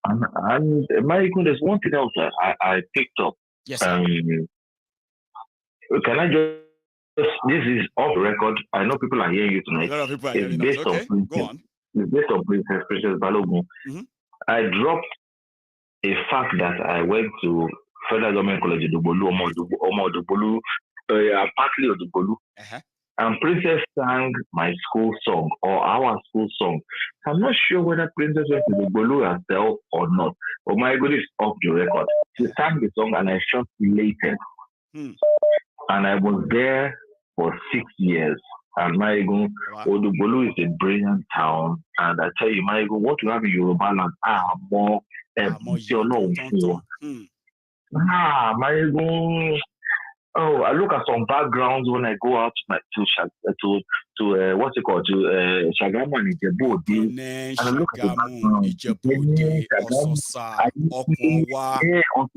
And Maiyegun, there's one thing else I picked up. Yes, sir. Can I just? This is off the record. I know people are hearing you tonight. A lot of people are hearing us. Okay, go on. It's based on Princess Balogun. I dropped a fact that I went to Federal Government College of Dubolu, partly of Dubolu, and Princess sang my school song or our school song. I'm not sure whether Princess went to Dubolu herself or not. But Maiyegun is off the record. She sang the song and I shot later. And I was there for 6 years. And Maiyegun, Odubolu is a brilliant town. And I tell you, Maiyegun, what you have in Yoruba land are more Maiyegun. Oh, I look at some backgrounds when I go out to what's it called, to Shagamu and Ijebu-Ode, and I look at the background. Ijebu-Ode, Ososa, Okunwa,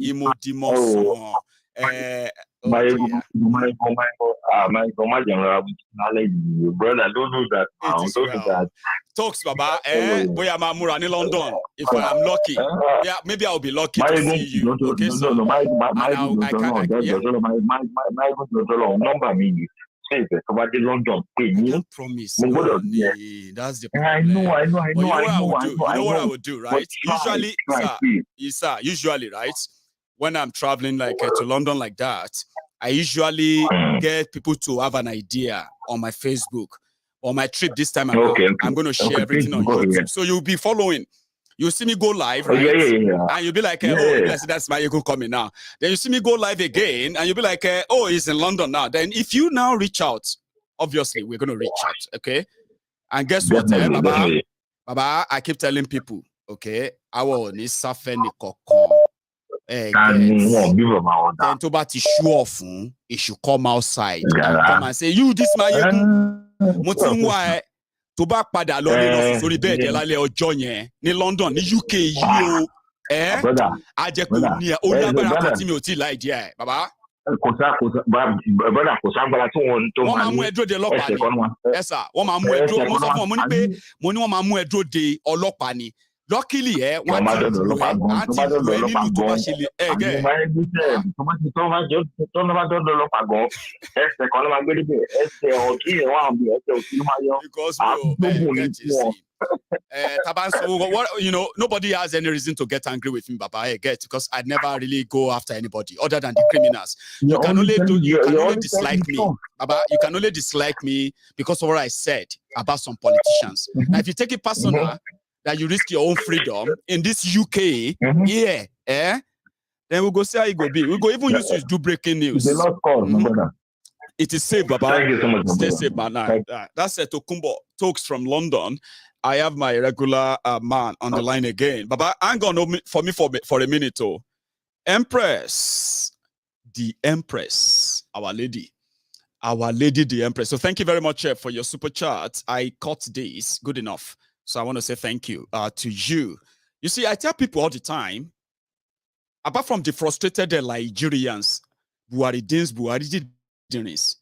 Imodimoso. My brother, don't know that. Don't know that. Talks, Baba. Boya Mamura in London. If I am lucky, yeah, maybe I'll be lucky to see you. Okay, so my number me. I can't promise. That's the problem. I know. You know what I would do, right? Usually, right? When I'm traveling to London like that, I usually get people to have an idea on my Facebook. On my trip this time around, I'm going to share everything on YouTube. So you'll be following. You'll see me go live, right? And you'll be like, that's Maiyegun coming now. Then you see me go live again, and you'll be like, he's in London now. Then if you now reach out, obviously we're going to reach out, okay? And guess what, Baba, I keep telling people, okay, I will need something then to bat show off, it should come outside and come and say, you, this Maiyegun, to back pada lori no sori bed lale ojo yen ní London ní UK yìí o a jẹ́ pé ní o ní agbára kan tí mi ò tí like díẹ̀ baba brother kò ságbára tí wọ́n máa mú ẹdúró de ọlọ́pàá ni ẹ sà wọ́n máa mú ẹdúró mo sọ fún mo ní pé mo ní wọ́n máa mú ẹdúró de ọlọ́pàá ni luckily wọ́n ti lu ẹ nínú tó bá ṣe lè nobody has any reason to get angry with me, Baba. I get because I never really go after anybody other than the criminals. You can only dislike me, Baba. You can only dislike me because of what I said about some politicians. Now, if you take it personal, that you risk your own freedom in this UK, then we'll go see how it go be. We'll go even use to do breaking news. It is safe, Baba. Thank you so much. Stay safe, man. That's Tokumbo Talks from London. I have my regular man on the line again. Baba, hang on for me for a minute, oh. Empress, the Empress, our lady, the Empress. So thank you very much for your super chat. I caught this good enough. So I want to say thank you to you. You see, I tell people all the time, apart from the frustrated Nigerians, Buhari Dins, Buhari Dinis,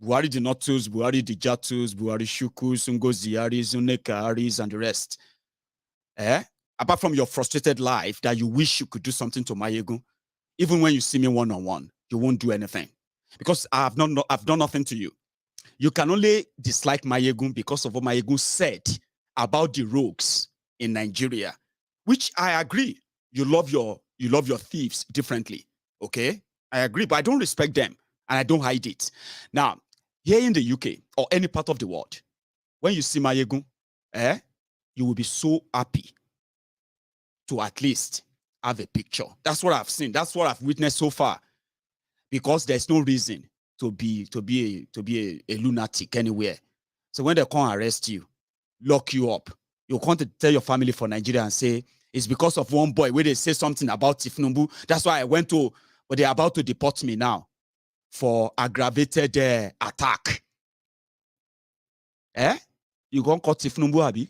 Buhari the Notus, Buhari the Jatus, Buhari Shukus, Ungo Ziaris, Unekaris, and the rest. Apart from your frustrated life that you wish you could do something to Maiyegun, even when you see me one-on-one, you won't do anything. Because I've done nothing to you. You can only dislike Maiyegun because of what Maiyegun said about the rogues in Nigeria, which I agree. You love your thieves differently. Okay? I agree, but I don't respect them and I don't hide it. Now, here in the UK or any part of the world, when you see Maiyegun, you will be so happy to at least have a picture. That's what I've seen. That's what I've witnessed so far. Because there's no reason to be a lunatic anywhere. So when they come arrest you, lock you up, you want to tell your family for Nigeria and say, it's because of one boy where they say something about Tifnumbu. That's why I went to, but they're about to deport me now for aggravated attack. You go call Tifnumbu abi?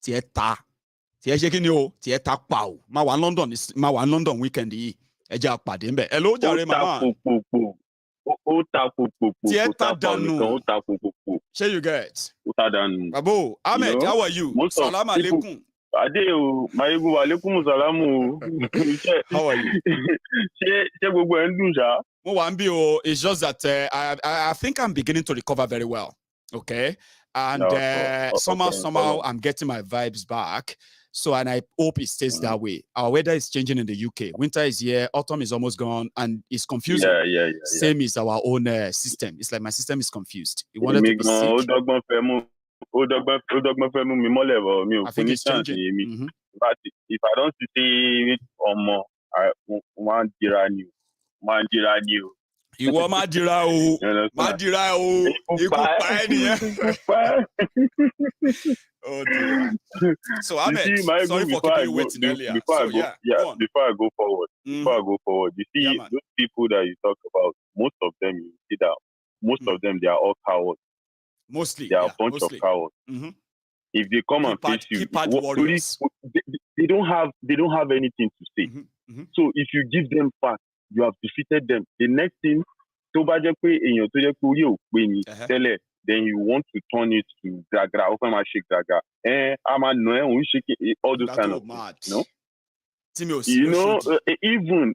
Tieta. Tieta pau. Ma wan London weekend yi. Eja pade mbe. Hello jare mama. Tieta danu. Share you get. Babu, Ahmed, how are you? Salam alaikum. Maiyegun alaikum salamu. How are you? It's just that I think I'm beginning to recover very well. Okay. And somehow I'm getting my vibes back. So, and I hope it stays that way. Our weather is changing in the UK. Winter is here, autumn is almost gone, and it's confusing. Yeah. Same is our own system. It's like my system is confused. It wanted to be sick. I think it's changing. But if I don't see it, I want you. Ìwọ má dira o. Má dira o. Ikú pa ẹ́ nìyẹn. Oh dear. So Ahmed, sorry for keeping you waiting earlier. Before I go forward, you see those people that you talk about, most of them you see that most of them they are all cowards. Mostly, they are a bunch of cowards. If they come and face you, they don't have anything to say. So if you give them facts, you have defeated them. The next thing, then you want to turn it to gagra, open my shake gaga. All those kind of things, even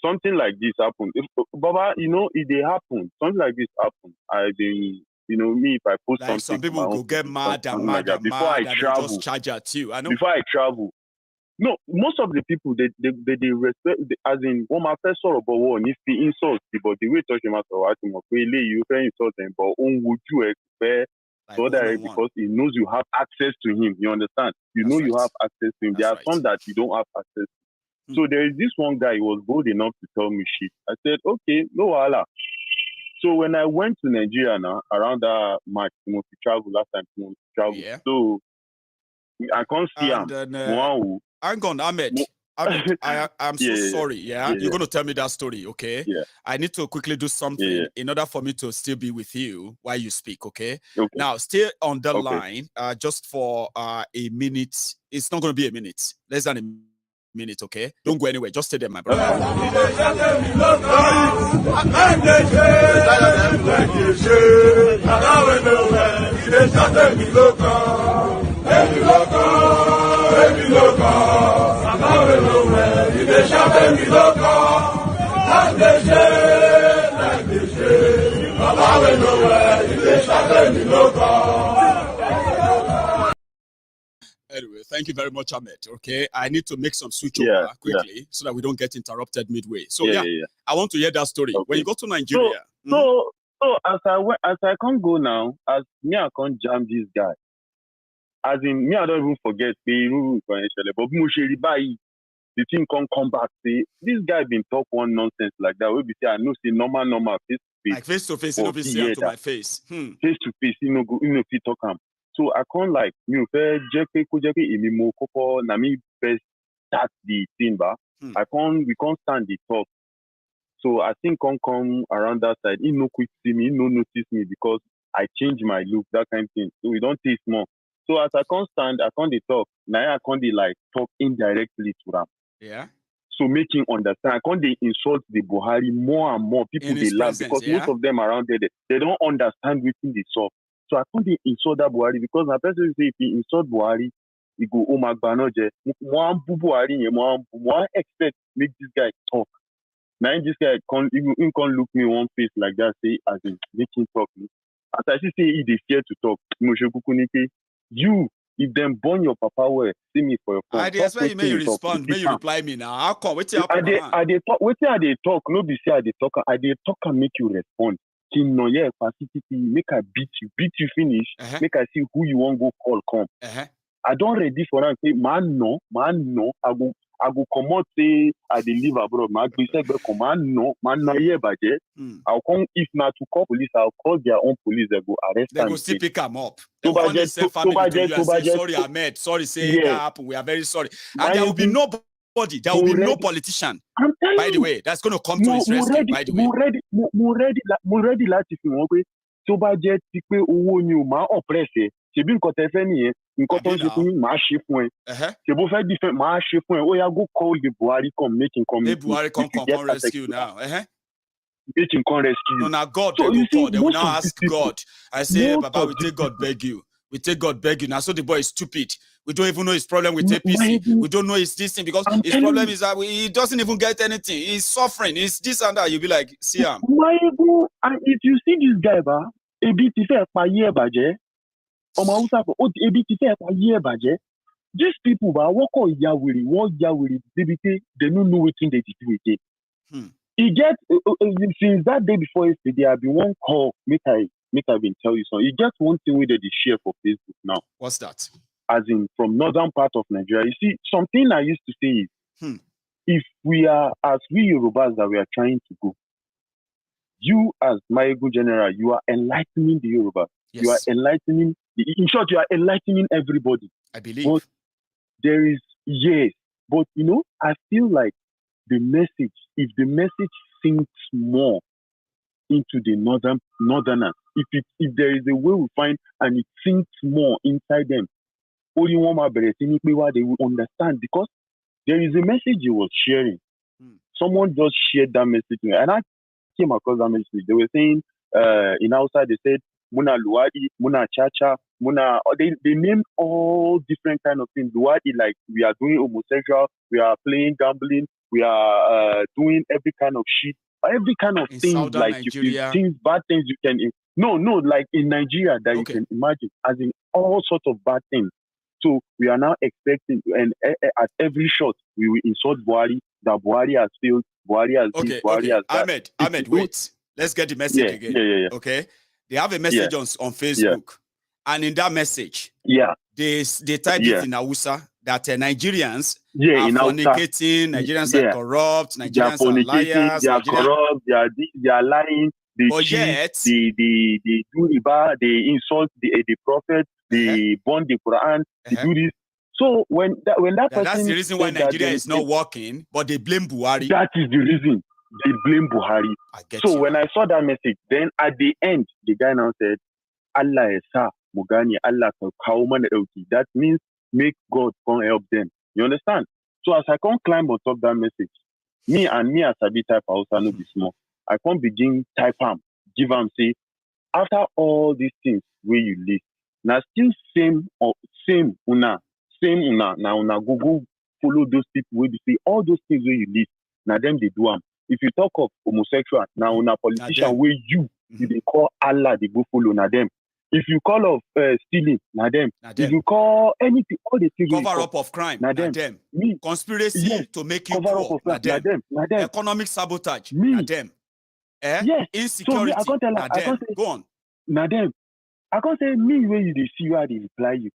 something like this happened. Baba, if they happen, something like this happen. I've been, me, if I post like something, some people go get mad and mad and before mad I and travel, just charge at you. I know. Before I travel. No, most of the people they respect, as in one my first sort of one if he insults but the way touch him out of you can insult them, but would you expect so that because he knows you have access to him, you understand? You have access to him. There are some that you don't have access to. So there is this one guy, he was bold enough to tell me shit. I said, okay, no wala. So when I went to Nigeria now, around that March, travel last time, travel. So I can't see him. Hang on, Ahmed. I'm so sorry. You're going to tell me that story, okay? I need to quickly do something in order for me to still be with you while you speak, okay? Now, stay on the line just for a minute. It's not going to be a minute. Less than a minute, okay? Don't go anywhere. Just stay there, my brother. Anyway, thank you very much, Ahmed. Okay, I need to make some switch over quickly so that we don't get interrupted midway. So I want to hear that story. When you go to Nigeria. So as I can't go now, as me I can't jam this guy. As in me, I don't even forget but the thing can't come back. Say this guy been talk one nonsense like that. We be say I know say normal face to face, like face to face, you know, be say to my face. Face to face, go talk him. So I can't like me na me best start the thing we can't stand the talk. So I think come around that side. He no quick see me, he no notice me because I change my look, that kind of thing. So we don't taste more. So as I can't stand, I can't talk. Now I can't like talk indirectly to them. Yeah. So making understand, I can't they insult the Buhari more and more. People they laugh because most of them around there they don't understand within the soft. So I can't they insult that Buhari because my person say if he insult Buhari, he go oh my Banoje. One expect make this guy talk. Now this guy can't look me one face like that, say as in making talk. As I say he they fear to talk. You, if them born your papa well, see me for your phone. I expect you may respond, may you reply me now. How come? What's your I they talk, no be say I they talk and make you respond. Make I beat you finish, make I see who you want go call come. I don't ready for that. Say, man no, I go come out say I dey live abroad. Man here budget. I'll come if not to call police, I'll call their own police. They go arrest them. They go still pick them up. They will only send family to you and say, sorry, Ahmed. Sorry, say that happened. We are very sorry. And there will be nobody. There will be no politician. By the way, that's going to come to his rescue. By the way, ready láti fi wọ́n pé tó bá jẹ́ ti pé owó ni o máa oppress ṣebí nǹkan tẹ́ fẹ́ nìyẹn nǹkan tó ń ṣe fún máa ṣe fún ẹ ṣebó fẹ́ defend máa ṣe fún ẹ ó yá go call the Buhari come make him come. Hey, Buhari come rescue now. Make him come rescue. No, now God they go call. They will now ask God. I say, hey, Baba, we take God beg you. We take God beg you. Now, so the boy is stupid. We don't even know his problem with APC. We don't know his this thing because his problem is that he doesn't even get anything. He's suffering. He's this and that. You'll be like, see him. And if you see this guy, ebi ti fẹ́ pa yé bàjẹ́. Ọmọ Hausa ko ebi ti fẹ́ pa yé bàjẹ́. These people wọ́n kọ̀ wọ́n ya wèrè débi pé they no know wetin they dey do again. He get since that day before yesterday, I been one call. Make I been tell you something. He get one thing we they share for Facebook now. What's that? As in from northern part of Nigeria. You see, something I used to say is, if we are as we Yorubas that we are trying to go, you as Maiyegun General, you are enlightening the Yoruba. Yes. You are enlightening, in short, you are enlightening everybody. I believe. But there is, yes, but you know, I feel like the message, if the message sinks more into the northerners, if there is a way we find and it sinks more inside them, only one they will understand, because there is a message he was sharing. Someone just shared that message, and I came across that message. They were saying in outside, they said Muna Luadi, Muna Chacha, Muna. They named all different kind of things. Luadi, like we are doing homosexual, we are playing gambling, we are doing every kind of shit, every kind of things, like Nigeria. Things, bad things you can. No, like in Nigeria that you can imagine, as in all sorts of bad things. So we are now expecting, and at every shot we will insult Buhari, that Buhari has failed, Buhari has this, Buhari has that. Ahmed, wait. Let's get the message again. Yeah. Okay. They have a message on Facebook, and in that message, they type it in Hausa that Nigerians are fornicating, Nigerians are corrupt, Nigerians are liars, they are corrupt, they are lying, they cheat, they do riba, they insult the prophet, they burn the Quran, they do this. So when that person, that's the reason why Nigeria is not working, but they blame Buhari. That is the reason they blame Buhari. So when I saw that message, then at the end, the guy now said, Allah esa mugani, Allah kauman elki. That means make God come help them. You understand? So as I can't climb on top that message, me as I be type Hausa no be small. I can't begin type am, give am say, after all these things where you live, now still same una. Now una go follow those people where they say all those things where you live. Now them they do them. If you talk of homosexual, now una politician where you they call Allah, they go follow na them. If you call of stealing, na them. If you call anything, all the things cover up of crime, na them. Conspiracy to make you poor, na them. Economic sabotage, na them. Insecurity, so na them. Go on. Na them. I can't say me where you they see where they reply you.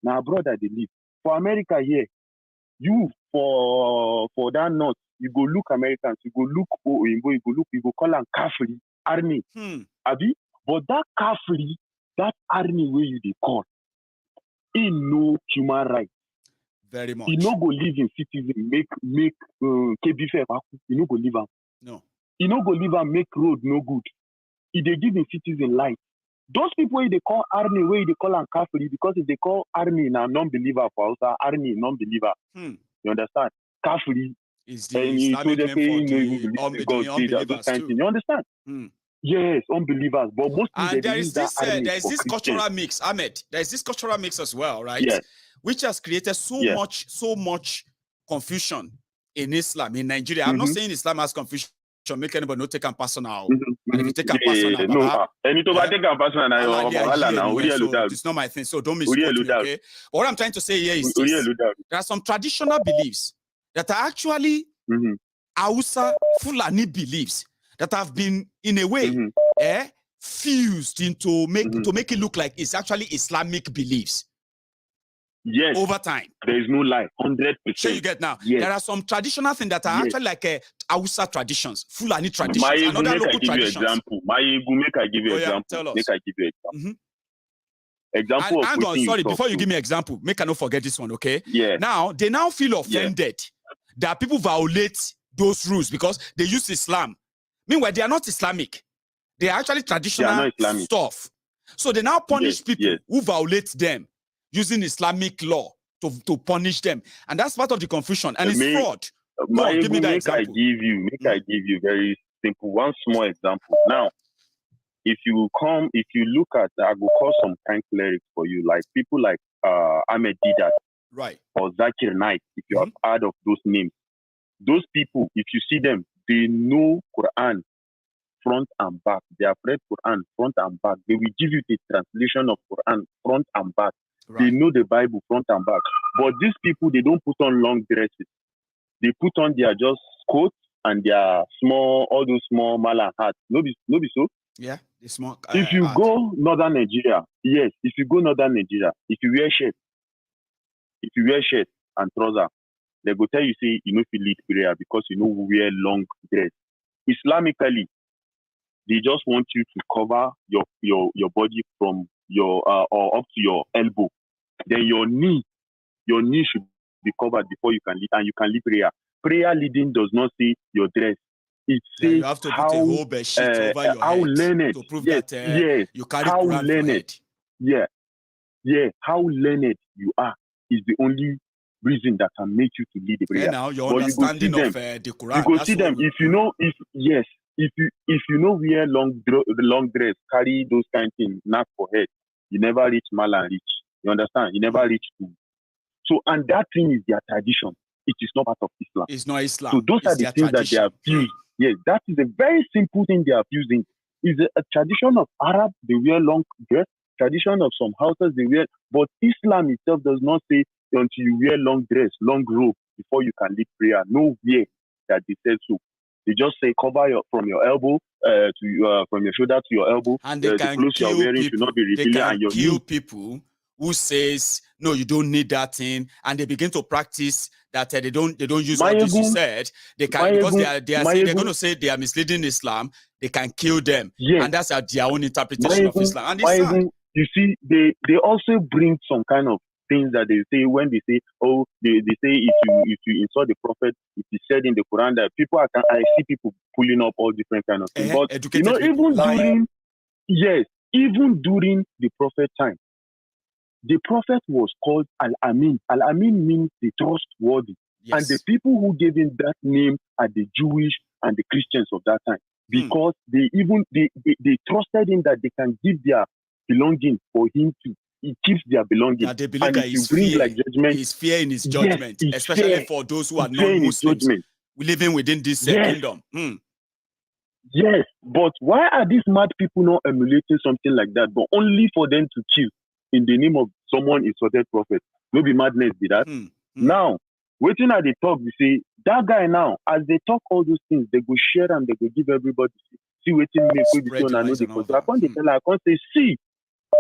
Now brother they live. For America here, you for that north, you go look Americans, you go look Oyinbo, you go call them Kafri army. Abi, but that Kafri, that army where you they call, he no human rights. Very much. He no go live in citizen, make KB fair. He no go live am. No. He no go live and make road no good. He they give in citizen life. Those people where they call army, where they call them Kafri, because if they call army now non-believer for us, army non-believer. You understand? Kafri is the Islamic name for the unbelievers too. You understand? Yes, unbelievers. But mostly and there is this cultural mix, Ahmed. There is this cultural mix as well, right? Yes. Which has created so much confusion in Islam in Nigeria. I'm not saying Islam has confusion. Make anybody not take a personal. And if you take a personal, it's not my thing. So don't misquote me, okay? But what I'm trying to say here is this. There are some traditional beliefs that are actually Hausa Fulani beliefs that have been, in a way, fused into make it look like it's actually Islamic beliefs. Yes. Over time. There is no lie. 100%. So you get now. Yes. There are some traditional things that are actually like Hausa traditions, Fulani traditions, Maiyegun, and other local traditions. Maiyegun, make I give you example. Tell us. Make I give you example. Example hang on, sorry, before you give me example, make I not forget this one, okay? Yeah. Now, they now feel offended that people violate those rules because they use Islam. Meanwhile, they are not Islamic. They are actually traditional stuff. So they now punish people who violate them using Islamic law to punish them. And that's part of the confusion. And it's fraud. Give me that example. I give you very simple, one small example. Now, if you look at, I will call some kind clerics for you, like people like Ahmed Didat, right, or Zakir Naik, if you have heard of those names. Those people, if you see them, they know Quran front and back. They have read Quran front and back. They will give you the translation of Quran front and back. Right. They know the Bible front and back. But these people, they don't put on long dresses. They put on their just coats and their all those small mala hats. No be so? Yeah, the small. If you go northern Nigeria, if you go northern Nigeria, if you wear shirt and trouser, they go tell you say you know if you lead prayer because you know we wear long dress. Islamically, They just want you to cover your body from your or up to your elbow. Then your knee should be covered before you can lead, and you can lead prayer. Prayer leading does not say your dress. It says you have to put a whole bed sheet over your how head learned to prove yes, that yes, you carry how Quran for learned head. yeah, how learned you are is the only reason that can make you to lead the prayer. And now your but understanding you of the Quran. You go see them if you know if you know wear long dress, carry those kind of things, not for head. You never reach Mala reach. You understand? You never reach to. So and that thing is their tradition. It is not part of Islam. It's not Islam. So those are the things that they are fused. Yes, that is a very simple thing they are fusing. Is a tradition of Arab, they wear long dress. Tradition of some houses they wear, but Islam itself does not say until you wear long dress, long robe before you can lead prayer. Nowhere that they said so. They just say cover from your elbow from your shoulder to your elbow. And they can the clothes you are wearing people. should not be revealing. They can and your kill knee. people who says no, you don't need that thing, and they begin to practice that they don't use what this you said. They can because they are saying they're going to say they are misleading Islam. They can kill them, and that's their own interpretation of Islam. And it's sad. You see, they also bring some kind of things that they say when they say, oh, they say if you insult the prophet, it is said in the Quran that people I see people pulling up all different kind of things. But you know, even during the prophet time, the prophet was called Al-Amin. Al-Amin means the trustworthy. Yes. And the people who gave him that name are the Jewish and the Christians of that time. Because they trusted him that they can give their belonging for him to. He keeps their belonging. That they believe and that his fear in his judgment, yes, especially fear. for those who are non-Muslims living within this kingdom. Yes, but why are these mad people not emulating something like that, but only for them to kill in the name of someone insulted prophet? Maybe madness be that. Now, waiting at the talk, you see, that guy now, as they talk all those things, they go share and they go give everybody. See, waiting me, I know the cause. I can't say, see,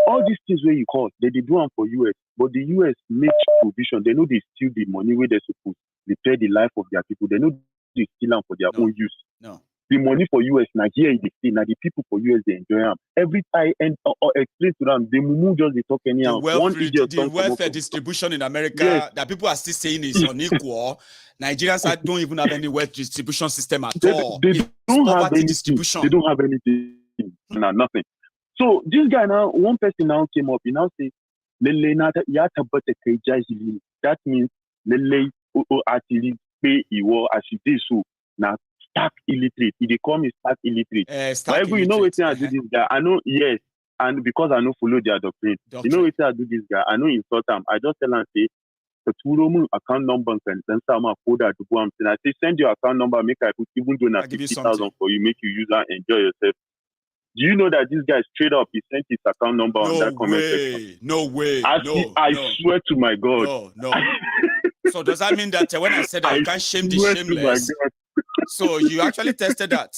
all these things where you call, they do them for US, but the US makes provision. They know they steal the money where they're supposed to repair the life of their people. They know they steal them for their own use. No. The money for US, now here they steal. Now the people for US, they enjoy them. Every time or explain to them, they move just they talk anyhow. The welfare distribution in America that people are still saying is unequal. Nigerians don't even have any wealth distribution system at all. They don't have any distribution. They don't have anything. No, nothing. So this guy now, one person now came up, he now say, that means actually pay as he did so now stark illiterate. He call me stark illiterate. But you know what I do this guy? I know, yes, and because I know follow their doctrine. You know what I do this guy? I know insult him. I just tell him say the account number and then some folder to go and I say send your account number, make I put even though 50,000 for you, make you use and enjoy yourself. Do you know that this guy straight up, he sent his account number on that comment section? No way. I swear to my God. No. So does that mean that when I said I can't shame the shameless, so you actually tested that?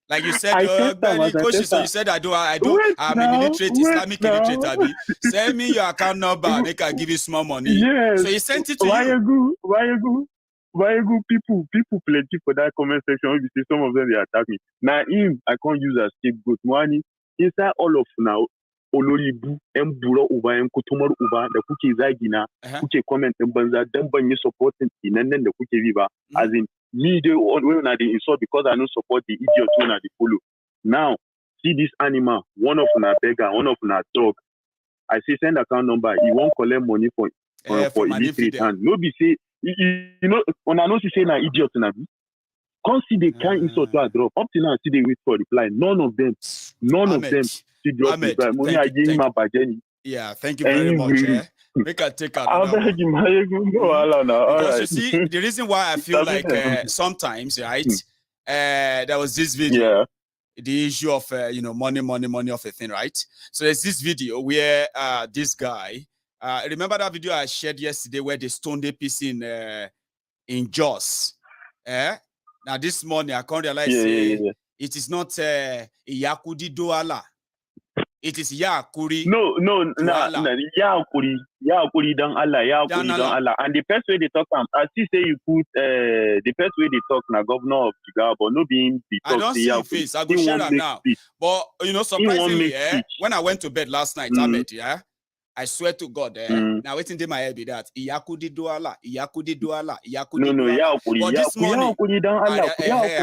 Like you said, you're very cautious. So you said I'm illiterate, Islamic illiterate. Send me your account number, make I give you small money. Yes. So he sent it to you. Why go people plenty for that comment section? You see some of them they attack me. Now him I can't use as scapegoat. Money inside all of now. Oloribu emburo uba enkotomor uba da kuke zagina kuke comment din banza dan ban yi supporting nan da kuke bi ba. As in me they when I insult because I no support the idiot when I follow. Now see this animal, one of na beggar, one of na dog. I say send account number. He won't collect money for illiterate hand. No be say you know, when I know she say na idiot na be. Can't see the kind insult to a drop. Up till now, see they wait for reply. None of them see drop reply. Money I give him a bageni. Yeah, thank you very much. Make a take out. I'll beg him. Because you see, the reason why I feel like sometimes, right? There was this video. The issue of money of a thing, right? So there's this video where this guy. Remember that video I shared yesterday where they stoned APC in Jos? Now this morning I can't realize it is not a Yakudi Douala. It is Yakuri. No, Yakuri don Allah, Yakuri don Allah. And the first way they talk, I see say you put the first way they talk na governor of Jigawa, but no being the talk. I don't see his face. I go share that now. But you know, surprisingly, when I went to bed last night, Ahmed, I swear to God, now waiting in my head be that Iyakudi Douala, Iyakudi Douala, Iyakudi Douala. Yakuri. But this morning, I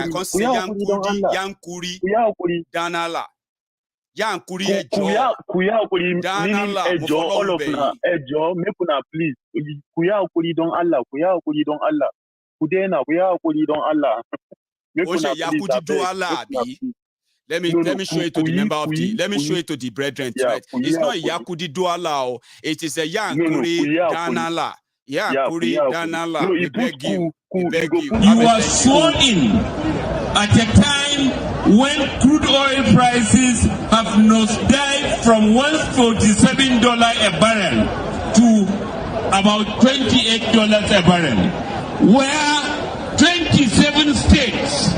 can't say Yankuri Danala. Yankuri Ejo. Meaning Ejo, all of na Ejo, make una please. Kuyakuri don Allah, Kuyakuri don Allah. Kudena, Kuyakuri don Allah. Oje Yakudi Douala abi. Let me show it to the member of the. Let me show it to the brethren. Right? It's not Yakudi Douala. It is a Yankuri Danala. Yankuri Danala. We beg you. We beg you. You are sworn in at a time when crude oil prices have nosedived from $147 a barrel to about $28 a barrel, where 27 states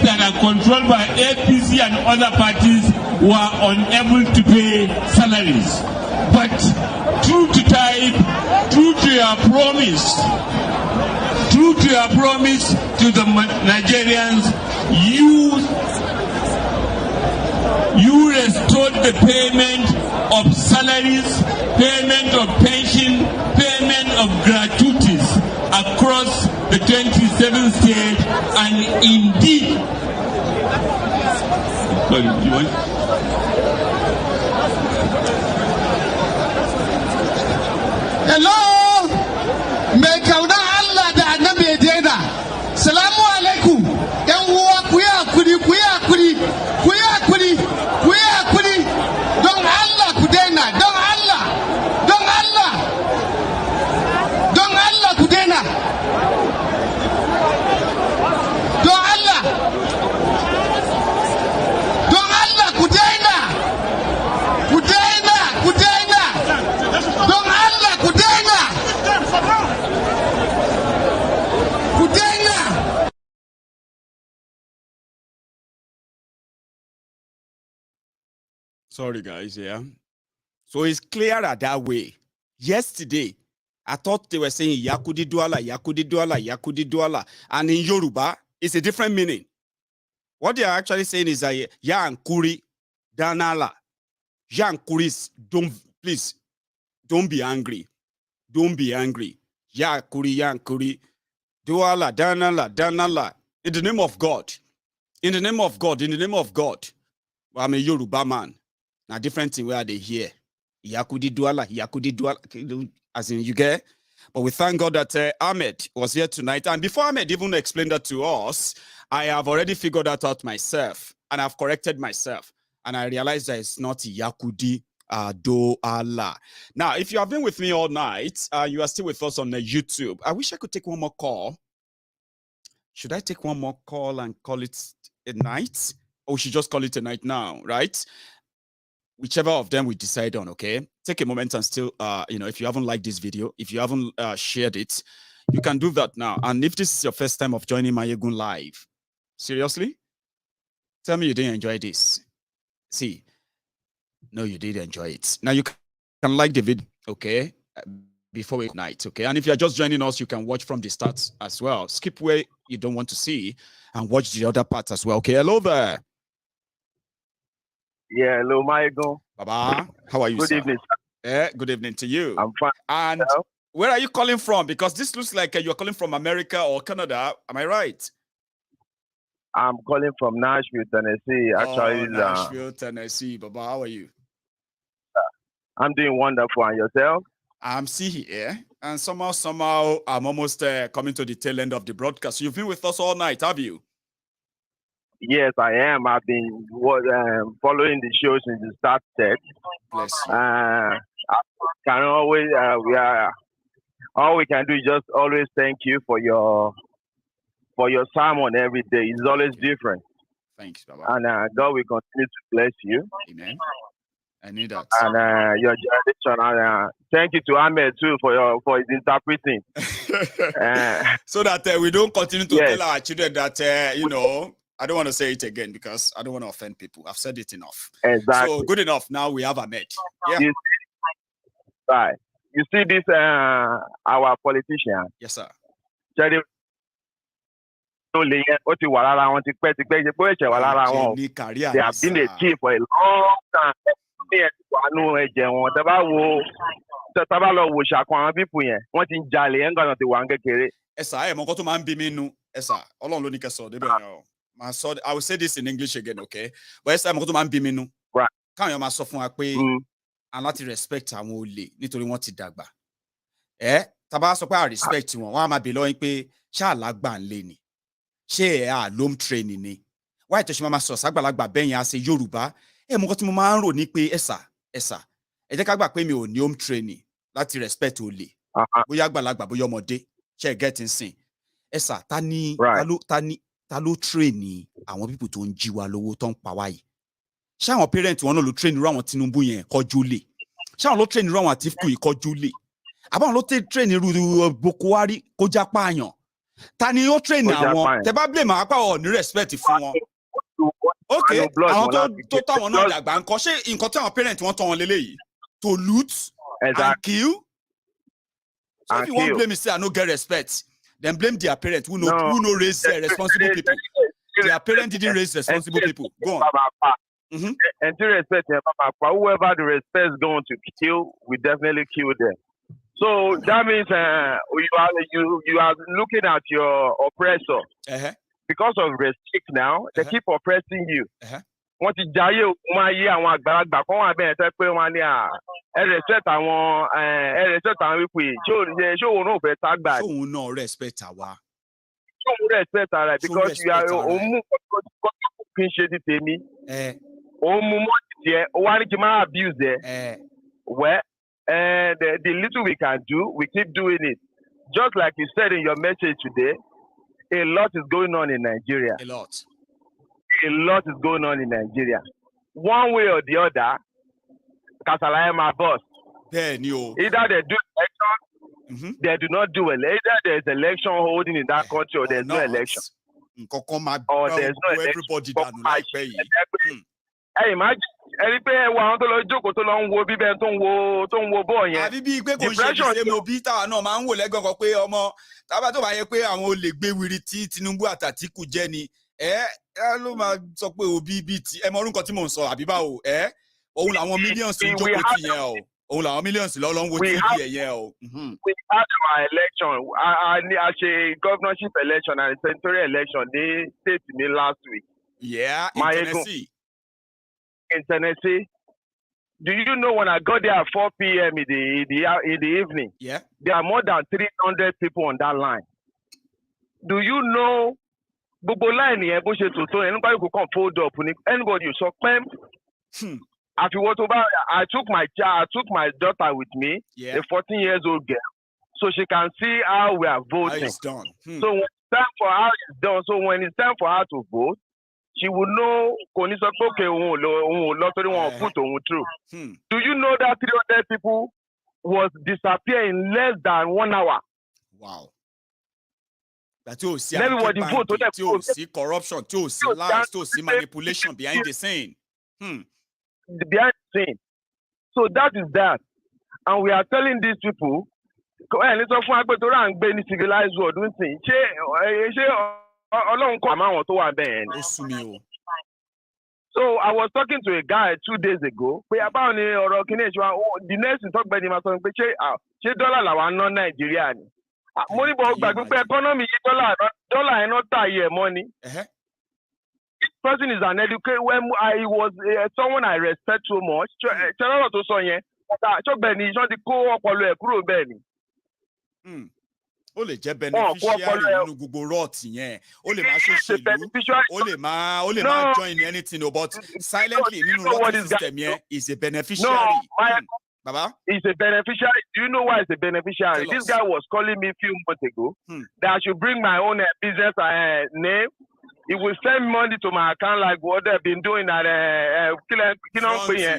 that are controlled by APC and other parties were unable to pay salaries. But true to type, true to your promise to the Nigerians, you restored the payment of salaries, payment of pension, payment of gratuities across the 27 states, and indeed, hello, mai kauna Allah da annabi ya daina. Salamu alaikum, yan uwa ku yi hakuri, don Allah ku daina, don Allah ku daina, don Allah ku daina, don Allah ku daina. Sorry, guys. Yeah. So it's clearer that way. Yesterday, I thought they were saying Yakudi Douala, Yakudi Douala, Yakudi Douala. And in Yoruba, it's a different meaning. What they are actually saying is that Yankuri Danala. Yankuris, please, don't be angry. Don't be angry. Yankuri, Douala, Danala. In the name of God. In the name of God. Well, I'm a Yoruba man. Now, different thing where they hear. Yakudi Douala, as in you get. But we thank God that Ahmed was here tonight. And before Ahmed even explained that to us, I have already figured that out myself. And I've corrected myself. And I realized that it's not Yakudi Douala. Now, if you have been with me all night, you are still with us on YouTube. I wish I could take one more call. Should I take one more call and call it a night? Or we should just call it a night now, right? Whichever of them we decide on, okay? Take a moment and still, if you haven't liked this video, if you haven't shared it, you can do that now. And if this is your first time of joining Maiyegun live, seriously? Tell me you didn't enjoy this. See, no, you did enjoy it. Now you can like the video, okay? Before we night, okay? And if you're just joining us, you can watch from the start as well. Skip where you don't want to see and watch the other parts as well, okay? Hello there. Yeah, hello, Maiyegun. Baba, how are you, Good sir? evening. Good evening to you. I'm fine. And where are you calling from? Because this looks like you're calling from America or Canada. Am I right? I'm calling from Nashville, Tennessee. Actually, Nashville, Tennessee. Baba, how are you? I'm doing wonderful. And yourself? I'm still here. And somehow, I'm almost coming to the tail end of the broadcast. You've been with us all night, have you? Yes, I am. I've been following the show since the start. Bless you. I can always, all we can do is just always thank you for your sermon every day. It's always different. Thanks, Baba. And God will continue to bless you. Amen. I need that. And your generation. Thank you to Ahmed too for his interpreting. So that we don't continue to tell our children that I don't want to say it again because I don't want to offend people. I've said it enough. Exactly. So good enough. Now we have Ahmed. Yeah. Right. You see this, our politician. Yes, sir. They have been the chief for a long time. I will say this in English again, okay? But right. Can you master for and not respect àwọn olè nítorí wọ́n ti dàgbà. Taba sọ pé I respect wọn, wọ́n á máa bè lọ́yìn pé ṣá àlágbà ń lé ni. Ṣé lom training ni. Why tó ṣe máa sọ ṣàgbàlagbà bẹ́yìn á ṣe Yorùbá. Mo nǹkan tí mo máa ń rò ní pé ẹ̀sà. Ẹ jẹ́ ká gbà pé mi ò ní home training láti respect olè. Bóyá àgbàlagbà bóyá ọmọdé. Ṣé get in sin. Ẹ̀sà ta ló train àwọn people tó ń jí wa lówó tó ń pa wá yìí. Ṣé àwọn parent wọn náà ló train irú àwọn Tinubu yẹn kọjú lè? Ṣé àwọn ló train irú àwọn Atiku yìí kọjú lè? Àbáwọn ló train irú Boko Haram kó já pààyàn? Ta ni ó train àwọn? Tẹ bá blame àwọn apá ọ̀ ní respect fún wọn. Okay, àwọn tó táwọn náà dàgbà ńkọ́ ṣé nǹkan tí àwọn parent wọn tọ́ wọn lélẹ́yìí? To loot and kill? So if you wan blame me say I no get respect, then blame their parents who no raise responsible people. Their parents didn't raise responsible people. Go on. And to respect them, whoever the respect is going to kill, we definitely kill them. So that means you are looking at your oppressor. Because of restrict now, they keep oppressing you. Wọ́n ti jayé máa yé àwọn àgbàlagbà kan wà bẹ́ẹ̀ tẹ́ pé wọ́n ní respect àwọn wípé ṣé òun náà fẹ́ tá gbà. Ṣé òun náà respect àwa? Ṣé òun respect ara because you are òun mú kí n ṣe ti tèmi. Òun mú mọ́ ti tiẹ̀, ó wá ní kí n máa abuse ẹ̀. Well, the little we can do, we keep doing it. Just like you said in your message today, a lot is going on in Nigeria. A lot is going on in Nigeria. One way or the other, Kasala my boss. Either they do election, they do not do election. Either there's election holding in that country or there's no election. Or there's no everybody Hey, imagine ẹni pé àwọn tó lọ jókòó tó lọ ń wo bíbẹ tó ń wo bọ́ọ̀ yẹn. Àbí bíi pé kò ṣe ṣe mo bí táwa náà máa ń wò lẹ́gàn kan pé ọmọ tábà tó bá yẹ pé àwọn olè gbé wiri tí Tinubu àtàtìkù jẹ́ ni ló máa sọ pé òbí bíi ti ẹ mọ orúkọ tí mò ń sọ àbí báwo òun làwọn millions ń jókòó tì yẹn o òun làwọn millions lọ́ọ́ ń wo TV yẹn o. We had our election a ṣe governorship election and senatorial election ní state mi last week. Yeah, in Tennessee. In Tennessee, do you know when I got there at 4 p.m. in the evening? Yeah. There are more than 300 people on that line. Do you know? Anybody could come fold up. Anybody you saw them? I took my daughter with me, a 14-year-old girl, so she can see how we are voting. How it's done. So when it's time for how it's done, so when it's time for her to vote, she would know put through. Do you know that 300 people was disappear in less than 1 hour? Wow. That you see corruption, you see lies, you see manipulation behind the scene. Behind the scene. So that is that. And we are telling these people, civilized world, so I was talking to a guy 2 days ago. The next talk about him, dollar Nigeria. Money economy dollar not money. This person is an educator. When I was someone I respect so much, ó lè jẹ́ beneficiary nínú gbogbo rot yẹn ó lè máa ṣòṣèlú ó lè máa join anything but silently nínú rot system yẹn is a beneficiary. Baba? He's a beneficiary. Do you know why he's a beneficiary? This guy was calling me a few months ago that I should bring my own business name. He will send money to my account like what they've been doing at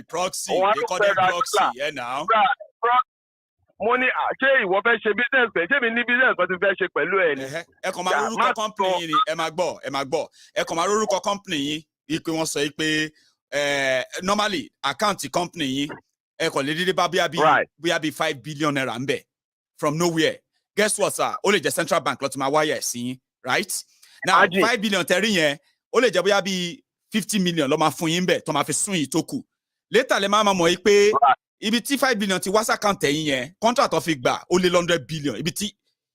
proxy. They call them proxy, yeah now. Money, ṣé ìwọ fẹ́ ṣe business pẹ̀? Ṣé mi ní business kan ti fẹ́ ṣe pẹ̀lú ẹ̀ ni? Ẹ kàn máa rórúkọ company yín ni, ẹ máa gbọ́. Ẹ kàn máa rórúkọ company yín, ìpè wọn sọ pé normally account company yín, ẹ kàn lè dédé bá bóyá bí 5 billion naira ń bẹ̀ from nowhere. Guess what, sir? Ó lè jẹ́ central bank ló ti máa wáyà sí yín, right? Now 5 billion tẹ̀rí yẹn, ó lè jẹ́ bóyá bí 50 million ló máa fún yín bẹ̀ tó máa fi sún yìí tó kù. Later lè máa mọ̀ yìí pé ibi tí 5 billion ti wá sàkáǹtì ẹ̀yìn yẹn contract tó fi gbà ó lé 100 billion ibi tí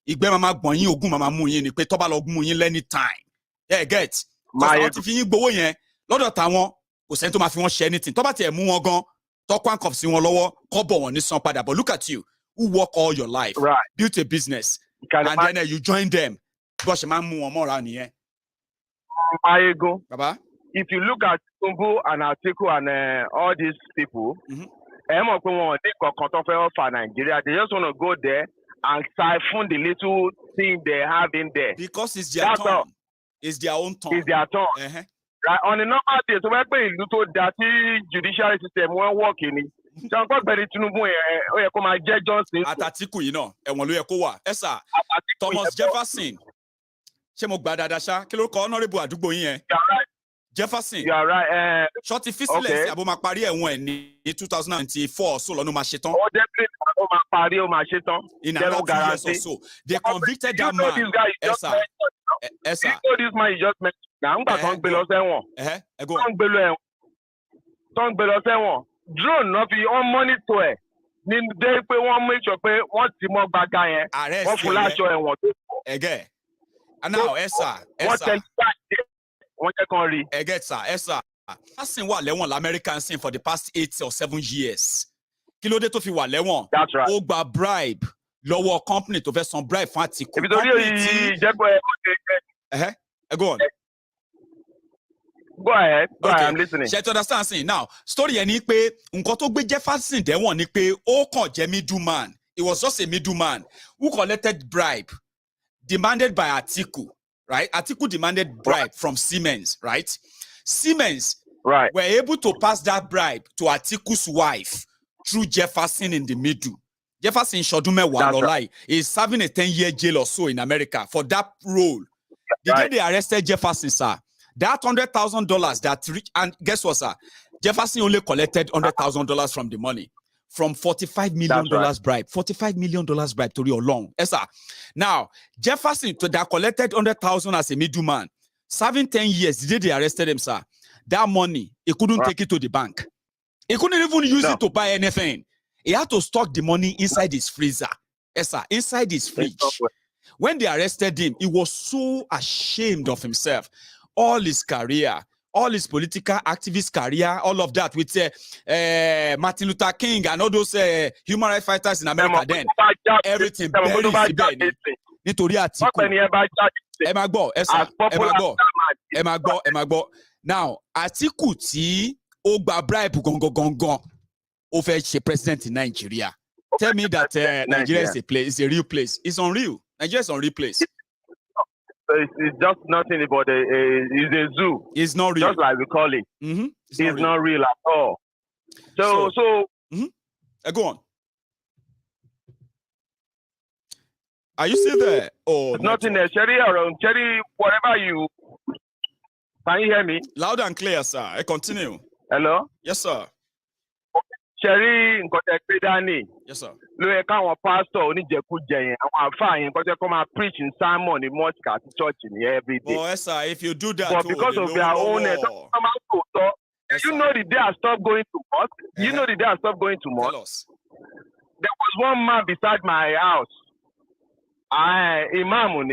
ìgbẹ́ máa gbọ̀n yín ogún máa mú yín ni pé tó bá lọ mú yín lẹ́ni time. Get àwọn ti fi yín gbowó yẹn lọ́dọ̀ táwọn kò sẹ́ni tó máa fi wọ́n ṣe anything tó bá tiẹ̀ mú wọn gan tọ́kọ́ handcuff sí wọn lọ́wọ́ kọ́ bọ̀ wọ́n ní san padà. But look at you who work all your life, built a business, and then you join them. Bó ṣe máa ń mú wọn mọ́ra nìyẹn. Maiyegun. Baba? If you look at Tinubu and Atiku and all these people, they just want to go there and siphon the little thing they have in there. Because it's their turn. It's their own turn. It's their turn. Right? On a normal day, so we're little dirty judiciary system won't work in it. So I'm quite very Tinubu at Atiku, you know, and when we go, Esa Thomas Jefferson. Ṣé mo gbà dáadáa ṣá? Kí ló kọ honorable àdúgbò yín yẹn? Jefferson. You are right. Shorty fisile sí àbó máa parí ẹ̀wọ̀n ẹ̀ ní 2024 so lọ́nu máa ṣe tán. Oh, definitely ó máa parí ó máa ṣe tán. In another 2 years or so. They convicted that man. Esa. You know this man you just mentioned. Now, I'm going to gbé lọ sẹ́wọ̀n. Tó ń gbé lọ sẹ́wọ̀n. Drone náà fi on monitor ẹ̀. Ní dé pé wọ́n make sure pé wọ́n ti mọ́ gbàgà yẹn. Wọ́n fún láṣọ ẹ̀wọ̀n tó pọ̀. Ẹgẹ́. And now, Esa. Ẹgẹ́ sir, Esa. Asin wà lẹ́wọ̀n l'American sin for the past 8 or 7 years. Kí ló dé tó fi wà lẹ́wọ̀n? That's right. Ó gba bribe lọ́wọ́ company tó fẹ́ san bribe fún Atiku. Ibi tó rí ìjẹ́pẹ́ go on. Go ahead. I'm listening. Ṣé to understand sin? Now, story yẹn ni pé nǹkan tó gbé Jefferson dẹ́wọ̀n ni pé ó kàn jẹ́ middleman. He was just a middleman who collected bribe demanded by Atiku, right? Atiku demanded bribe from Siemens, right? Siemens were able to pass that bribe to Atiku's wife through Jefferson in the middle. Jefferson Shodume Walolai is serving a 10-year jail or so in America for that role. The day they arrested Jefferson, sir, that $100,000 that reached, and guess what, sir? Jefferson only collected $100,000 from the money. From $45 million bribe. $45 million bribe to your long. Yes, sir. Now, Jefferson that collected $100,000 as a middleman, serving 10 years, the day they arrested him, sir, that money, he couldn't take it to the bank. He couldn't even use it to buy anything. He had to stock the money inside his freezer. Yes, sir, inside his fridge. When they arrested him, he was so ashamed of himself. All his career, all his political activist career, all of that with Martin Luther King and all those human rights fighters in America then. Everything buried nítorí Atiku. Ẹ máa gbọ́, ẹ máa gbọ́. Now, Atiku tí ó gba bribe gangan ó fẹ́ ṣe president in Nigeria. Tell me that Nigeria is a place, it's a real place. It's unreal. Nigeria is a real place. It's just nothing but it's a zoo. It's not real. Just like we call it. It's not real at all. So go on. Are you still there? Oh, nothing there. Cherry around. Cherry, whatever you. Can you hear me? Loud and clear, sir. I continue. Hello? Yes, sir. Cherry, yes, sir. Look, our pastor, our fine, because they come and preach in sermon in mosque at church in every day. Oh, yes, sir. If you do that, but because of their own, you know the day I stopped going to mosque. You know the day I stopped going to mosque. There was one man beside my house. Imam.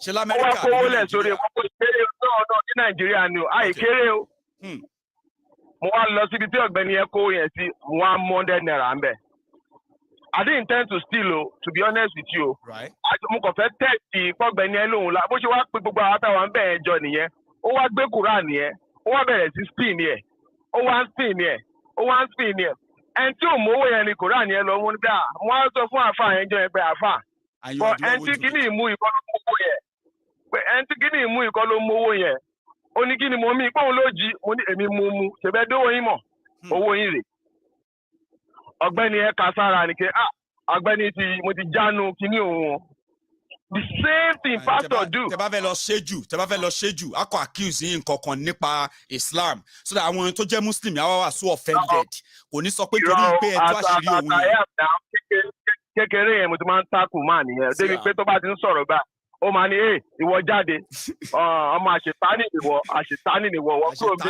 Shall America? No, Nigeria knew. I care. I didn't intend to steal, to be honest with you. Right. Oni kini mo mi pon loji mo ni emi mo mu se be do yin mo owo yin re ọ̀gbẹ́ni ẹ kasara ni ke ọ̀gbẹ́ni ti mo ti jánu kíní òun. The same thing pastor do. Tẹ́ bá fẹ́ lọ ṣẹ́jú akọ accuse yín nǹkankan nípa Islam so that àwọn tó jẹ́ Muslim yà wá so offended kò ní sọ pé torí pé ẹ tó àṣírí òun yẹn. Kékeré yẹn mo ti máa ń takù máa nìyẹn débi pé tó bá ti ń sọ̀rọ̀ gbà ó máa ní ìwọ jáde ọmọ àṣetánì nìwọ wọ́n kúrò bí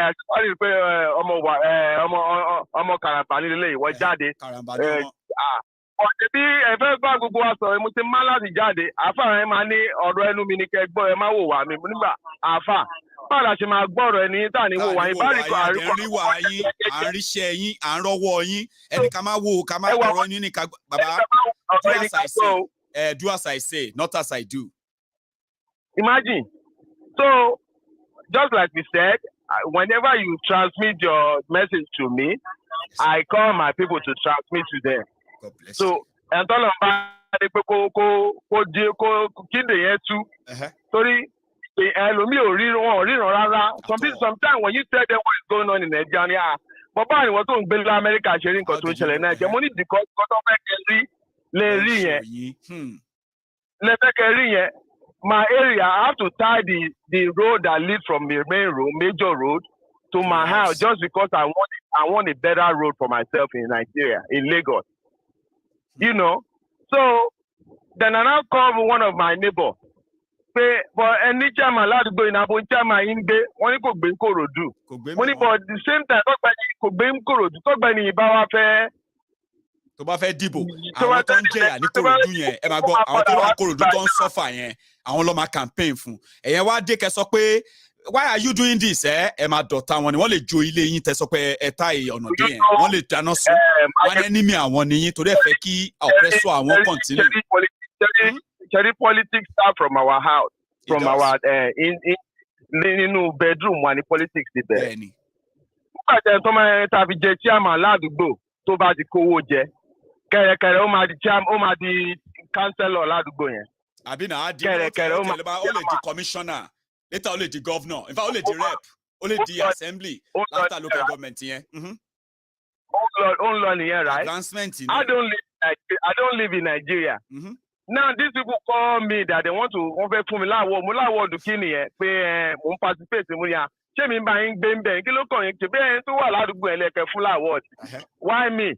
àṣetánì pé ọmọ karambà nílé ìwọ jáde. Ọ̀dẹ̀ bí ẹ fẹ́ bá gbogbo wa sọ̀rọ̀ mo ti má láti jáde àáfà yẹn máa ní ọ̀rọ̀ ẹnu mi ní kẹ́ gbọ́ ẹ má wò wá mi nígbà àáfà báwo la ṣe máa gbọ́rọ̀ ẹni tá ní wò wá yín báyìí kò àríwá yín àríṣẹ́ yín à ń rọ́wọ́ yín ẹni ká má wò ká má kọ̀rọ̀ yín ní ká bàbá do as I say not as I do. Imagine. So just like we said, whenever you transmit your message to me, I call my people to transmit to them. So ẹ̀ńtọ́lọ̀ bá dé pé kó kíndè yẹn tú torí ẹlòmíì ò ríran rárá. Sometimes when you tell them what is going on in Nigeria bàbá àwọn tó ń gbé lọ Amẹ́ríkà ṣe rí nǹkan tó ń ṣẹlẹ̀ náà jẹ́ mo ní ìdíkọ́ tó fẹ́ kẹ́ lè rí yẹn lẹ́fẹ́ rí yẹn. My area, I have to tie the road that leads from the main road, major road, to my house just because I want a better road for myself in Nigeria, in Lagos. You know, so then I now call one of my neighbors. But any chairman allowed to go in Abo chairman in Bay, one could be Korodu. Money, but at the same time, talk by Korodu, talk by Nibawa fair. Tó bá fẹ́ dìbò àwọn tó ń jẹyà ní Kòròdú yẹn ẹ máa gbọ́ àwọn tó wà Kòròdú tó ń sọ́fà yẹn àwọn ló máa campaign fún ẹ̀yẹn wá dé kẹ́ sọ pé why are you doing this ẹ máa dọ̀tá wọn ni wọ́n lè jo ilé yín tẹ́ sọ pé ẹ tá ọ̀nà dé yẹn wọ́n lè dáná sun wọn ẹni mi àwọn nìyí torí ẹ fẹ́ kí oppressor àwọn continue. Cherry politics start from our house from our nínú bedroom wa ni politics ti bẹ̀rẹ̀. nígbà tẹ́ tó máa tàbí jẹ chairman ládùúgbò tó bá ti kówó jẹ kẹrẹkẹrẹ ó máa di councillor ládùúgbò yẹn. àbí náà á di kẹrẹkẹrẹ ó lè di commissioner later ó lè di governor in fact ó lè di rep ó lè di assembly after local government yẹn. ó ń lọ nìyẹn right. advancement ni. I don't live in Nigeria. Now these people call me that they want to wọ́n fẹ́ fún mi láwọ̀ ọdún kí nìyẹn pé mo ń participate mo ní à ṣé mi bá yín gbé ń bẹ̀ kí ló kàn yín ṣe bẹ́ẹ̀ tó wà ládùúgbò ẹ̀ lẹ́kẹ̀ẹ́ fún láwọ̀ why me?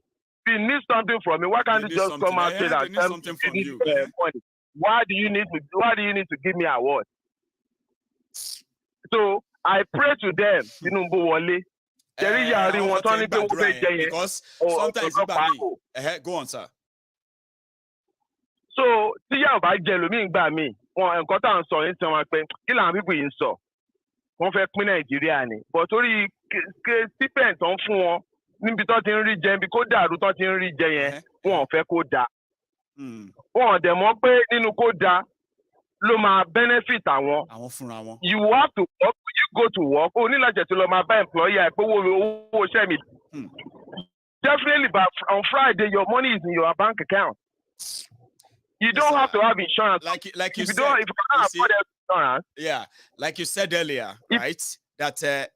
If you need something from me, why can't you just come and say that you need money? Why do you need to give me award? So I pray to them, Tinubu wọlé. Jerry yari wọn tán ní pé wọ́n fẹ́ jẹ yẹn. Because sometimes you buy me. Go on, sir. So tí yàrá bá jẹ lómi ìgbà mi, wọn nǹkan tá à ń sọ yín tí wọ́n pẹ́ kí làwọn bíbù yìí ń sọ. Wọ́n fẹ́ pín Nàìjíríà ni. But torí stipend tó ń fún wọn. Níbi tó ti ń rí jẹ níbi kó dàrú tó ti ń rí jẹ yẹn wọn ò fẹ́ kó da wọn ò dẹ̀ mọ̀ pé nínú kó da ló máa benefit àwọn fúnra wọn. You have to work when you go to work o ní láti tó lọ máa bá employer pé owó iṣẹ́ mi. Definitely but on Friday your money is in your bank account. You don't have to have insurance. Like you if said, you can't afford insurance. Yeah, like you said earlier, right? That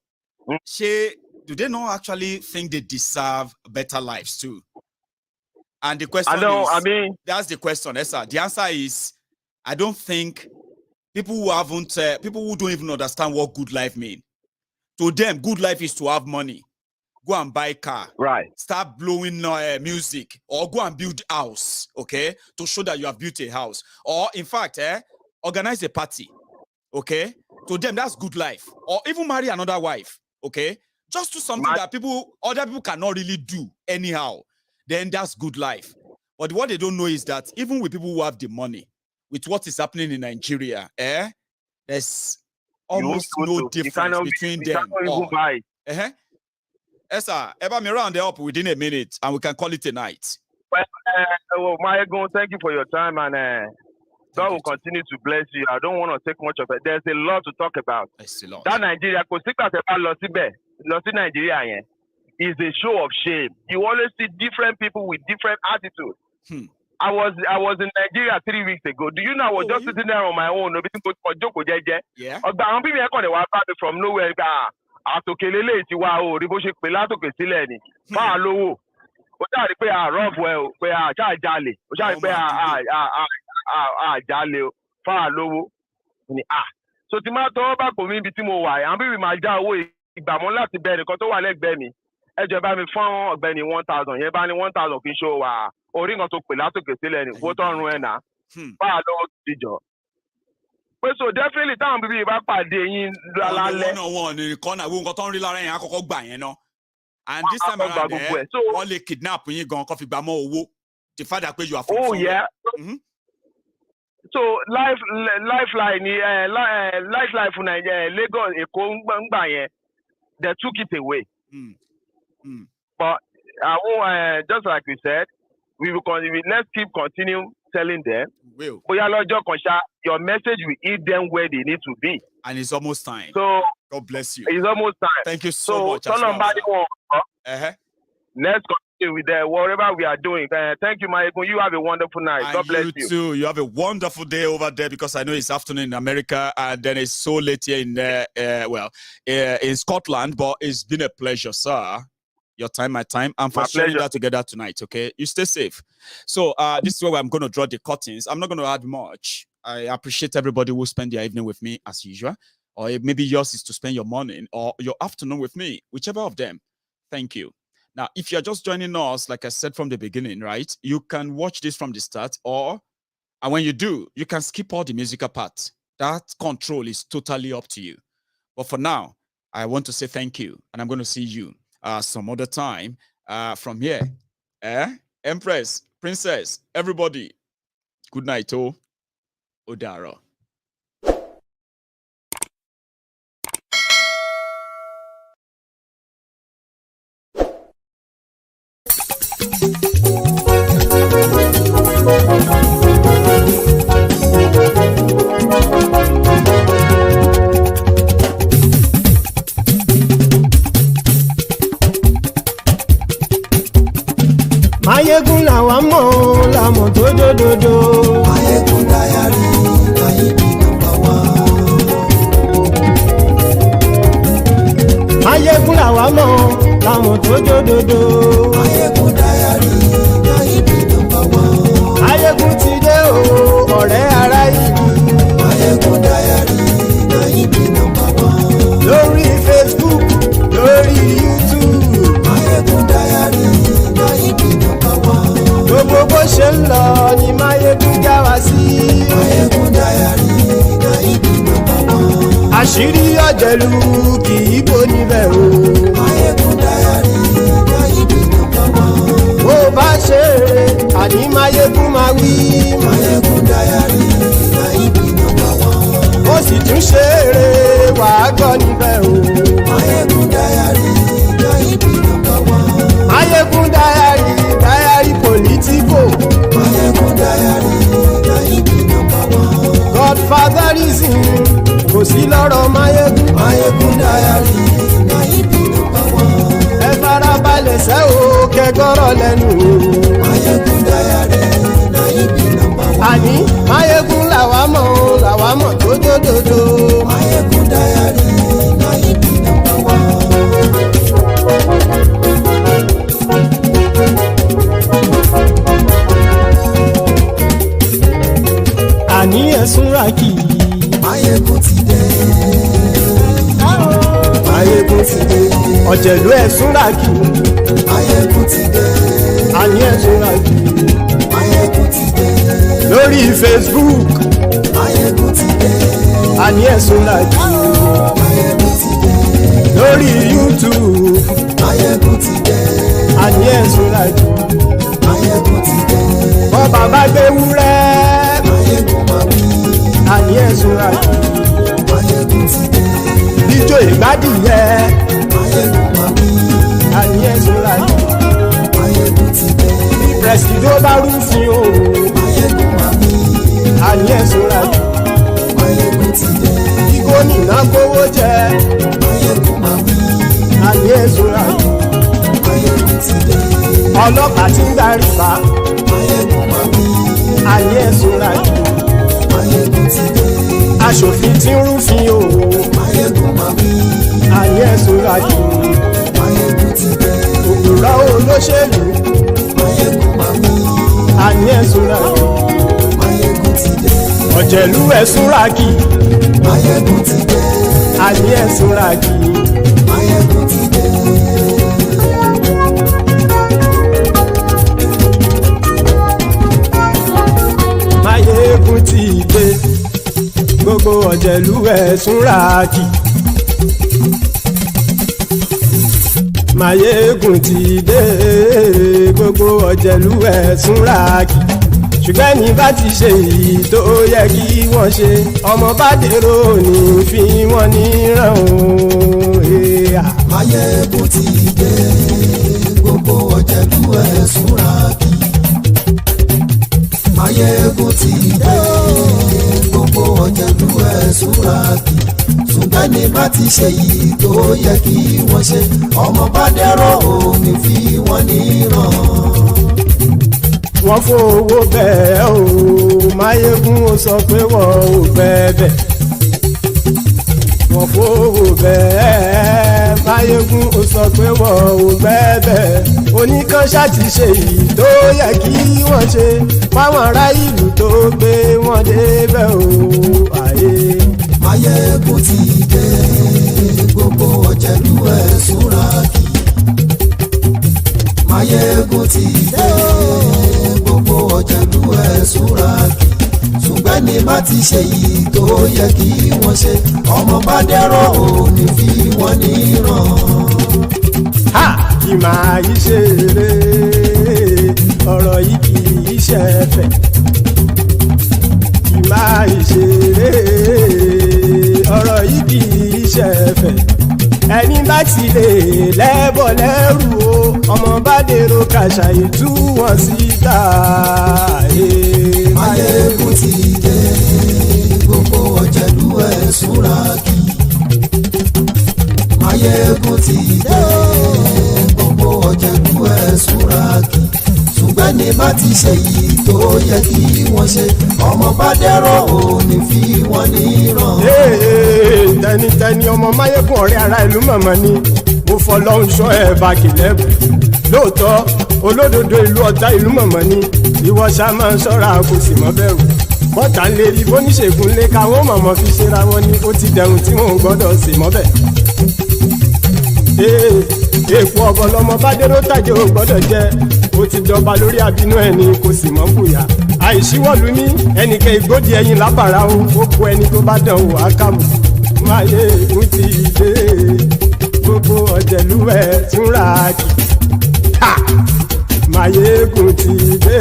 do they not actually think they deserve better lives too? And the question that's the question, Esther. The answer is, I don't think people who don't even understand what good life means. To them, good life is to have money, go and buy a car, right? Start blowing music, or go and build a house, okay, to show that you have built a house, or in fact, organize a party, okay. To them, that's good life, or even marry another wife, okay. Just do something that other people cannot really do anyhow. Then that's good life. But what they don't know is that even with people who have the money, with what is happening in Nigeria, there's almost no difference between them. Esther, Eba me round up within a minute, and we can call it a night. Well, Maiyegun, thank you for your time, and God will continue to bless you. I don't want to take much of it. There's a lot to talk about. It's a lot. That Nigeria, Nigeria is a show of shame. You always see different people with different attitudes. I was in Nigeria 3 weeks ago. Do you know I was just sitting there on my own? Yeah. From nowhere. àtòkèlé lè ti wá o rí bó ṣe pè látòkè sílẹ̀ ni máa lówó ó ṣàrí pé àrọ́ọ̀bù ẹ o pé àjáàjálè ó ṣàrí pé àjálè o fáà lówó ni so ti máa tọwọ́ bá pò mí ibi tí mo wà àwọn bíbí máa já owó ìgbàmọ́ láti bẹ nìkan tó wà lẹ́gbẹ̀ẹ́ mi ẹjọ́ bá mi fún ọ̀gbẹ́ni 1000 yẹn bá ní 1000 kì í ṣó wà orí nǹkan tó pè látòkè sílẹ̀ ni owó tó ń run ẹ̀ náà fáà lówó ti jọ. pé so definitely táwọn bíbí bá pàdé yín lálẹ́. wọn ní kọ́nà àwọn nǹkan tó ń rí lára yẹn àkọ́kọ́ gbà yẹn náà and this time around wọ́n lè kidnap yín gan kó fi gbà mọ́ owó the fact that you are from somewhere. Yeah. So lifeline for Nigeria, Lagos, Èkó ngbà yẹn, they took it away. But just like we said, we will continue. Let's keep continue telling them. Your message will hit them where they need to be. And it's almost time. So God bless you. It's almost time. Thank you so much. Let's continue with whatever we are doing. Thank you, Maiyegun. You have a wonderful night. And God bless you. You too. You have a wonderful day over there because I know it's afternoon in America and then it's so late here in Scotland. But it's been a pleasure, sir. Your time, my time. And for sharing that together tonight, okay? You stay safe. So this is where I'm going to draw the curtains. I'm not going to add much. I appreciate everybody who spend their evening with me as usual. Or maybe yours is to spend your morning or your afternoon with me, whichever of them. Thank you. Now, if you're just joining us, like I said from the beginning, right, you can watch this from the start and when you do, you can skip all the musical parts. That control is totally up to you. But for now, I want to say thank you. And I'm going to see you some other time from here. Empress, Princess, everybody, good night, Odaro. Maiyegun làwọn mọ̀ làmọ̀ tó dòdòdò. Maiyegun Diary, Maiyegun #1. Maiyegun làwọn mọ̀ làmọ̀ tó dòdòdò. Maiyegun Diary, Maiyegun #1. Maiyegun ti dé o ọ̀rẹ́ ará ìlú. Maiyegun Diary, Maiyegun #1. Lórí Facebook, lórí YouTube. Maiyegun Diary, Maiyegun #1. Gbogbo bó ṣe ń lọ ni Maiyegun já wa sí. Maiyegun Diary, Maiyegun #1. Àṣírí ọ̀jẹ̀lú kì í bò níbẹ̀ o. Maiyegun Diary, Maiyegun #1. Bó bá ṣe eré àní Maiyegun máa wí. Maiyegun Diary, Maiyegun #1. Ó sì tún ṣe eré wàá gbọ́ níbẹ̀ o. Maiyegun Diary, Maiyegun #1. Maiyegun Diary, Diary Politico. Maiyegun Diary, Maiyegun #1. Godfatherism kò sí lọ́rọ̀ Maiyegun. Maiyegun Diary, Maiyegun #1. Ẹ farabalẹ̀ sẹ́ o kẹgọ́rọ̀ lẹ́nu o. Maiyegun Diary, Maiyegun #1. Àní Maiyegun làwa mọ̀ tó dòdòdò. Maiyegun Diary, Maiyegun #1. Àní ẹ̀sùn ràkì. Maiyegun ti dé. Maiyegun ti dé. Ọ̀jẹ̀lú ẹ̀sùn ràkì. Maiyegun ti dé. Àní ẹ̀sùn ràkì. Maiyegun ti dé. Lórí Facebook. Maiyegun ti dé. Àní ẹ̀sùn ràkì. Maiyegun ti dé. Lórí YouTube. Maiyegun ti dé. Àní ẹ̀sùn ràkì. Maiyegun ti dé. Bọ́ bàbá gbé wúrẹ́. Maiyegun máa wí. Àní ẹ̀sùn ràkì. Maiyegun ti dé. Ijó ìgbádìyẹ. Maiyegun máa wí. Àní ẹ̀sùn ràkì. Maiyegun ti dé. Presido bá rúfin o. Maiyegun máa wí. Àní ẹ̀sùn ràkì. Maiyegun ti dé. Gómìnà kówó jẹ. Maiyegun máa wí. Àní ẹ̀sùn ràkì. Maiyegun ti dé. Ọlọ́pàá ti ń darí bá. Maiyegun máa wí. Àní ẹ̀sùn ràkì. Maiyegun ti dé. Aṣòfin ti ń rúfin o. Maiyegun máa wí. àní ẹ̀sùn ràjò. Maiyegun ti dé. òpùrọ́ olóṣèlú. Maiyegun máa wí. àní ẹ̀sùn ràjò. Maiyegun ti dé. ọ̀jẹ̀lú ẹ̀sùn ràkì. Maiyegun ti dé. àní ẹ̀sùn ràkì. Maiyegun ti dé. Maiyegun ti dé. gbogbo ọ̀jẹ̀lú ẹ̀sùn ràkì. Maiyegun ti dé. gbogbo ọ̀jẹ̀lú ẹ̀sùn ràkì. ṣùgbọ́n ní bá ti ṣe èyí tó yẹ kí wọ́n ṣe ọmọ bá dèrò ní fi wọ́n níran o. Maiyegun ti dé. gbogbo ọ̀jẹ̀lú ẹ̀sùn ràkì. Maiyegun ti dé. gbogbo ọ̀jẹ̀lú ẹ̀sùn ràkì. ṣùgbọ́n ní bá ti ṣe èyí tó yẹ kí wọ́n ṣe ọmọ bá dèrò ní fi wọ́n níran. wọ́n fowó bẹ́ẹ̀ o Maiyegun ó sọ pé wọ́n ò bẹ́ẹ̀ wọ́n fowó bẹ́ẹ̀ Maiyegun ó sọ pé wọ́n ò bẹ́ẹ̀ oníkan ṣáàtì ṣe èyí tó yẹ kí wọ́n ṣe fáwọn ará ìlú tó gbé wọn débẹ̀ o àyè. Maiyegun ti dé. gbogbo ọ̀jẹ̀lú ẹ̀sùn ràkì. Maiyegun ti dé. gbogbo ọ̀jẹ̀lú ẹ̀sùn ràkì. ṣùgbọ́n ní bá ti ṣe yìí tó yẹ kí wọ́n ṣe ọmọ bá dẹ́rọ̀ ò ní fi wọ́n níran. kì máa yí ṣeré ọ̀rọ̀ yìí kì í ṣẹ̀fẹ̀. kì máa yí ṣeré ọ̀rọ̀ yìí kì í ṣẹ̀fẹ̀. ẹni bá ti lè lẹ́bọ̀ lẹ́rù o ọmọ bá dèrò kàṣàyè tú wọn síta. Maiyegun ti dé. gbogbo ọ̀jẹ̀lú ẹ̀sùn ràkì. Maiyegun ti dé. gbogbo ọ̀jẹ̀lú ẹ̀sùn ràkì. ṣùgbọ́n ní bá ti ṣe yìí tó yẹ kí wọ́n ṣe ọmọ bá dẹ́rọ̀ ò ní fi wọ́n níran. tẹnitẹni ọmọ Maiyegun ọ̀rẹ́ ara ìlú mọ̀mọ́ ni mo fọlọ́hún sọ ẹ̀ bá kìlẹ́bù lóòótọ́ olódodo ìlú ọ̀tá ìlú mọ̀mọ́ ni ìwọ ṣá máa ń ṣọ́ra kò sì mọ́ bẹ̀rù bọ́tà ń lè rí bóníṣègùn lé káwọn mọ̀mọ́ fi ṣera wọn ni ó ti dẹrùn tí wọn ò gbọ́dọ̀ sì mọ́ bẹ̀. èèpo ọ̀bọ lọmọ bá dérò tàjẹ́ ò gbọ́dọ̀ jẹ́ ó ti dọba lórí àbínú ẹni kò sì mọ́ bùyà àìsíwọ́lu ní ẹnìkan ìgbódì ẹyin lábàrá o ó kó ẹni tó bá dán o àkàmù. Maiyegun ti dé. gbogbo ọ̀jẹ̀lú ẹ̀sùn ràkì. Maiyegun ti dé.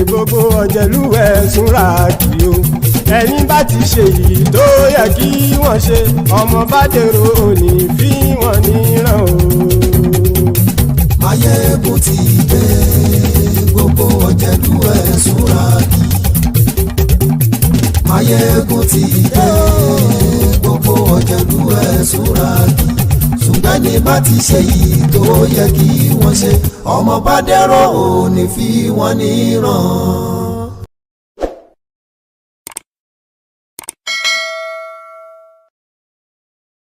gbogbo ọ̀jẹ̀lú ẹ̀sùn ràkì o ẹ̀yin bá ti ṣe yìí tó yẹ kí wọ́n ṣe ọmọ bá dèrò òní fi wọ́n níran o. Maiyegun ti dé. gbogbo ọ̀jẹ̀lú ẹ̀sùn ràkì. Maiyegun ti dé. gbogbo ọ̀jẹ̀lú ẹ̀sùn ràkì. ṣùgbọ́n ní bá ti ṣe yìí tó yẹ kí wọ́n ṣe ọmọ bá dẹ́rọ̀ ò ní fi wọ́n níran.